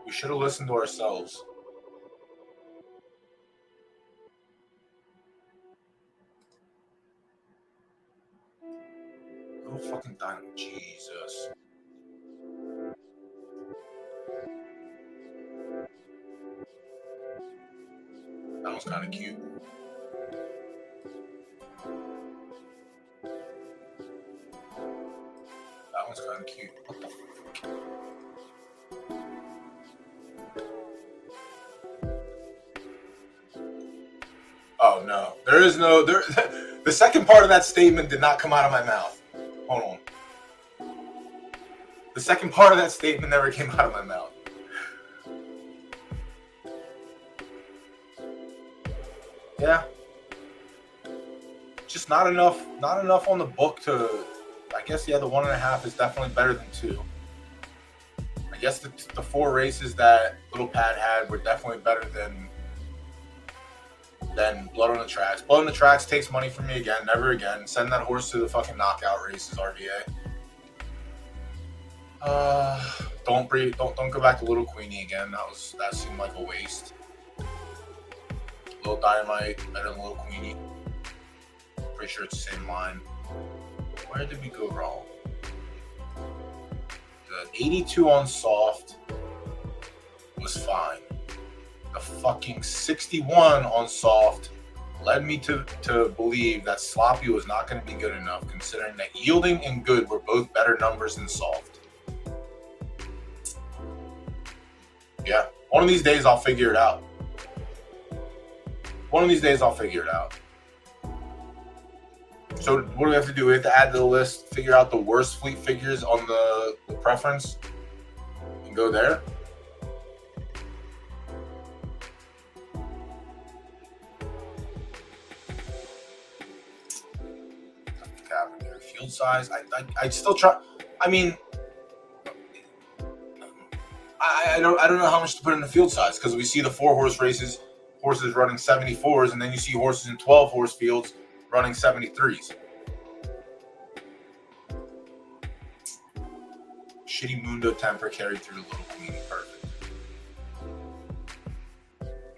We should have listened to ourselves. Little fucking dynamite. Jesus. That one's kind of cute. That one's kind of cute. What the fuck? Oh no, there is no there. The second part of that statement did not come out of my mouth. Hold on. The second part of that statement never came out of my mouth. Yeah. Just not enough on the book to, I guess, yeah, the 1.5 is definitely better than 2. I guess the 4 races that Little Pad had were definitely better than Blood on the Tracks. Blood on the Tracks takes money from me again, never again. Send that horse to the fucking knockout races, RDA. Don't go back to Little Queenie again. That seemed like a waste. Little Dynamite better than Little Queenie. Pretty sure it's the same line. Where did we go wrong? The 82 on soft was fine. The fucking 61 on soft led me to believe that sloppy was not going to be good enough, considering that yielding and good were both better numbers than soft. Yeah, one of these days I'll figure it out. So what do we have to do? We have to add to the list, figure out the worst fleet figures on the preference, and go there. Field size, I still try. I mean, I don't know how much to put in the field size, because we see the 4-horse races, horses running 74s, and then you see horses in 12-horse fields running 73s. Shitty Mundo temper carried through Little Queenie. Perfect.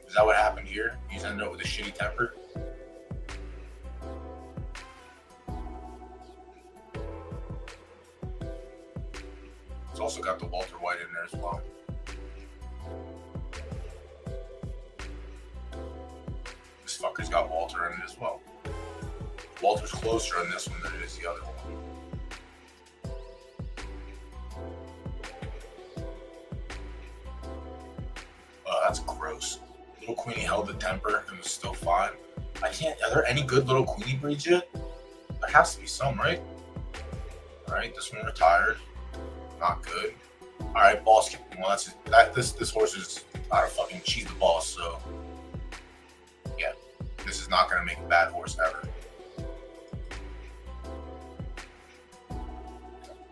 Is that what happened here? He's ended up with a shitty temper. It's also got the Walter White in there as well. This fucker's got Walter in it as well. Walter's closer on this one than it is the other one. That's gross. Little Queenie held the temper and was still fine. Are there any good Little Queenie breeds yet? There has to be some, right? Alright, this one retired. Not good. Alright, boss. Well, this horse is she's the boss, so yeah. This is not gonna make a bad horse ever.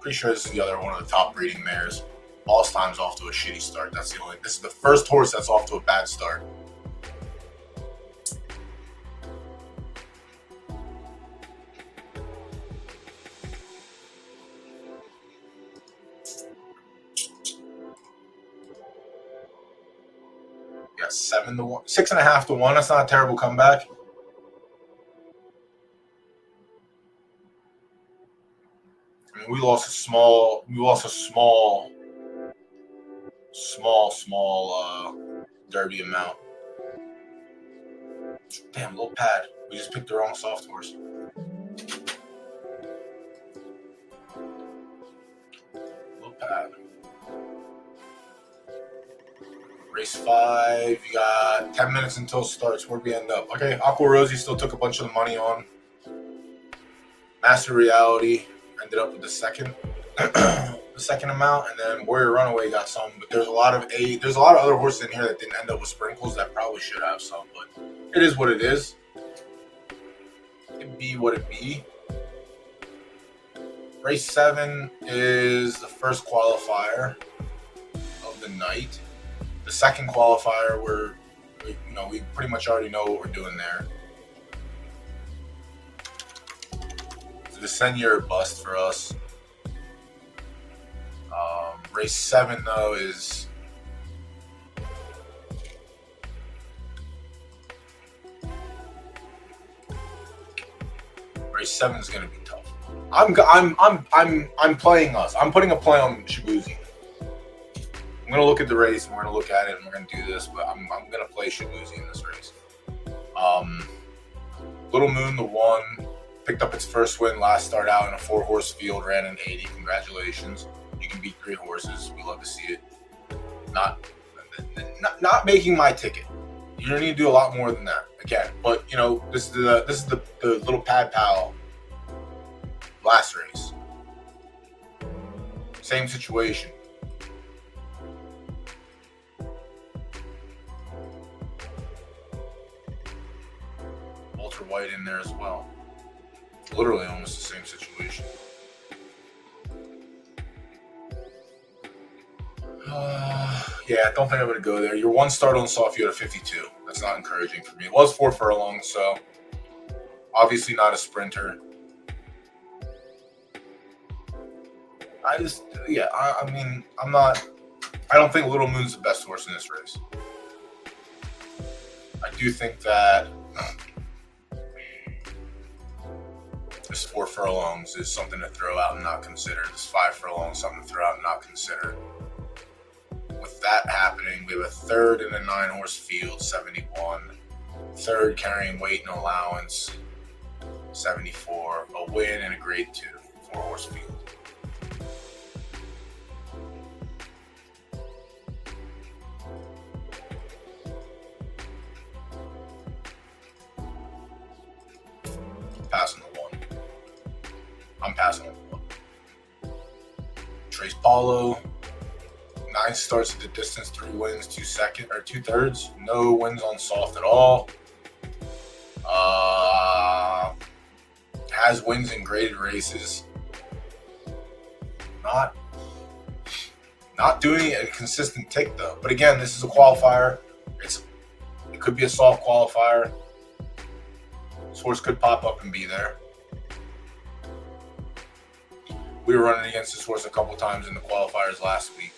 Pretty sure this is the other one of the top breeding mares. Boss Time's off to a shitty start. This is the first horse that's off to a bad start. Yeah, 7-1, 6.5-1. That's not a terrible comeback. I mean, we lost a small Derby amount. Damn, Little Pad. We just picked the wrong soft horse. Little Pad. Race 5. You got 10 minutes until it starts. Where'd we end up? Okay, Aqua Rosie still took a bunch of the money on. Master Reality ended up with the second. The second amount, and then Warrior Runaway got some, but there's a lot of other horses in here that didn't end up with sprinkles that probably should have some, but it is what it is. It be what it be. Race 7 is the first qualifier of the night. The second qualifier, we pretty much already know what we're doing there. So the senior bust for us. Race 7 though is Race 7 is going to be tough. I'm playing us. I'm putting a play on Shibuzi. I'm going to look at the race and we're going to look at it and we're going to do this, but I'm going to play Shibuzi in this race. Little Moon, the 1, picked up its first win last start out in a 4-horse field, ran an 80. Congratulations. You can beat 3 horses. We love to see it. Not making my ticket. You don't need to do a lot more than that. Again, but this is the little pad pal last race. Same situation. Ultra White in there as well. Literally almost the same situation. Yeah, I don't think I'm going to go there. Your 1 start on soft, you had a 52. That's not encouraging for me. It was 4 furlongs, so obviously not a sprinter. I don't think Little Moon's the best horse in this race. I do think that this 4 furlongs is something to throw out and not consider. This 5 furlongs, something to throw out and not consider. With that happening, we have a 3rd in a 9-horse field, 71. 3rd carrying weight and allowance, 74. A win in a grade 2, 4-horse field. Passing the 1. I'm passing the 1. Trace Paulo. 9 starts at the distance, 3 wins, 2 2/3. No wins on soft at all. Has wins in graded races. Not doing a consistent tick though. But again, this is a qualifier. It could be a soft qualifier. This horse could pop up and be there. We were running against this horse a couple times in the qualifiers last week.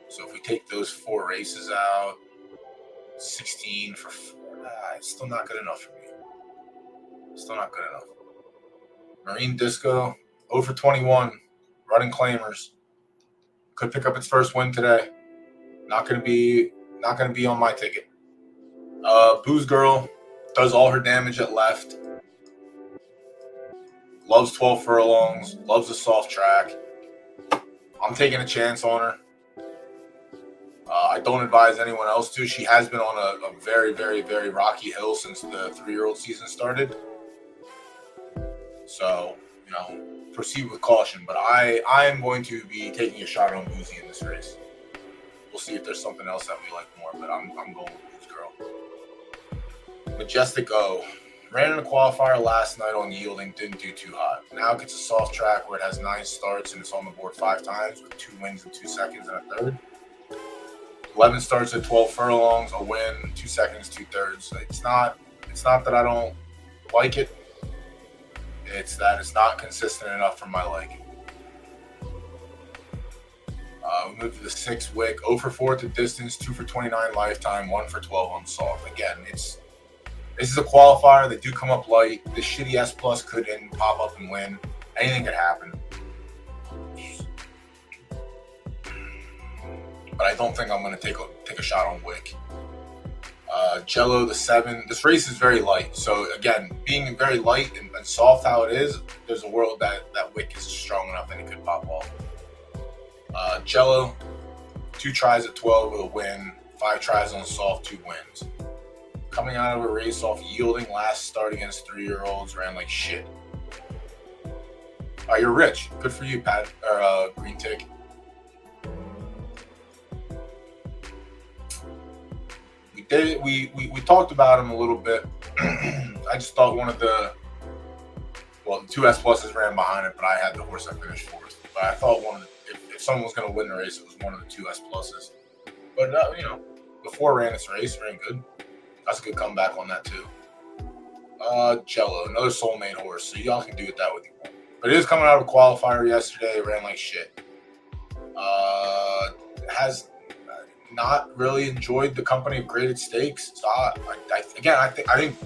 So if we take those 4 races out, 16 for 4, it's still not good enough for me. Still not good enough. Marine Disco, 0 for 21, running claimers. Could pick up its first win today. Not gonna be on my ticket. Booze Girl does all her damage at left. Loves 12 furlongs. Loves a soft track. I'm taking a chance on her. I don't advise anyone else to. She has been on a very, very, very rocky hill since the 3-year-old season started. So, proceed with caution. But I am going to be taking a shot on Boozy in this race. We'll see if there's something else that we like more, but I'm going with Booze Girl. Majestic O. Ran in a qualifier last night on yielding, didn't do too hot. Now it gets a soft track where it has 9 starts and it's on the board 5 times with 2 wins and 2 seconds and a 3rd. 11 starts at 12 furlongs, a win, 2 seconds, 2/3. It's not that I don't like it. It's that it's not consistent enough for my liking. We move to the 6 Wick, 0 for 4 at the distance, 2 for 29 lifetime, 1 for 12 on soft. Again, this is a qualifier. They do come up light. This shitty S plus could pop up and win. Anything could happen. But I don't think I'm going to take a shot on Wick. Jello, the 7. This race is very light. So, again, being very light and soft how it is, there's a world that Wick is strong enough and it could pop off. Jello, 2 tries at 12 with a win. 5 tries on soft, 2 wins. Coming out of a race off yielding last start against 3-year-olds, ran like shit. You're rich. Good for you, Pat. Or Green Tick. We talked about him a little bit. I just thought the 2 S pluses ran behind it, but I had the horse that finished 4th. But I thought if someone was going to win the race, it was one of the two S pluses. But the 4 ran its race, ran good. That's a good comeback on that too. Jello, another soulmate horse, so y'all can do with that what you want. But it is coming out of a qualifier yesterday. It ran like shit. Has not really enjoyed the company of graded stakes. So I think,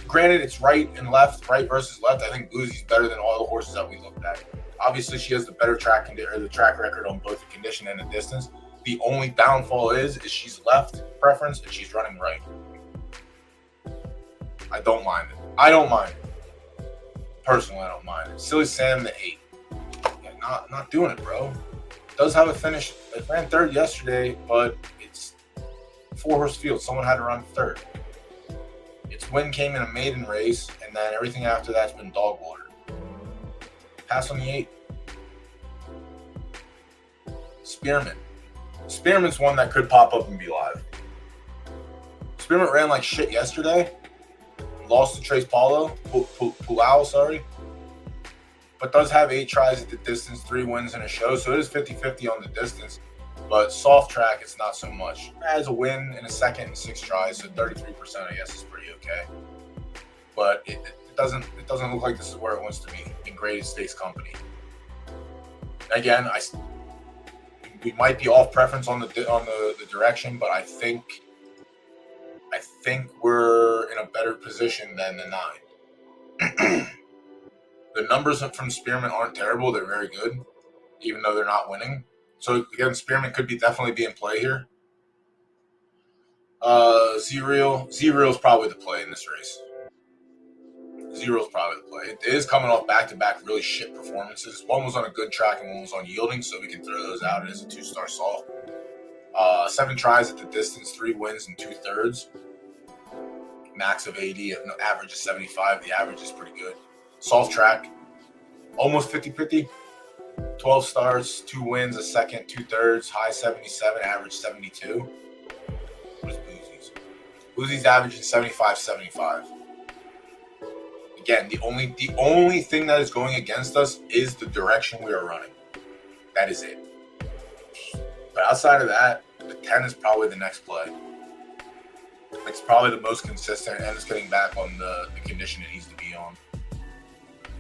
granted, it's right and left, right versus left. I think Boozy's better than all the horses that we looked at. Obviously, she has the better track record on both the condition and the distance. The only downfall is she's left preference and she's running right. I don't mind it. Personally, I don't mind it. Silly Sam, the 8. Yeah, not doing it, bro. Does have a finish. It ran 3rd yesterday, but it's 4-horse field. Someone had to run 3rd. Its win came in a maiden race, and then everything after that's been dog water. Pass on the 8. Spearmint. Spearmint's one that could pop up and be live. Spearmint ran like shit yesterday. Lost to Trace Pulau, sorry. But does have 8 tries at the distance, 3 wins in a show. So it is 50-50 on the distance. But soft track, it's not so much. It has a win in a second and 6 tries, so 33%, I guess, is pretty okay. But it doesn't look like this is where it wants to be in graded stakes company. Again, we might be off preference on the direction, but I think we're in a better position than the 9. The numbers from Spearmint aren't terrible; they're very good, even though they're not winning. So again, Spearmint could definitely be in play here. Z-Real is probably the play in this race. Z-Real's probably the play. It is coming off back-to-back really shit performances. One was on a good track and one was on yielding, so we can throw those out as a 2-star soft. 7 tries at the distance, 3 wins and 2/3. Max of 80, average is 75. The average is pretty good. Soft track, almost 50-50. 12 stars, 2 wins, a second, 2/3, high 77, average 72. What is Boozy's? Boozy's average is 75-75. Again, the only thing that is going against us is the direction we are running. That is it. But outside of that, the 10 is probably the next play. It's probably the most consistent, and it's getting back on the condition it needs to be on.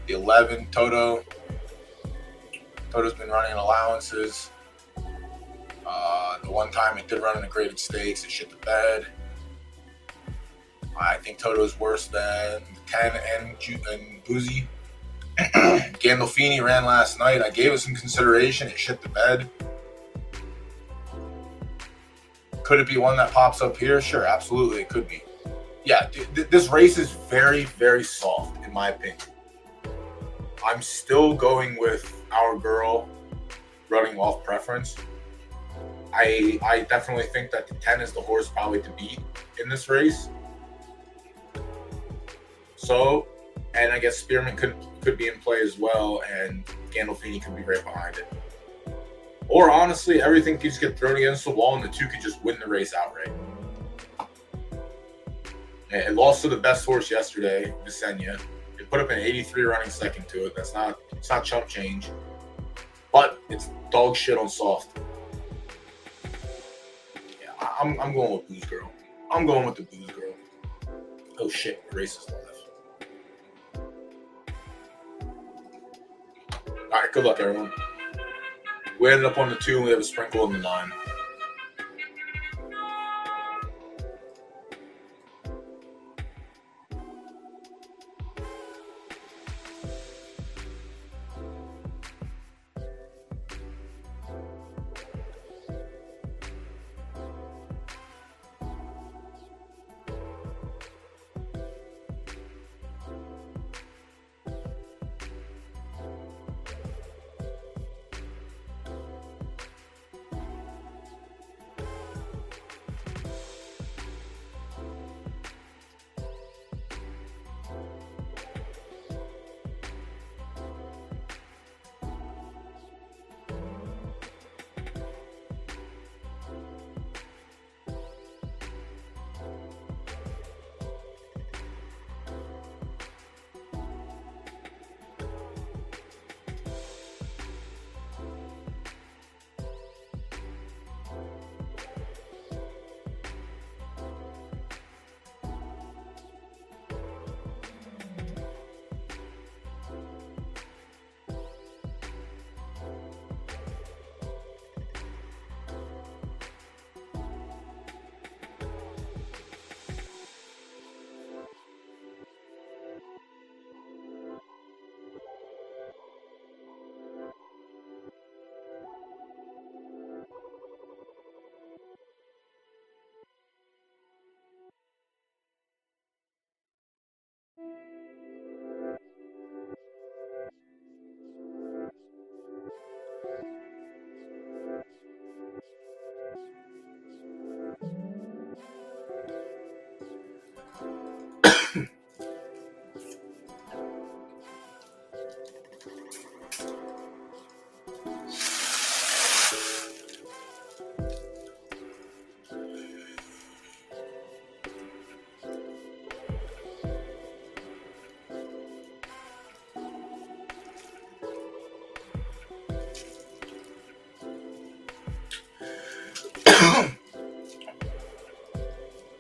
The 11, Toto. Toto's been running allowances. The one time it did run in a graded stakes, it shit the bed. I think Toto is worse than 10 and Boozy. Gandolfini ran last night. I gave it some consideration. It shit the bed. Could it be one that pops up here? Sure, absolutely, it could be. Yeah, this race is very, very soft, in my opinion. I'm still going with our girl running off preference. I definitely think that the 10 is the horse probably to beat in this race. So, and I guess Spearmint could be in play as well, and Gandolfini could be right behind it. Or honestly, everything could just get thrown against the wall, and the 2 could just win the race outright. It lost to the best horse yesterday, Visenya. It put up an 83 running second to it. It's not chump change, but it's dog shit on soft. Yeah, I'm going with Booze Girl. I'm going with the Booze Girl. Oh shit, the race is live. All right, good luck, everyone. We ended up on the 2, and we have a sprinkle on the 9.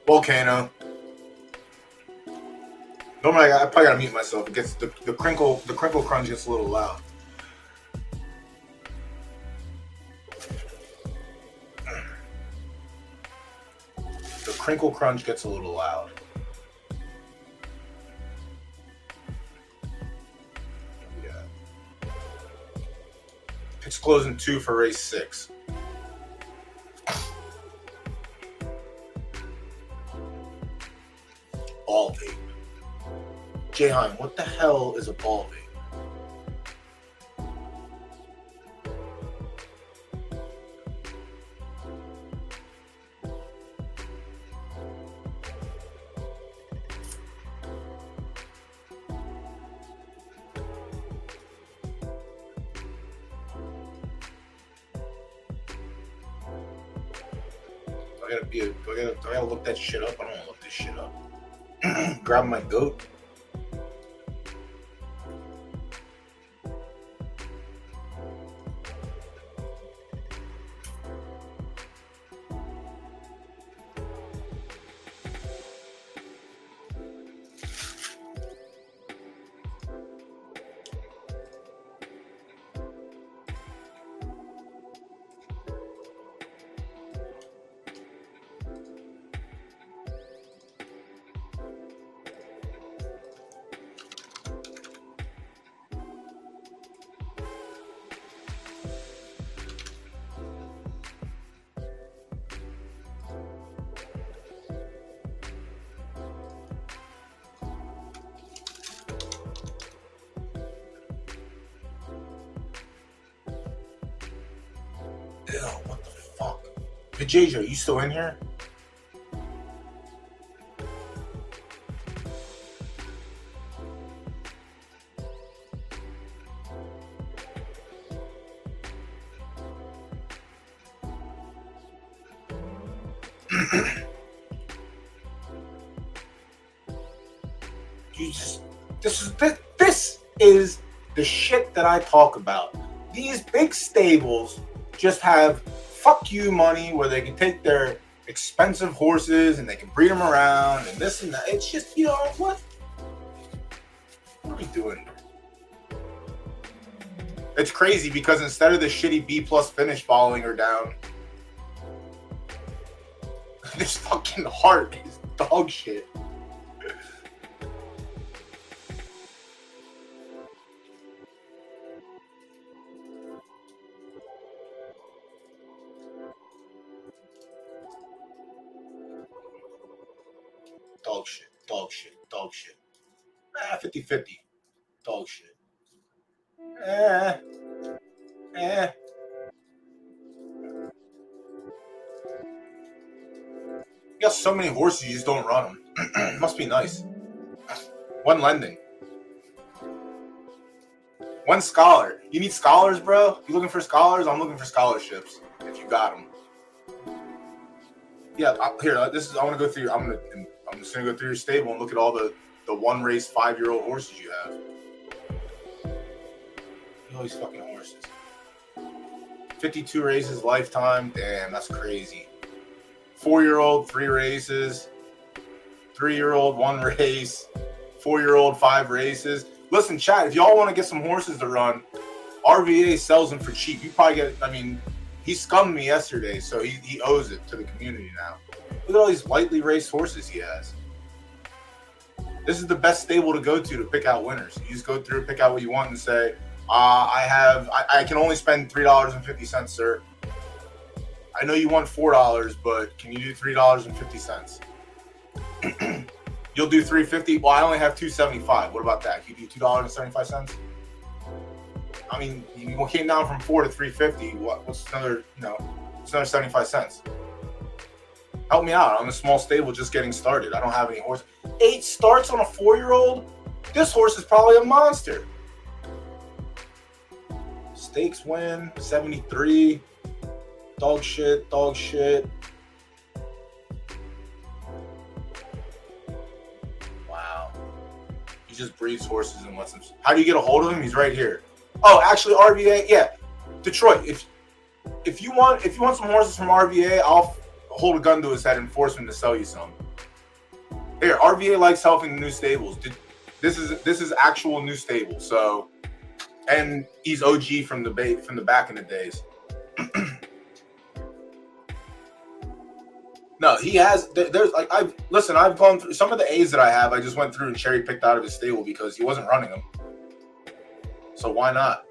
Volcano. Normally, I probably gotta mute myself. It gets the crinkle crunch gets a little loud. The crinkle crunch gets a little loud. Yeah. Picks closing 2 for race 6. Ball vape. Jahan, what the hell is a ball vape? Do I gotta look that shit up? I don't want to look this shit up. Grab my goat. Ew, what the fuck? Vajeja, you still in here? This is the shit that I talk about. These big stables just have fuck you money where they can take their expensive horses and they can breed them around and this and that. It's just, you know, what are we doing here? It's crazy because instead of the shitty B+ finish following her down, this fucking heart is dog shit. Dog shit. 50-50. Dog shit. You got so many horses, you just don't run them. Must be nice. One lending. One scholar. You need scholars, bro? You looking for scholars? I'm looking for scholarships. If you got them. Yeah, here. This is. I want to go through. I'm just gonna go through your stable and look at all the one race 5-year-old horses you have. Look at all these fucking horses. 52 races lifetime. Damn, that's crazy. 4-year-old 3 races. 3-year-old 1 race. 4-year-old 5 races. Listen, chat. If y'all want to get some horses to run, RVA sells them for cheap. You probably get. I mean, he scummed me yesterday, so he owes it to the community now. Look at all these lightly raced horses he has. This is the best stable to go to pick out winners. You just go through, pick out what you want, and say, I can only spend $3.50, sir. I know you want $4, but can you do $3.50? You'll do $3.50. Well, I only have $2.75. What about that? Can you do $2.75? I mean, you came down from $4 to $3.50. What's another? It's another 75 cents. Help me out. I'm a small stable just getting started. I don't have any horse. 8 starts on a 4-year-old? This horse is probably a monster. Stakes win, 73. Dog shit. Wow. He just breeds horses and lets them. How do you get a hold of him? He's right here. Oh, actually, RVA, yeah. Detroit, if you want some horses from RVA, I'll hold a gun to his head and force him to sell you some. Here, RVA likes helping the new stables. This is actual new stable. So, and he's OG from the back in the days. No, he has. There's like I've gone through some of the A's that I have. I just went through and cherry picked out of his stable because he wasn't running them. So why not?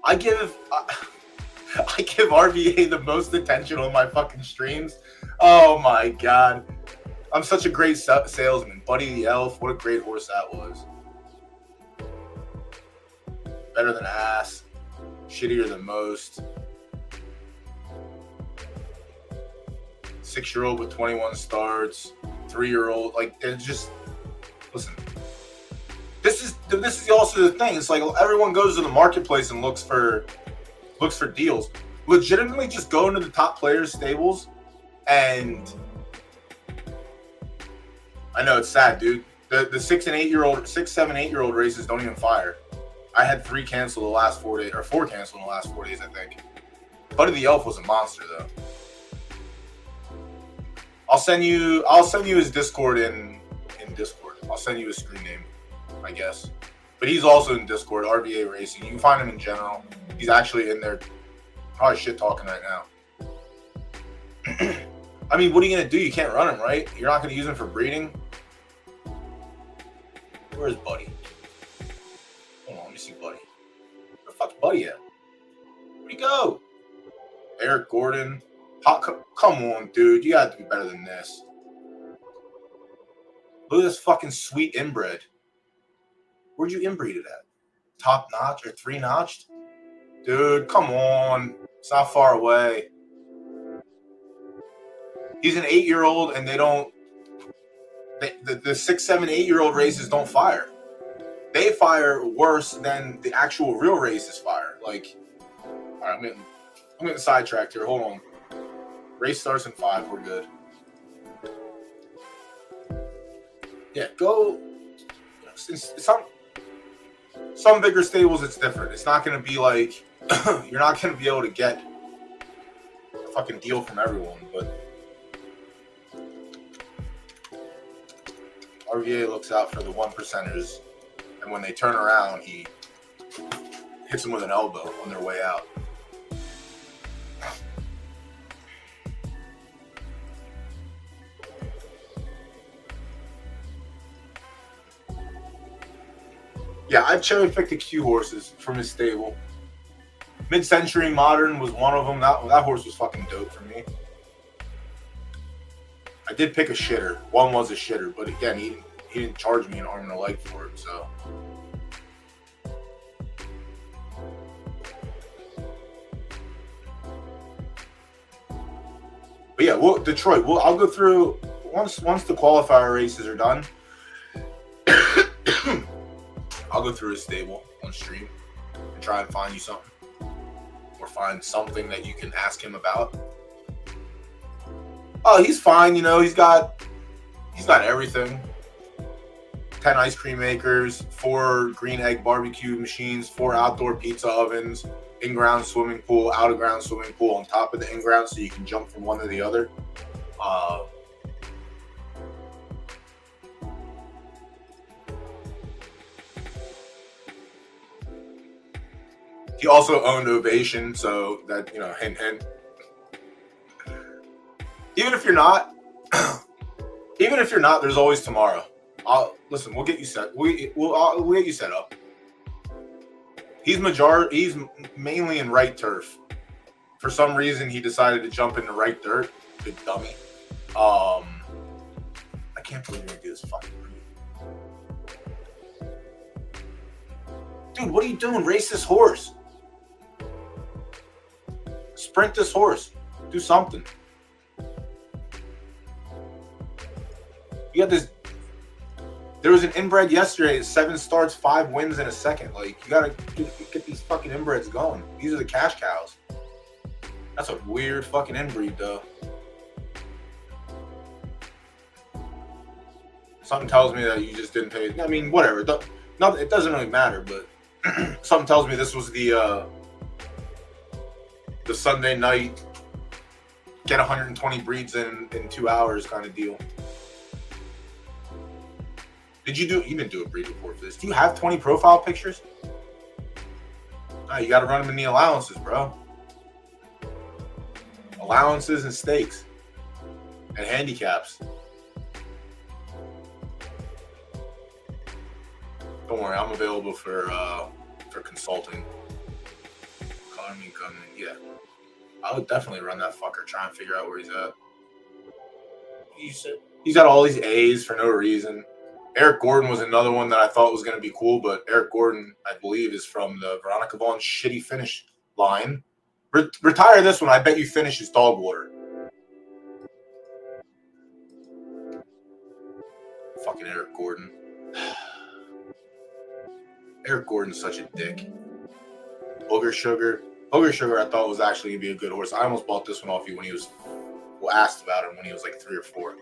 I give RVA the most attention on my fucking streams. Oh my god, I'm such a great salesman. Buddy the Elf, what a great horse that was. Better than ass, shittier than most. 6-year-old with 21 starts, 3-year-old. Like, it's just, listen. This is also the thing. It's like everyone goes to the marketplace and looks for deals. Legitimately, just go into the top players' stables, and I know it's sad, dude. The 6 and 8-year-old, 6, 7, 8-year-old races don't even fire. I had 3 cancel the last 4 days, or 4 cancel in the last 4 days, I think. Buddy the Elf was a monster, though. I'll send you his Discord in Discord. I'll send you his screen name, I guess. But he's also in Discord, RVA Racing. You can find him in general. He's actually in there, probably shit talking right now. I mean, what are you gonna do? You can't run him, right? You're not gonna use him for breeding. Where's Buddy? Hold on, let me see Buddy. Where the fuck's Buddy at? Where'd he go? Eric Gordon. Come on, dude. You got to be better than this. Look at this fucking sweet inbred. Where'd you inbreed it at? Top notch or 3-notched? Dude, come on. It's not far away. He's an 8-year-old, and they don't... The 6, 7, 8-year-old races don't fire. They fire worse than the actual real races fire. Like, all right, I'm getting sidetracked here. Hold on. Race starts in 5. We're good. Yeah, go. Some bigger stables, it's different. It's not going to be like you're not going to be able to get a fucking deal from everyone. But RVA looks out for the 1%ers, and when they turn around, he hits them with an elbow on their way out. Yeah, I've cherry-picked the Q horses from his stable. Mid-Century Modern was one of them. That horse was fucking dope for me. I did pick a shitter. One was a shitter, but again, he didn't charge me an arm and a leg for it, so. But yeah, Detroit. I'll go through once the qualifier races are done. I'll go through his stable on stream and try and find you something, or find something that you can ask him about. Oh, he's fine. You know, he's got everything. 10 ice cream makers, 4 green egg barbecue machines, 4 outdoor pizza ovens, in-ground swimming pool, out-of-ground swimming pool on top of the in-ground, so you can jump from one to the other. He also owned Ovation, so that, you know, hint. Even if you're not, there's always tomorrow. Listen, we'll get you set. We'll get you set up. He's mainly in right turf. For some reason, he decided to jump into right dirt. Big dummy. I can't believe you're gonna do this fucking breed. Dude, what are you doing? Race this horse. Sprint this horse. Do something. You got this. There was an inbred yesterday. 7 starts, 5 wins in a second. Like, you gotta get these fucking inbreds going. These are the cash cows. That's a weird fucking inbreed, though. Something tells me that you just didn't pay. I mean, whatever. It doesn't really matter, but something tells me this was the Sunday night get 120 breeds in 2 hours kind of deal. You didn't do a breed report for this. Do you have 20 profile pictures? No, you got to run them in the allowances, bro. Allowances and stakes and handicaps. Don't worry, I'm available for consulting. Coming, yeah. I would definitely run that fucker, try and figure out where he's at. He's got all these A's for no reason. Eric Gordon was another one that I thought was going to be cool, but Eric Gordon, I believe, is from the Veronica Vaughn shitty finish line. Retire this one. I bet you finish his dog water. Fucking Eric Gordon. Eric Gordon's such a dick. Booger Sugar, I thought was actually going to be a good horse. I almost bought this one off you when he was asked about him when he was like 3 or 4.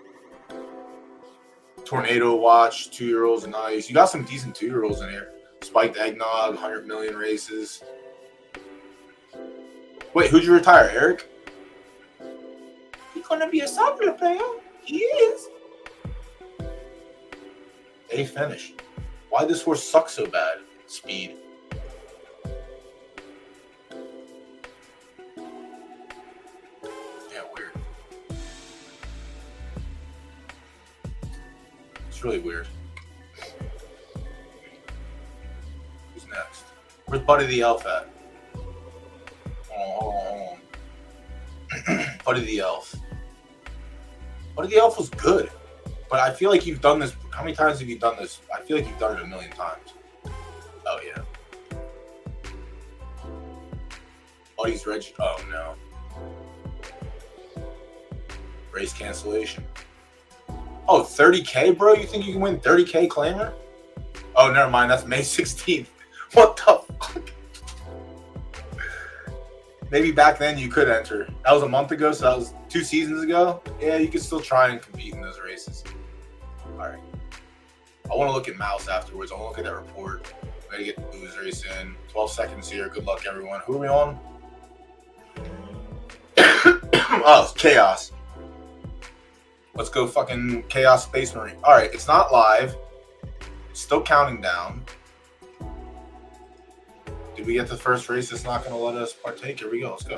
Tornado Watch, 2-year-olds, nice. You got some decent 2-year-olds in here. Spiked Eggnog, 100 million races. Wait, who'd you retire, Eric? He's gonna be a soccer player. He is. A finish. Why this horse suck so bad? Speed. Yeah, weird. It's really weird. Who's next? Where's Buddy the Elf at? Hold on. Buddy the Elf. Buddy the Elf was good. But I feel like you've done this. How many times have you done this? I feel like you've done it a million times. Oh, yeah. Buddy's Reg. Oh, no. Race cancellation. Oh, 30K, bro? You think you can win 30K claimer? Oh, never mind. That's May 16th. What the fuck? Maybe back then you could enter. That was a month ago, so that was 2 seasons ago. Yeah, you could still try and compete in those races. All right. I want to look at Mouse afterwards. I want to look at that report. I'm going to get the booze race in. 12 seconds here. Good luck, everyone. Who are we on? Oh, it's Chaos. Let's go fucking Chaos Space Marine. All right, it's not live. It's still counting down. Did we get the first race that's not going to let us partake? Here we go. Let's go.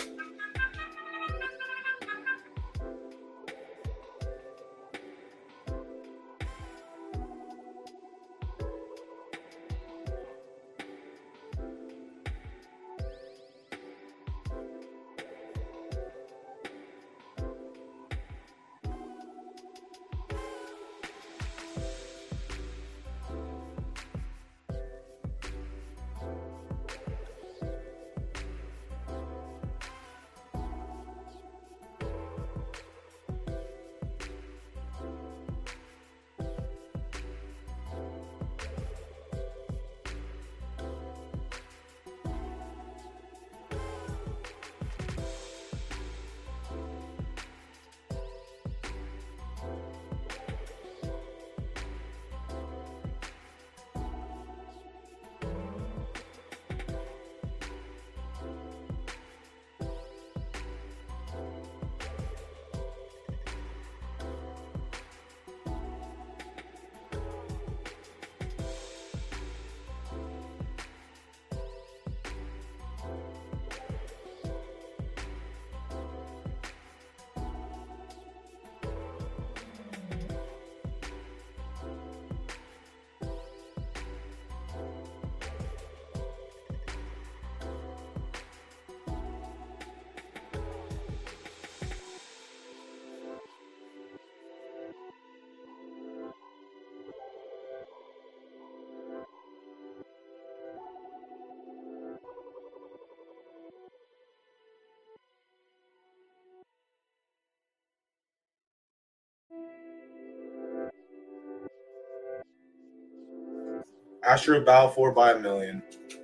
Astro Balfour by a million.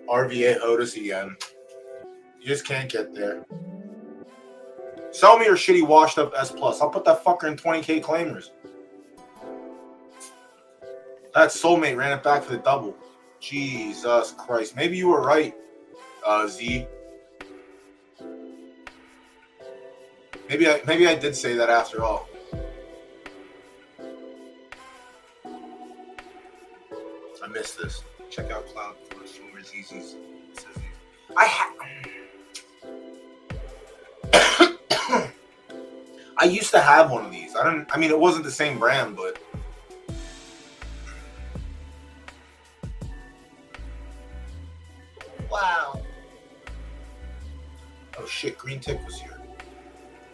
RVA Otis again. You just can't get there. Sell me your shitty washed up S+. I'll put that fucker in 20K claimers. That Soulmate ran it back for the double. Jesus Christ. Maybe you were right, Z. Maybe I did say that after all. I missed this. Check out Cloud for Swimmers Easy's. I used to have one of these. I mean, it wasn't the same brand, but wow. Oh shit, Green Tick was here.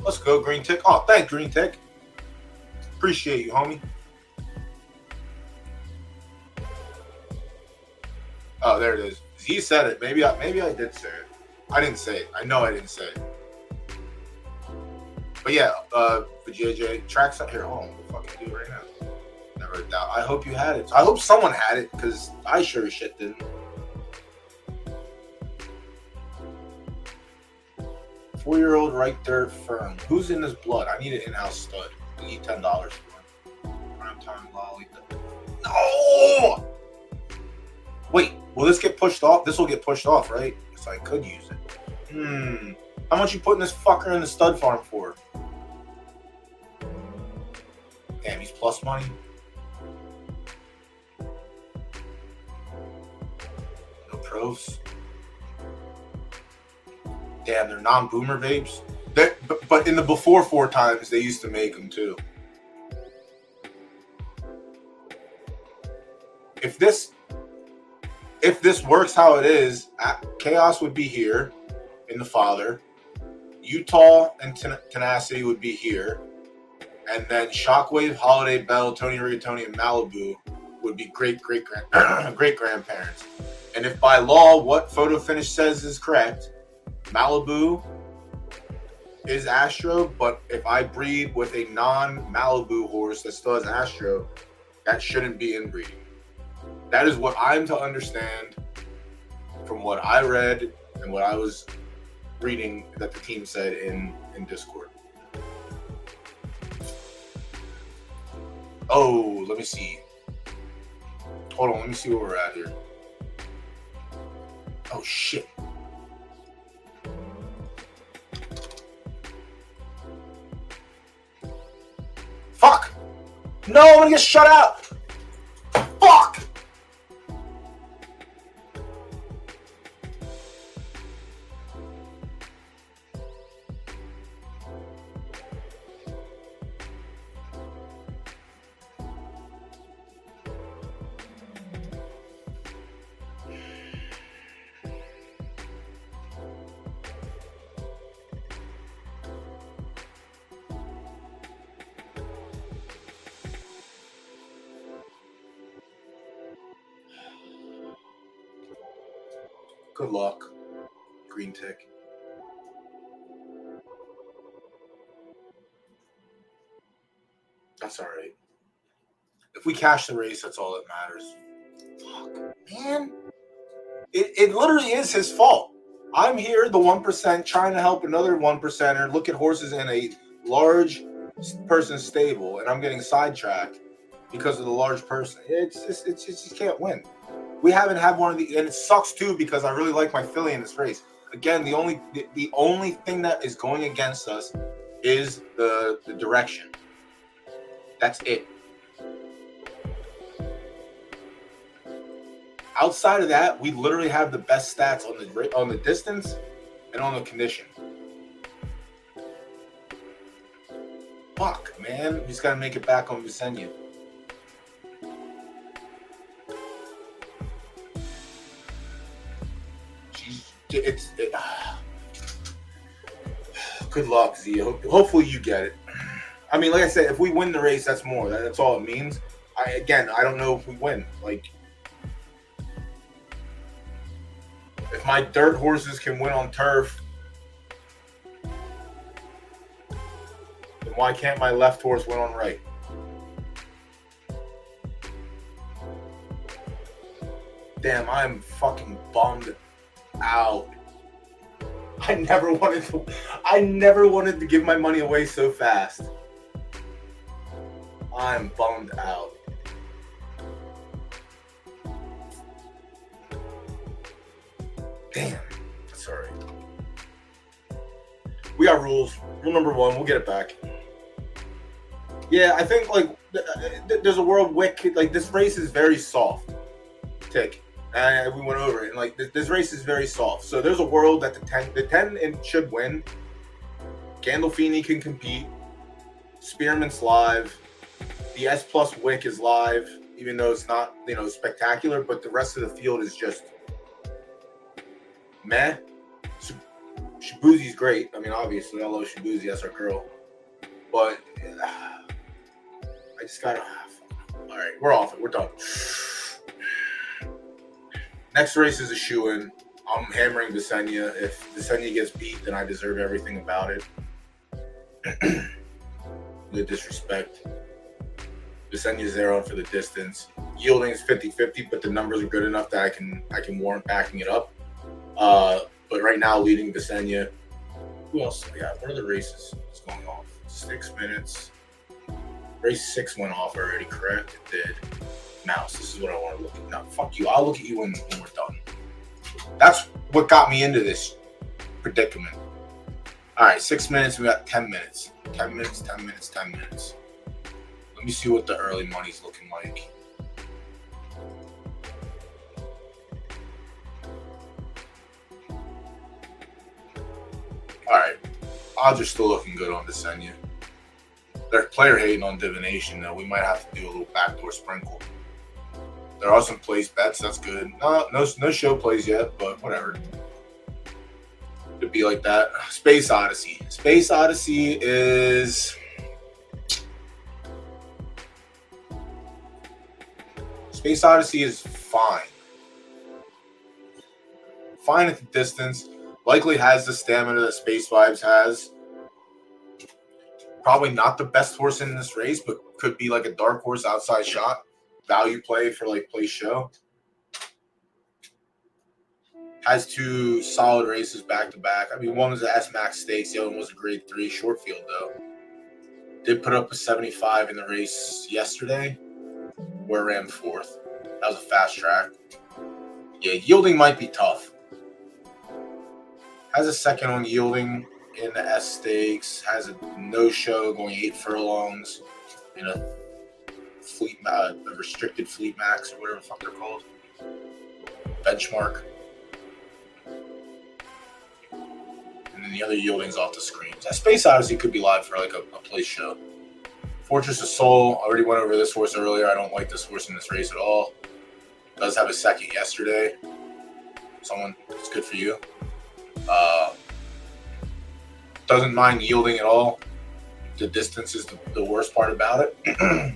Let's go, Green Tick. Oh, thanks, Green Tick. Appreciate you, homie. Oh, there it is. He said it. Maybe I did say it. I didn't say it. I know I didn't say it. But yeah, for JJ, tracks up here. Oh, what the fuck do right now? Never a doubt. I hope you had it. I hope someone had it, because I sure as shit didn't. 4-year-old right dirt firm. Who's in this blood? I need an in-house stud. I need $10 for him. Prime time lolly. No! Wait, will this get pushed off? This will get pushed off, right? So I could use it. How much you putting this fucker in the stud farm for? Damn, he's plus money. No pros. Damn, they're non-boomer vapes. But in the before 4 times, they used to make them too. If this works how it is, Chaos would be here in the father. Utah and Tenacity would be here. And then Shockwave, Holiday, Bell, Tony Rigatoni, and Malibu would be great-grandparents. And if by law what Photo Finish says is correct, Malibu is Astro, but if I breed with a non-Malibu horse that still has Astro, that shouldn't be inbreeding. That is what I'm to understand from what I read and what I was reading that the team said in Discord. Oh, let me see. Hold on, let me see where we're at here. Oh, shit. Fuck! No, I'm gonna get shut out! Fuck! Good luck, Green Tick. That's all right. If we cash the race, that's all that matters. Fuck, man. It literally is his fault. I'm here, the 1%, trying to help another 1%er look at horses in a large person stable, and I'm getting sidetracked because of the large person. It just can't win. We haven't had one of these, and it sucks too because I really like my filly in this race. Again, the only thing that is going against us is the direction. That's it. Outside of that, we literally have the best stats on the distance and on the condition. Fuck, man. We just gotta make it back on Visenya. Good luck, Z. Hopefully you get it. I mean, like I said, if we win the race, that's more. That's all it means. I don't know if we win. Like, if my dirt horses can win on turf, then why can't my left horse win on right? Damn, I'm fucking bummed out. I never wanted to give my money away so fast. I'm bummed out. Damn. Sorry. We are got rules. Rule number one, we'll get it back. Yeah, I think like there's a world Wick like this race is very soft. Tick. And we went over it. And like this race is very soft. So there's a world that the 10 should win. Gandolfini can compete. Spearman's live. The S Plus Wick is live, even though it's not, spectacular, but the rest of the field is just meh. Shabuzi's great. I mean, obviously, I love Shabuzi. That's our girl. But I just gotta. All right, we're off it. We're done. Next race is a shoe-in. I'm hammering Visenya. If Visenya gets beat, then I deserve everything about it. No disrespect. Visenya's there on for the distance. Yielding is 50-50, but the numbers are good enough that I can warrant backing it up. But right now, leading Visenya. Who else do we got? What are the races that's going off? 6 minutes. Race 6 went off already, correct? It did. Mouse, this is what I want to look at. Now, fuck you. I'll look at you when we're done. That's what got me into this predicament. All right, 6 minutes. We got 10 minutes. 10 minutes, 10 minutes, 10 minutes. Let me see what the early money's looking like. All right. Odds are still looking good on Visenya. They're player hating on divination, though. We might have to do a little backdoor sprinkle. There are some place bets. That's good. No show plays yet, but whatever. It'd be like that. Space Odyssey. Space Odyssey is fine. Fine at the distance. Likely has the stamina that Space Vibes has. Probably not the best horse in this race, but could be like a dark horse outside shot. Value play for like play show. Has 2 solid races back to back. I mean, one was the S Max Stakes, the other one was a Grade 3 short field though. Did put up a 75 in the race yesterday, where it ran 4th. That was a fast track. Yeah, yielding might be tough. Has a second on yielding in the S Stakes. Has a no-show going 8 furlongs in a restricted fleet max or whatever the fuck they're called. Benchmark. And then the other yielding's off the screen. That Space Odyssey could be live for like a place show. Fortress of Soul. I already went over this horse earlier. I don't like this horse in this race at all. Does have a second yesterday. It's good for you. Doesn't mind yielding at all. The distance is the worst part about it.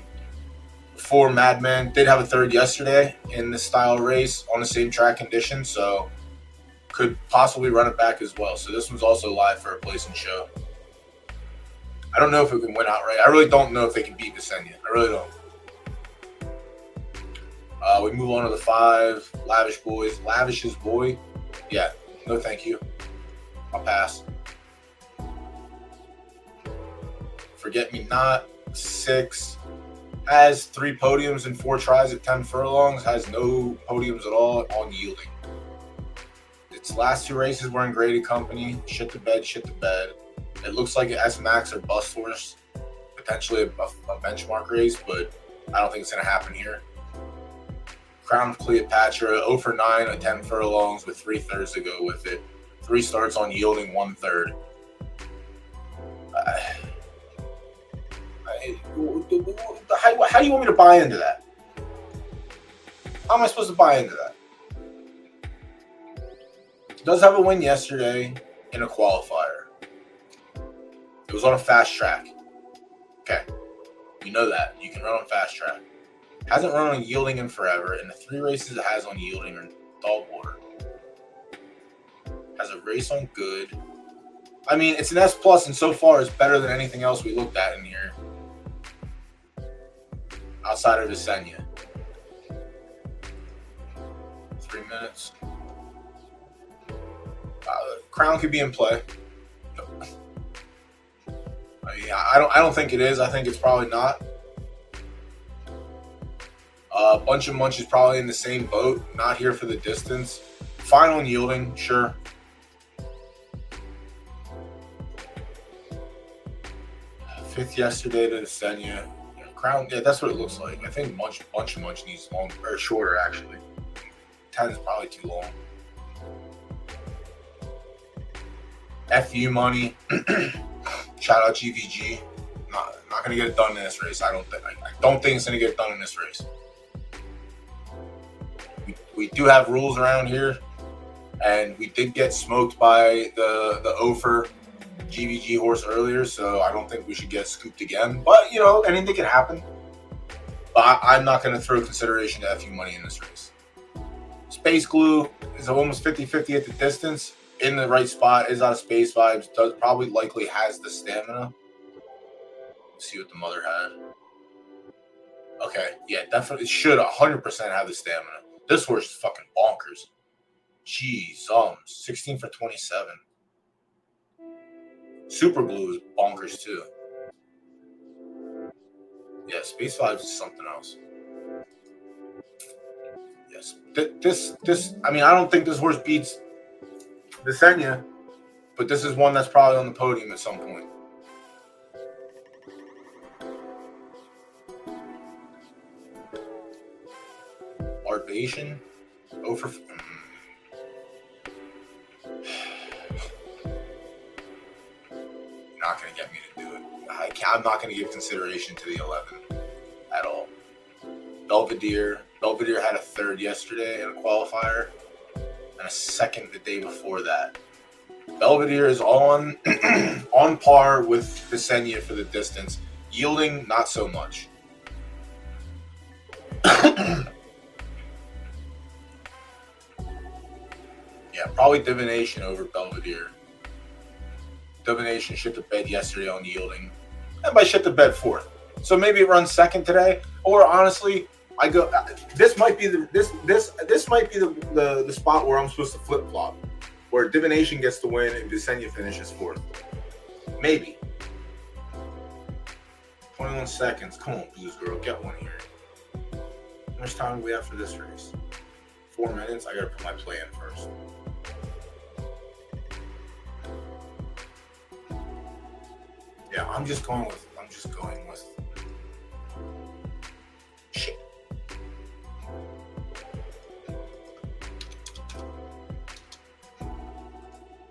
4 Madmen did have a third yesterday in this style race on the same track condition, so could possibly run it back as well. So this one's also live for a place and show. I don't know if it can win outright. I really don't know if they can beat Visenya. I really don't. We move on to the 5 Lavish Boys. Lavish's boy. Yeah, no thank you. I'll pass. Forget Me Not. 6. Has 3 podiums and 4 tries at 10 furlongs. Has no podiums at all on yielding. Its last 2 races were in graded company. Shit the bed. It looks like an S Max or bust horse. Potentially a benchmark race, but I don't think it's going to happen here. Crown of Cleopatra, 0 for 9 at 10 furlongs with 3/3 to go with it. 3 starts on yielding, 1/3. How do you want me to buy into that? How am I supposed to buy into that? Does have a win yesterday in a qualifier. It was on a fast track. Okay. You know that. You can run on fast track. Hasn't run on yielding in forever, and the 3 races it has on yielding are dog water. Has a race on good. I mean, it's an S+, and so far it's better than anything else we looked at in here. Outside of Visenya. 3 minutes. Crown could be in play. I don't think it is. I think it's probably not. Bunch of Munch is probably in the same boat. Not here for the distance. Final and yielding, sure. 5th yesterday to the Senya. Crown, yeah, that's what it looks like. I think Munch needs long or shorter actually. 10 is probably too long. FU money. Shout out GVG. Not gonna get it done in this race. I don't think it's gonna get done in this race. We do have rules around here, and we did get smoked by the Ofer GVG horse earlier, so I don't think we should get scooped again. But anything can happen. But I'm not gonna throw consideration to FU money in this race. Space Glue is almost 50-50 at the distance. In the right spot, is out of space vibes, probably likely has the stamina. Let's see what the mother had. Okay, yeah, definitely should 100% have the stamina. This horse is fucking bonkers. Jeez, 16 for 27. Super Glue is bonkers too. Yeah, space vibes is something else. Yes, this. I mean, I don't think this horse beats the Senya, but this is one that's probably on the podium at some point. Arbation? Over. Not going to get me to do it. I'm not going to give consideration to the 11 at all. Belvedere had a third yesterday in a qualifier and a second the day before that. Belvedere is on on par with the Senya for the distance. Yielding, not so much. Yeah, probably Divination over Belvedere. Divination shit the bed yesterday on yielding. And by shit the bed fourth. So maybe it runs second today. Or honestly, I go. This might be the spot where I'm supposed to flip flop, where Divination gets the win and Visenya finishes fourth. Maybe. 21 seconds. Come on, Blues girl, get one here. How much time do we have for this race? 4 minutes. I gotta put my play in first. Yeah, I'm just going with. Shit.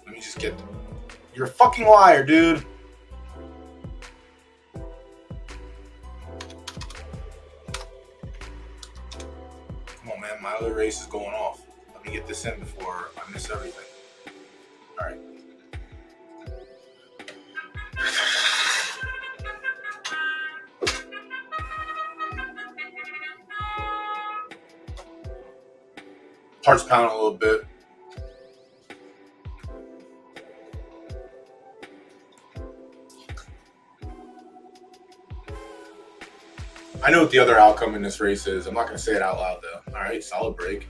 Let me just get. You're a fucking liar, dude. Come on, man. My other race is going off. Let me get this in before I miss everything. All right. Heart's pounding a little bit. I know what the other outcome in this race is. I'm not going to say it out loud, though. All right, solid break.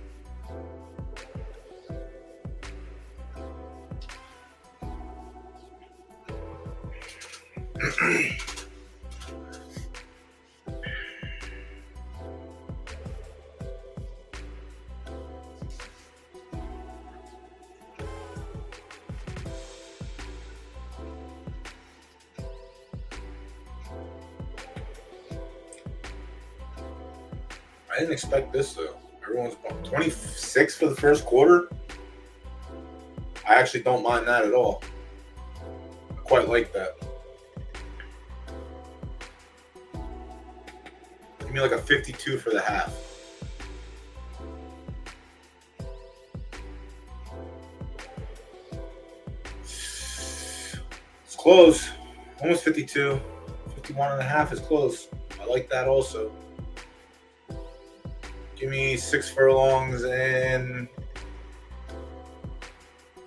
I didn't expect this, though. Everyone's 26 for the first quarter. I actually don't mind that at all. I quite like that. Give me like a 52 for the half. It's close. Almost 52. 51 and a half is close. I like that also. Give me 6 furlongs and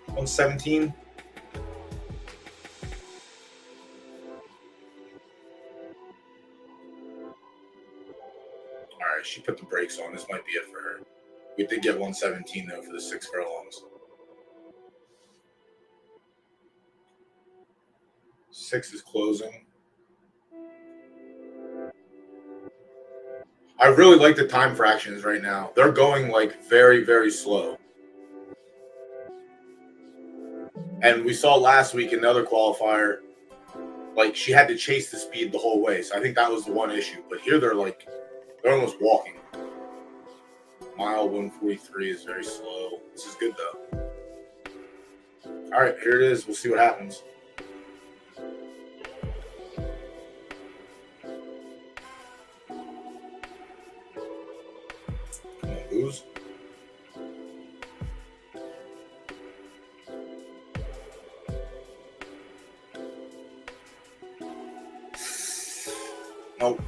117. All right, she put the brakes on. This might be it for her. We did get 117 though for the 6 furlongs. 6 is closing. I really like the time fractions right now. They're going like very, very slow. And we saw last week another qualifier like she had to chase the speed the whole way. So I think that was the one issue. But here they're almost walking. Mile 143 is very slow. This is good though. All right, here it is. We'll see what happens. Come on, booze. Nope.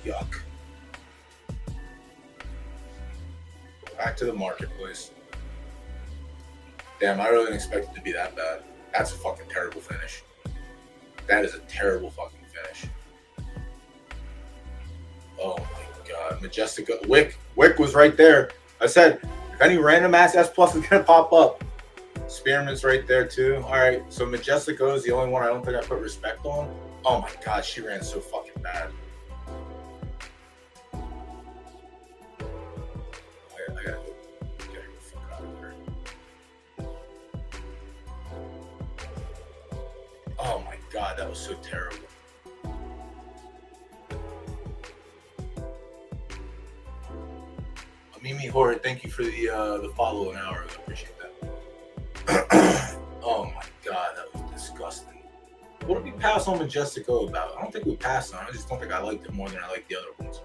Yuck. Back to the marketplace. Damn, I really didn't expect it to be that bad. That's a fucking terrible finish. That is a terrible fucking finish. Oh my god. Majestic. Wick was right there. I said, if any random ass S plus is gonna pop up. Spearman's right there too. Alright, so Majestico is the only one I don't think I put respect on. Oh my god, she ran so fucking bad. I gotta go get her the fuck out of here. Oh my god, that was so terrible. Mimi Horde, thank you for the follow an hour. I appreciate that. Oh my god, that was disgusting. What did we pass on Majestico about? I don't think we passed on. I just don't think I liked it more than I liked the other ones.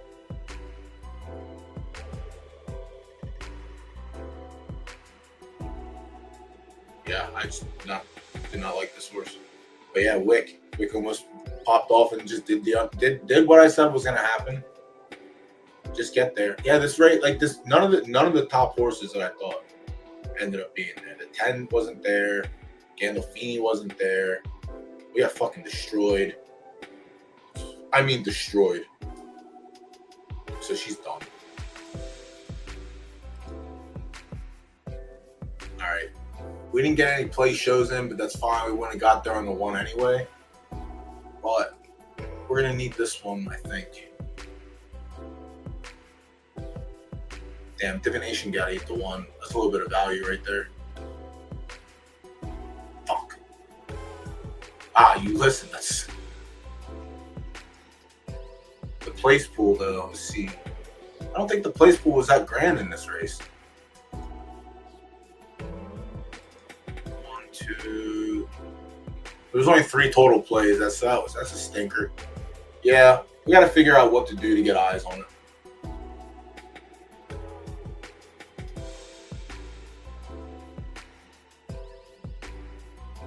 Yeah, I just did not like this horse. But yeah, Wick almost popped off and just did what I said was gonna happen. Just get there. Yeah, this rate like this. None of the top horses that I thought ended up being there. The 10 wasn't there. Gandolfini wasn't there. We got fucking destroyed. I mean destroyed. So she's done. Alright. We didn't get any play shows in, but that's fine. We wouldn't have got there on the one anyway. But we're gonna need this one, I think. Damn, Divination got 8-1. That's a little bit of value right there. Fuck. Ah, you listen. That's the place pool, though. Let's see. I don't think the place pool was that grand in this race. 1, 2. There was only 3 total plays. That's a stinker. Yeah, we got to figure out what to do to get eyes on it.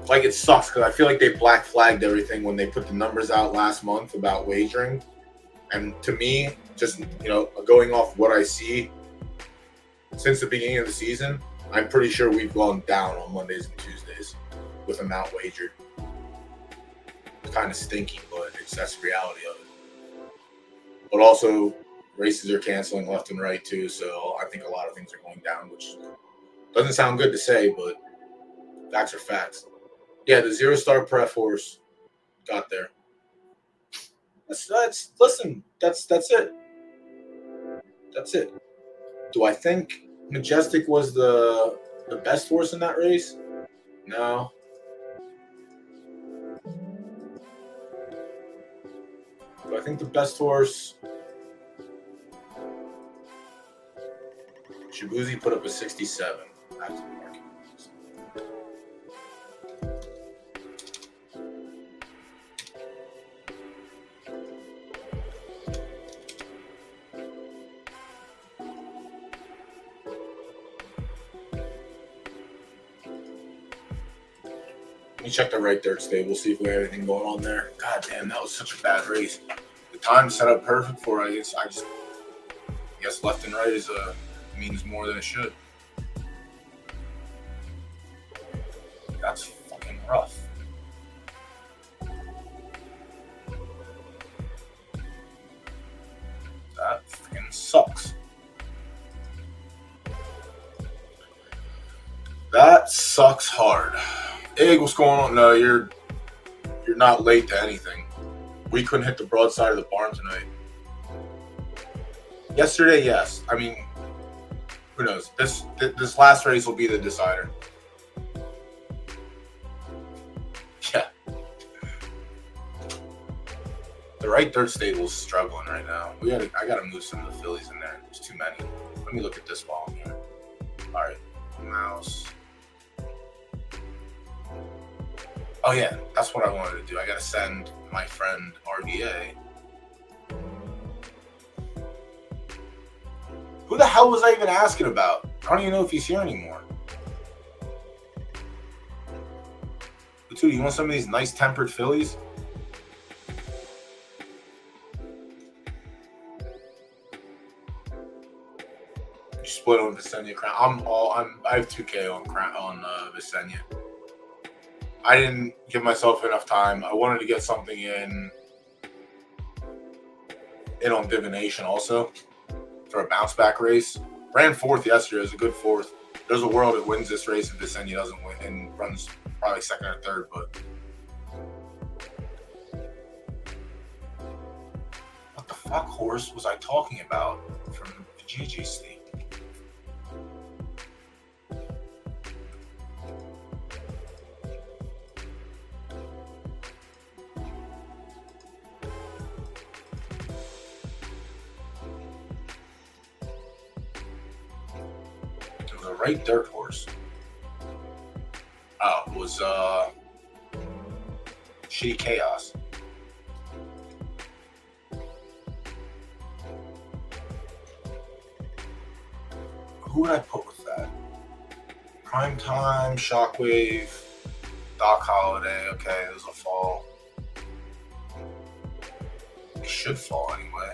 Like, it sucks because I feel like they black flagged everything when they put the numbers out last month about wagering. And to me, just, going off what I see since the beginning of the season, I'm pretty sure we've gone down on Mondays and Tuesdays with amount wagered. It's kind of stinky, but that's the reality of it. But also, races are canceling left and right too, so I think a lot of things are going down, which doesn't sound good to say, but facts are facts. Yeah, the 0-star prep horse got there. Listen, that's it. That's it. Do I think Majestic was the best horse in that race? No. Do I think the best horse? Shabuzi put up a 67 after the market. Let me check the right dirt stable, see if we have anything going on there. God damn, that was such a bad race. The time set up perfect for it. I guess left and right means more than it should. That's fucking rough. That fucking sucks. That sucks hard. Egg, what's going on? No, you're not late to anything. We couldn't hit the broadside of the barn tonight. Yesterday, yes. I mean, who knows? This last race will be the decider. Yeah. The right dirt stable's struggling right now. I gotta move some of the fillies in there. There's too many. Let me look at this while I'm here. All right, mouse. Oh yeah, that's what I wanted to do. I gotta send my friend RDA. Who the hell was I even asking about? I don't even know if he's here anymore. But dude, you want some of these nice tempered fillies? You split on Visenya Crown. I have 2K on Visenya. I didn't give myself enough time. I wanted to get something in on divination also for a bounce back race. Ran fourth yesterday. It was a good fourth. There's a world it wins this race if Visenya doesn't win and runs probably second or third. But what the fuck horse was I talking about from the GG State? The right dirt horse. Oh, it was Shitty Chaos. Who would I put with that? Prime Time, Shockwave, Doc Holiday. Okay, those will fall. They should fall anyway.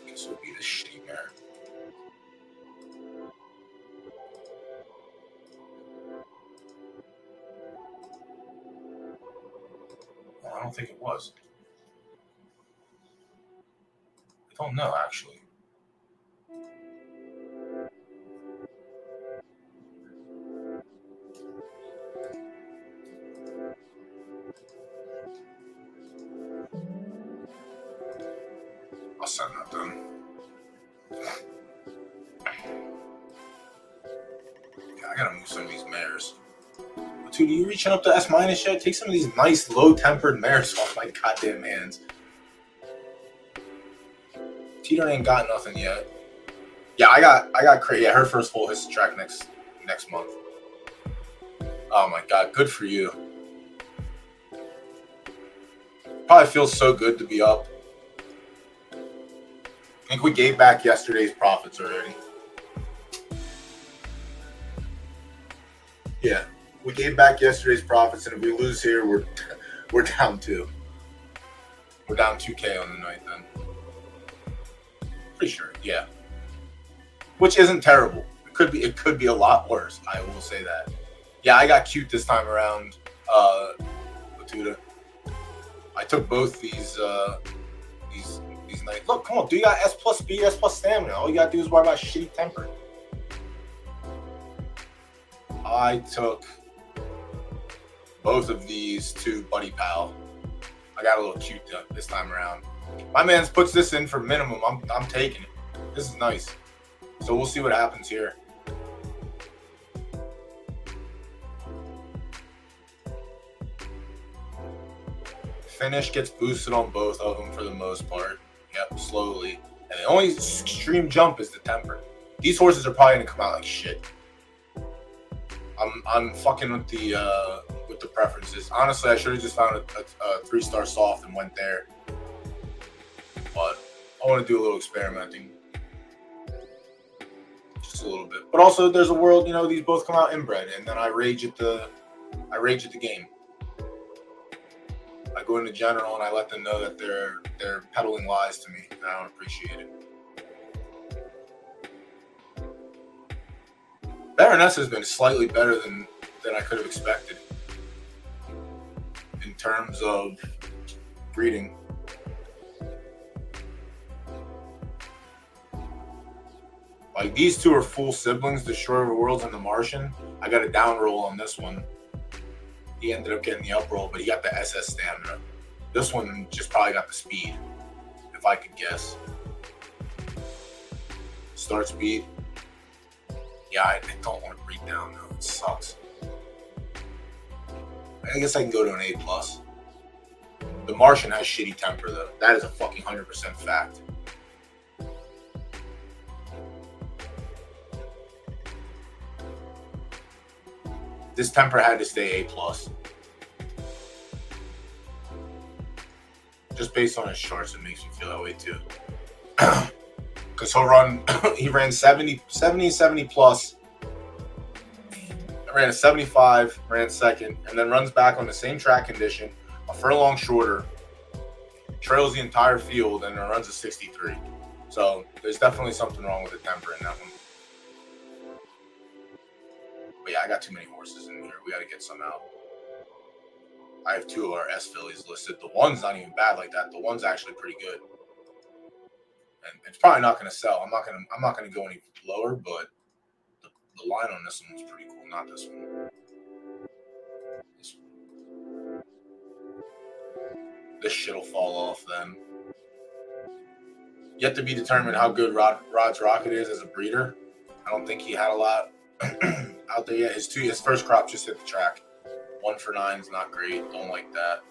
This would be the shitty mare. Well, I don't think it was. I don't know, actually. I'll send that then. Yeah, I gotta move some of these mares. Dude, are you reaching up to S- yet? Take some of these nice, low-tempered mares off my goddamn hands. Teeter ain't got nothing yet. Yeah, I got crazy. Yeah, her first full hits the track next month. Oh my god, good for you. Probably feels so good to be up. I think we gave back yesterday's profits already. Yeah, we gave back yesterday's profits, and if we lose here, we're down 2. We're down 2K on the night then. Pretty sure, yeah. Which isn't terrible. It could be a lot worse. I will say that. Yeah, I got cute this time around, Batuta. I took both these nights. Look, come on, dude, you got S plus speed, S plus stamina. All you gotta do is worry about shitty temper. I took both of these to Buddy Pal. I got a little cute this time around. My man's puts this in for minimum. I'm taking it. This is nice. So we'll see what happens here. Finish gets boosted on both of them for the most part. Yep, slowly. And the only extreme jump is the temper. These horses are probably gonna come out like shit. I'm fucking with the preferences. Honestly, I should have just found a 3-star soft and went there. But I want to do a little experimenting. Just a little bit. But also there's a world, these both come out inbred, and then I rage at the game. I go into general and I let them know that they're peddling lies to me, and I don't appreciate it. Baroness has been slightly better than I could have expected in terms of breeding. Like, these two are full siblings, the Shore of Worlds and the Martian. I got a down roll on this one. He ended up getting the up roll, but he got the SS stamina. This one just probably got the speed, if I could guess. Start speed. Yeah, I don't want to breathe down though. It sucks. I guess I can go to an A+. The Martian has shitty temper though. That is a fucking 100% fact. This temper had to stay A+. Just based on his charts, it makes me feel that way too. Because he ran 70, 70+ ran a 75, ran second, and then runs back on the same track condition, a furlong shorter, trails the entire field, and then runs a 63. So there's definitely something wrong with the temper in that one. But yeah, I got too many horses in here. We got to get some out. I have 2 of our S fillies listed. The one's not even bad like that. The one's actually pretty good. And it's probably not going to sell. I'm not going to go any lower, but the line on this one's pretty cool. Not this one. This one. This shit'll fall off then. Yet to be determined how good Rod's Rocket is as a breeder. I don't think he had a lot out there yet. His first crop just hit the track. 1 for 9 is not great. Don't like that.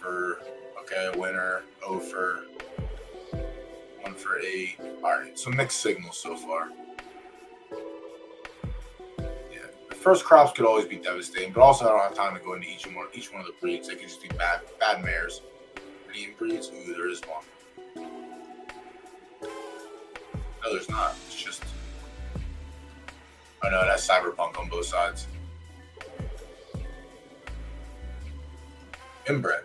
For okay, winner, 0 for 1 for 8. All right, so mixed signals so far. Yeah, the first crops could always be devastating, but also I don't have time to go into each one of the breeds. They could just be bad mares. Any breeds? Ooh, there is one. No, there's not. It's just. Oh no, that's Cyberpunk on both sides. Inbred.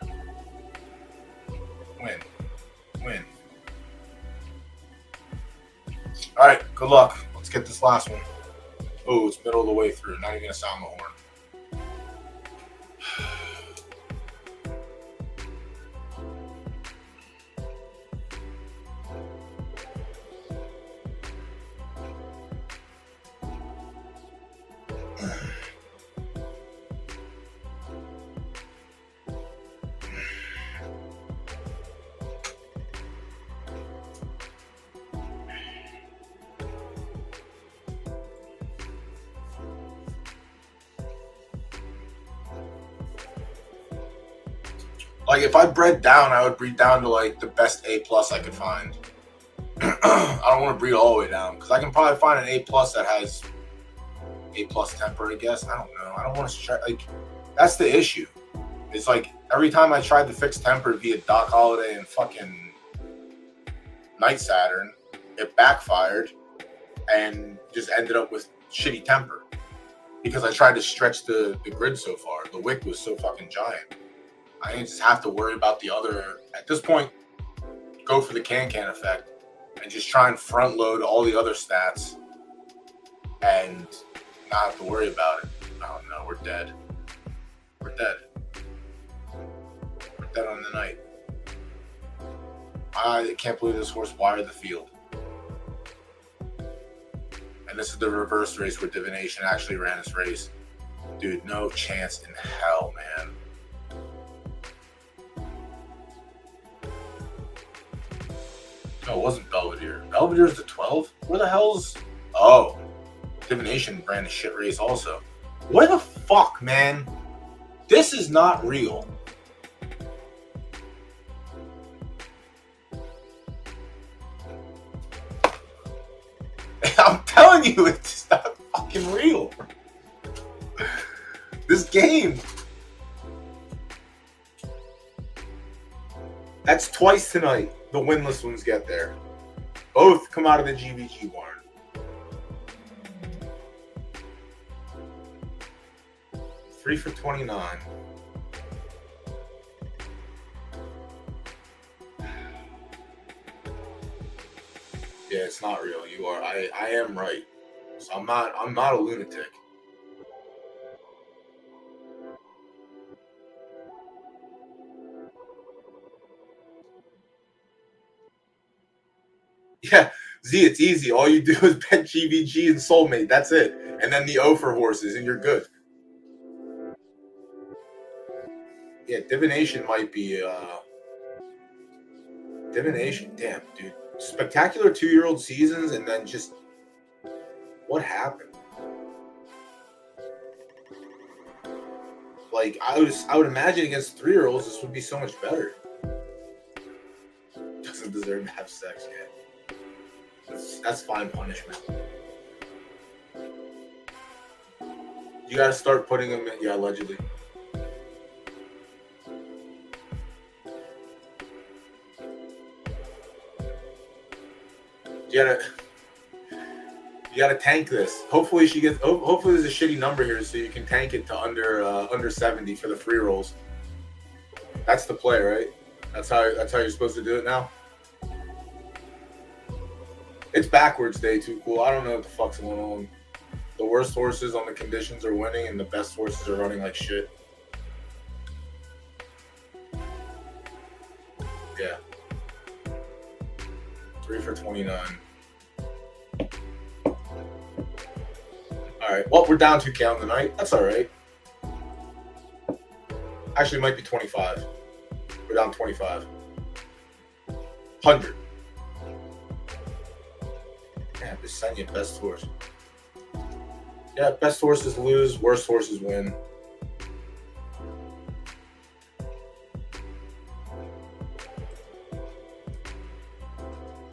Win. All right, good luck. Let's get this last one. Oh, it's middle of the way through. Not even gonna sound the horn. Like, if I bred down, I would breed down to, like, the best A+ I could find. I don't want to breed all the way down, because I can probably find an A+ that has A+ temper, I guess. I don't know. I don't want to try, like, that's the issue. It's like, every time I tried to fix temper via Doc Holiday and fucking Night Saturn, it backfired and just ended up with shitty temper. Because I tried to stretch the grid so far. The wick was so fucking giant. I just have to worry about the other. At this point, go for the can-can effect and just try and front load all the other stats and not have to worry about it. Oh no, we're dead. We're dead. We're dead on the night. I can't believe this horse wired the field. And this is the reverse race where Divination actually ran this race. Dude, no chance in hell, man. No, it wasn't Belvedere. Belvedere's the 12? Where the hell's... Oh. Divination ran a shit race also. What the fuck, man? This is not real. I'm telling you, it's not fucking real. This game. That's twice tonight. The winless ones get there. Both come out of the GVG barn. Three for 29. Yeah, it's not real. You are. I am right. So I'm not a lunatic. Yeah, Z, it's easy. All you do is bet GVG and Soulmate. That's it. And then the O for horses, and you're good. Yeah, divination might be divination. Damn, dude. Spectacular 2-year-old seasons, and then just what happened? Like I would imagine against 3-year-olds this would be so much better. Doesn't deserve to have sex yet. That's fine punishment. You gotta start putting them in, yeah, allegedly. You gotta tank this. Hopefully she gets. Hopefully there's a shitty number here so you can tank it to under 70 for the free rolls. That's the play, right? That's how you're supposed to do it now. It's backwards day too cool. I don't know what the fuck's going on. The worst horses on the conditions are winning, and the best horses are running like shit. Yeah. 3 for 29. All right. Well, we're down 2K on the night. That's all right. Actually, it might be 25. We're down 25. 100. Yeah, just send you best horse. Yeah, best horses lose, worst horses win.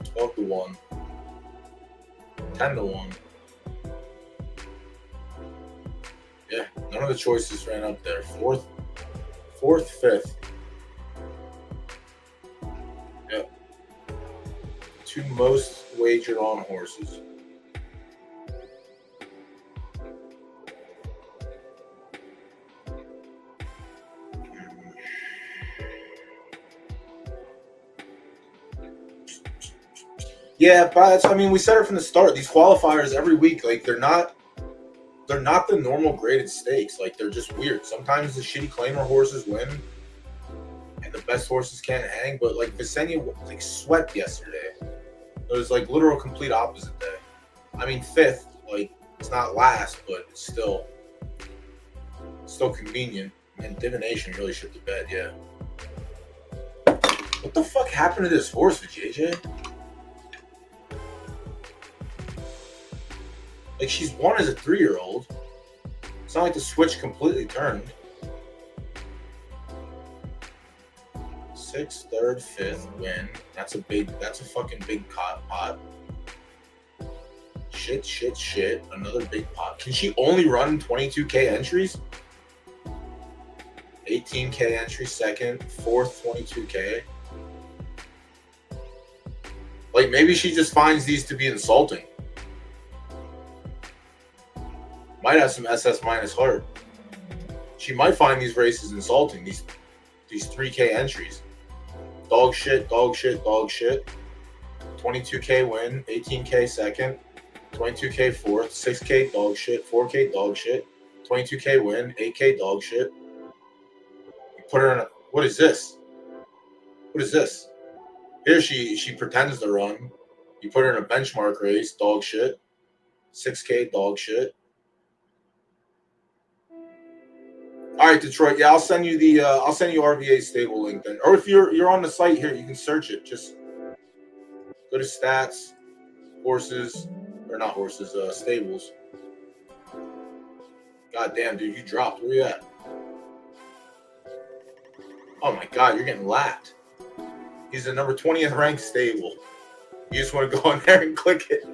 $12 to 1. 10 to 1. Yeah, none of the choices ran up there. Fourth, fifth. Yeah. 2 most wagered on horses. Yeah, but I mean, we said it from the start. These qualifiers every week, like they're not the normal graded stakes. Like they're just weird. Sometimes the shitty claimer horses win, and the best horses can't hang. But like Visenya, like swept yesterday. It was like literal complete opposite day. I mean, 5th, like it's not last, but it's still convenient. And divination really shit the bed. Yeah. What the fuck happened to this horse with JJ? Like, she's won as a 3-year-old. It's not like the switch completely turned. 6th, 3rd, 5th win. That's a fucking big pot. Shit. Another big pot. Can she only run 22K entries? 18K entry second, 4th, 22K. Like, maybe she just finds these to be insulting. Might have some SS minus heart. She might find these races insulting. These 3K entries. Dog shit. 22K win, 18K second, 22K fourth, 6K dog shit, 4K dog shit, 22K win, 8K dog shit. You put her in what is this? Here she pretends to run. You put her in a benchmark race, dog shit. 6K dog shit. All right, Detroit. Yeah, I'll send you RVA stable link then. Or if you're on the site here, you can search it. Just go to stats, horses, or not horses, stables. God damn, dude, you dropped. Where you at? Oh my God, you're getting lapped. He's the number 20th ranked stable. You just want to go in there and click it.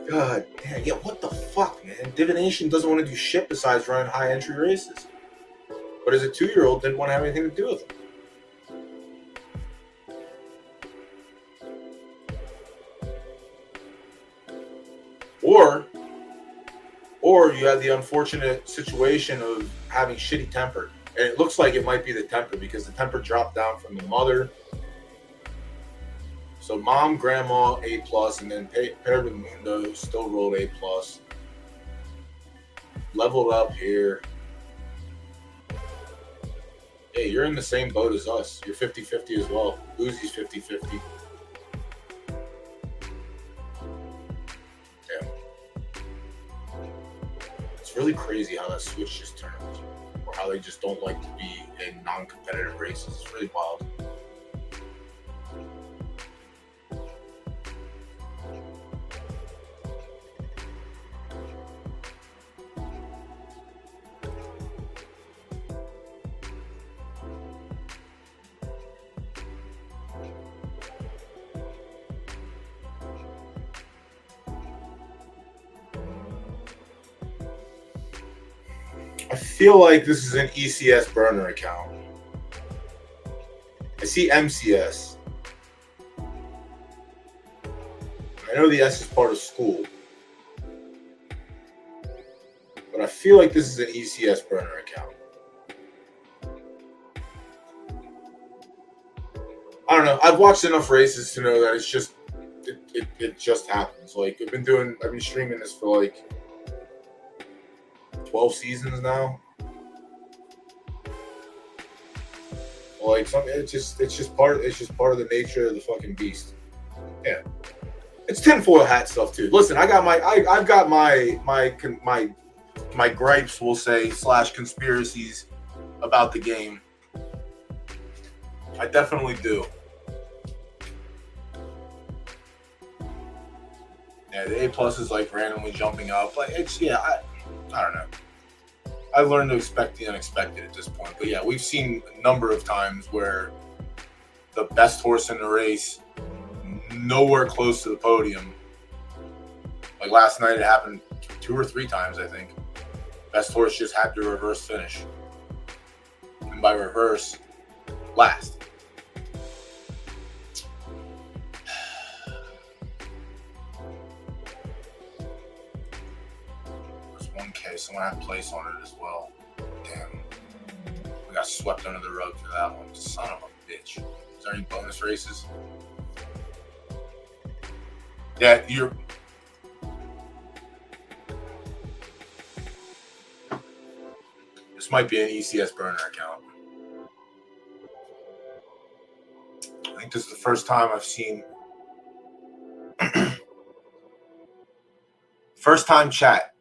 God damn, yeah, what the fuck, man? Divination doesn't want to do shit besides running high entry races. But as a 2-year-old, didn't want to have anything to do with them. Or you have the unfortunate situation of having shitty temper. And it looks like it might be the temper because the temper dropped down from the mother. So mom, grandma, A+, and then paired with Mundo, still rolled A+. Leveled up here. Hey, you're in the same boat as us. You're 50-50 as well. Uzi's 50-50. It's really crazy how that switch just turned, or how they just don't like to be in non-competitive races. It's really wild. I feel like this is an ECS burner account. I see MCS. I know the S is part of school. But I feel like this is an ECS burner account. I don't know. I've watched enough races to know that it's just it just happens. Like I've been streaming this for like 12 seasons now. Like it's just part of the nature of the fucking beast. Yeah. It's tinfoil hat stuff too. Listen, I've got my gripes, we'll say, / conspiracies about the game. I definitely do. Yeah, the A+ is like randomly jumping up. Like I don't know. I learned to expect the unexpected at this point. But yeah, we've seen a number of times where the best horse in the race, nowhere close to the podium. Like last night, it happened 2 or 3 times, I think. Best horse just had to reverse finish. And by reverse, last. There's 1K, someone had place on it as well. Damn. We got swept under the rug for that one. Son of a bitch. Is there any bonus races? Yeah, this might be an ECS burner account. I think this is the first time I've seen. First time chat.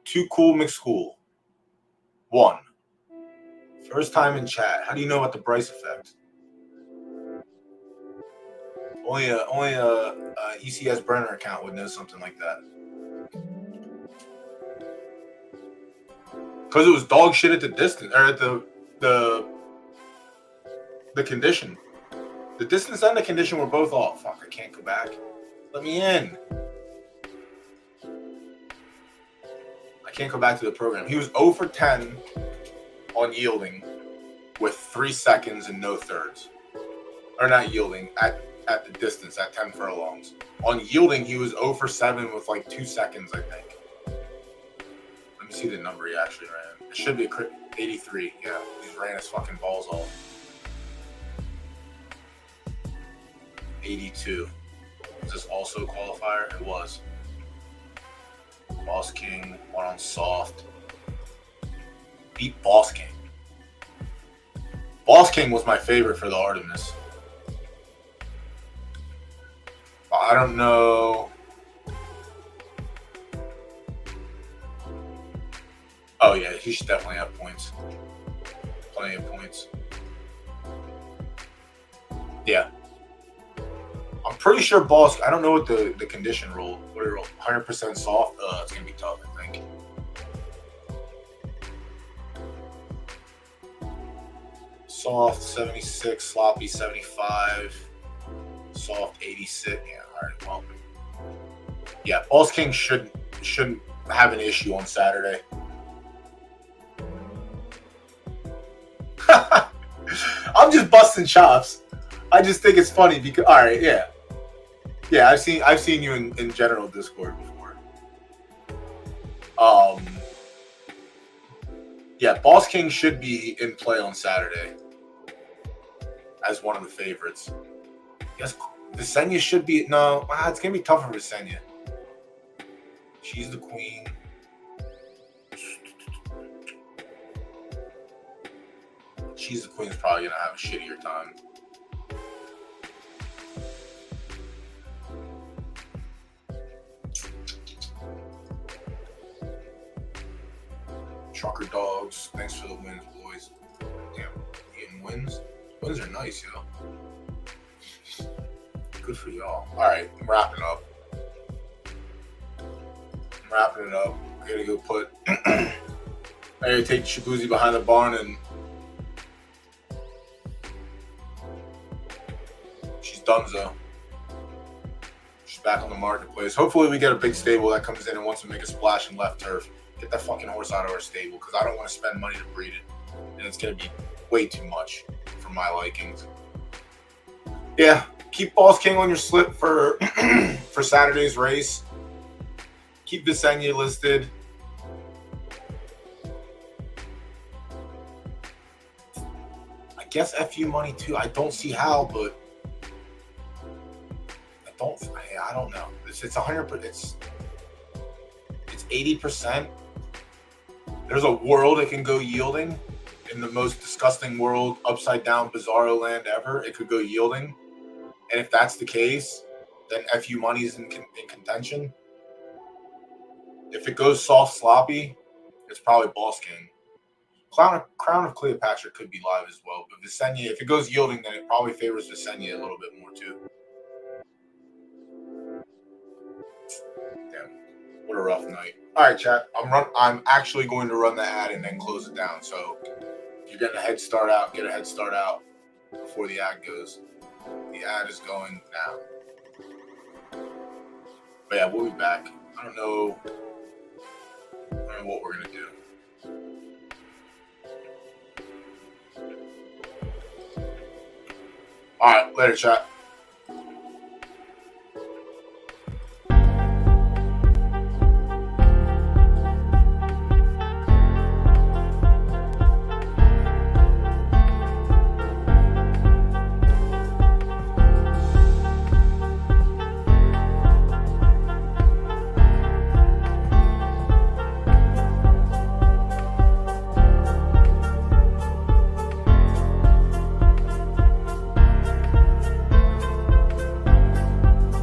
Too cool, McSchool. 1. First time in chat. How do you know about the Bryce effect? Only a ECS burner account would know something like that. Because it was dog shit at the distance, or at the condition. The distance and the condition were both off. Fuck, I can't go back. Let me in. I can't go back to the program. He was 0 for 10 on yielding with 3 seconds and no thirds. Or not yielding, at the distance, at 10 furlongs. On yielding, he was 0 for 7 with like 2 seconds, I think. Let me see the number he actually ran. It should be 83. Yeah, he ran his fucking balls off. 82. Was this also a qualifier? It was. Boss King, 1 on soft. Beat Boss King. Boss King was my favorite for the Artemis. I don't know. Oh yeah, he should definitely have points. Plenty of points. Yeah. I'm pretty sure Boss, I don't know what the condition rule, what it rolled, 100% soft. It's going to be tough, I think. Soft, 76, sloppy, 75, soft, 86. Yeah, all right, well. Yeah, Boss King shouldn't have an issue on Saturday. I'm just busting chops. I just think it's funny because, all right, yeah. Yeah, I've seen you in general Discord before. Yeah, Boss King should be in play on Saturday as one of the favorites. Yes, Visenya should be. No, it's gonna be tougher for Visenya. She's the queen. She's the queen's probably gonna have a shittier time. Trucker Dogs. Thanks for the wins, boys. Damn, getting wins. Wins are nice, yo. Good for y'all. All right, I'm wrapping up. I'm wrapping it up. I gotta go put. I gotta take Shabuzi behind the barn and she's donezo. She's back on the marketplace. Hopefully, we get a big stable that comes in and wants to make a splash in left turf. Get that fucking horse out of our stable because I don't want to spend money to breed it, and it's gonna be way too much for my likings. Yeah, keep Boss King on your slip for for Saturday's race. Keep Visenya listed. I guess FU money too. I don't see how, but I don't know. It's 100%. It's 80%. There's a world it can go yielding in the most disgusting world, upside down, bizarro land ever. It could go yielding, and if that's the case, then FU money's in contention. If it goes soft, sloppy, it's probably Boss King. Crown of Cleopatra could be live as well, but Visenya, if it goes yielding, then it probably favors Visenya a little bit more too. Damn, what a rough night. All right, chat. I'm actually going to run the ad and then close it down. So if you're getting a head start out, get a head start out before the ad goes. The ad is going now. But yeah, we'll be back. I don't know what we're gonna do. All right, later, chat.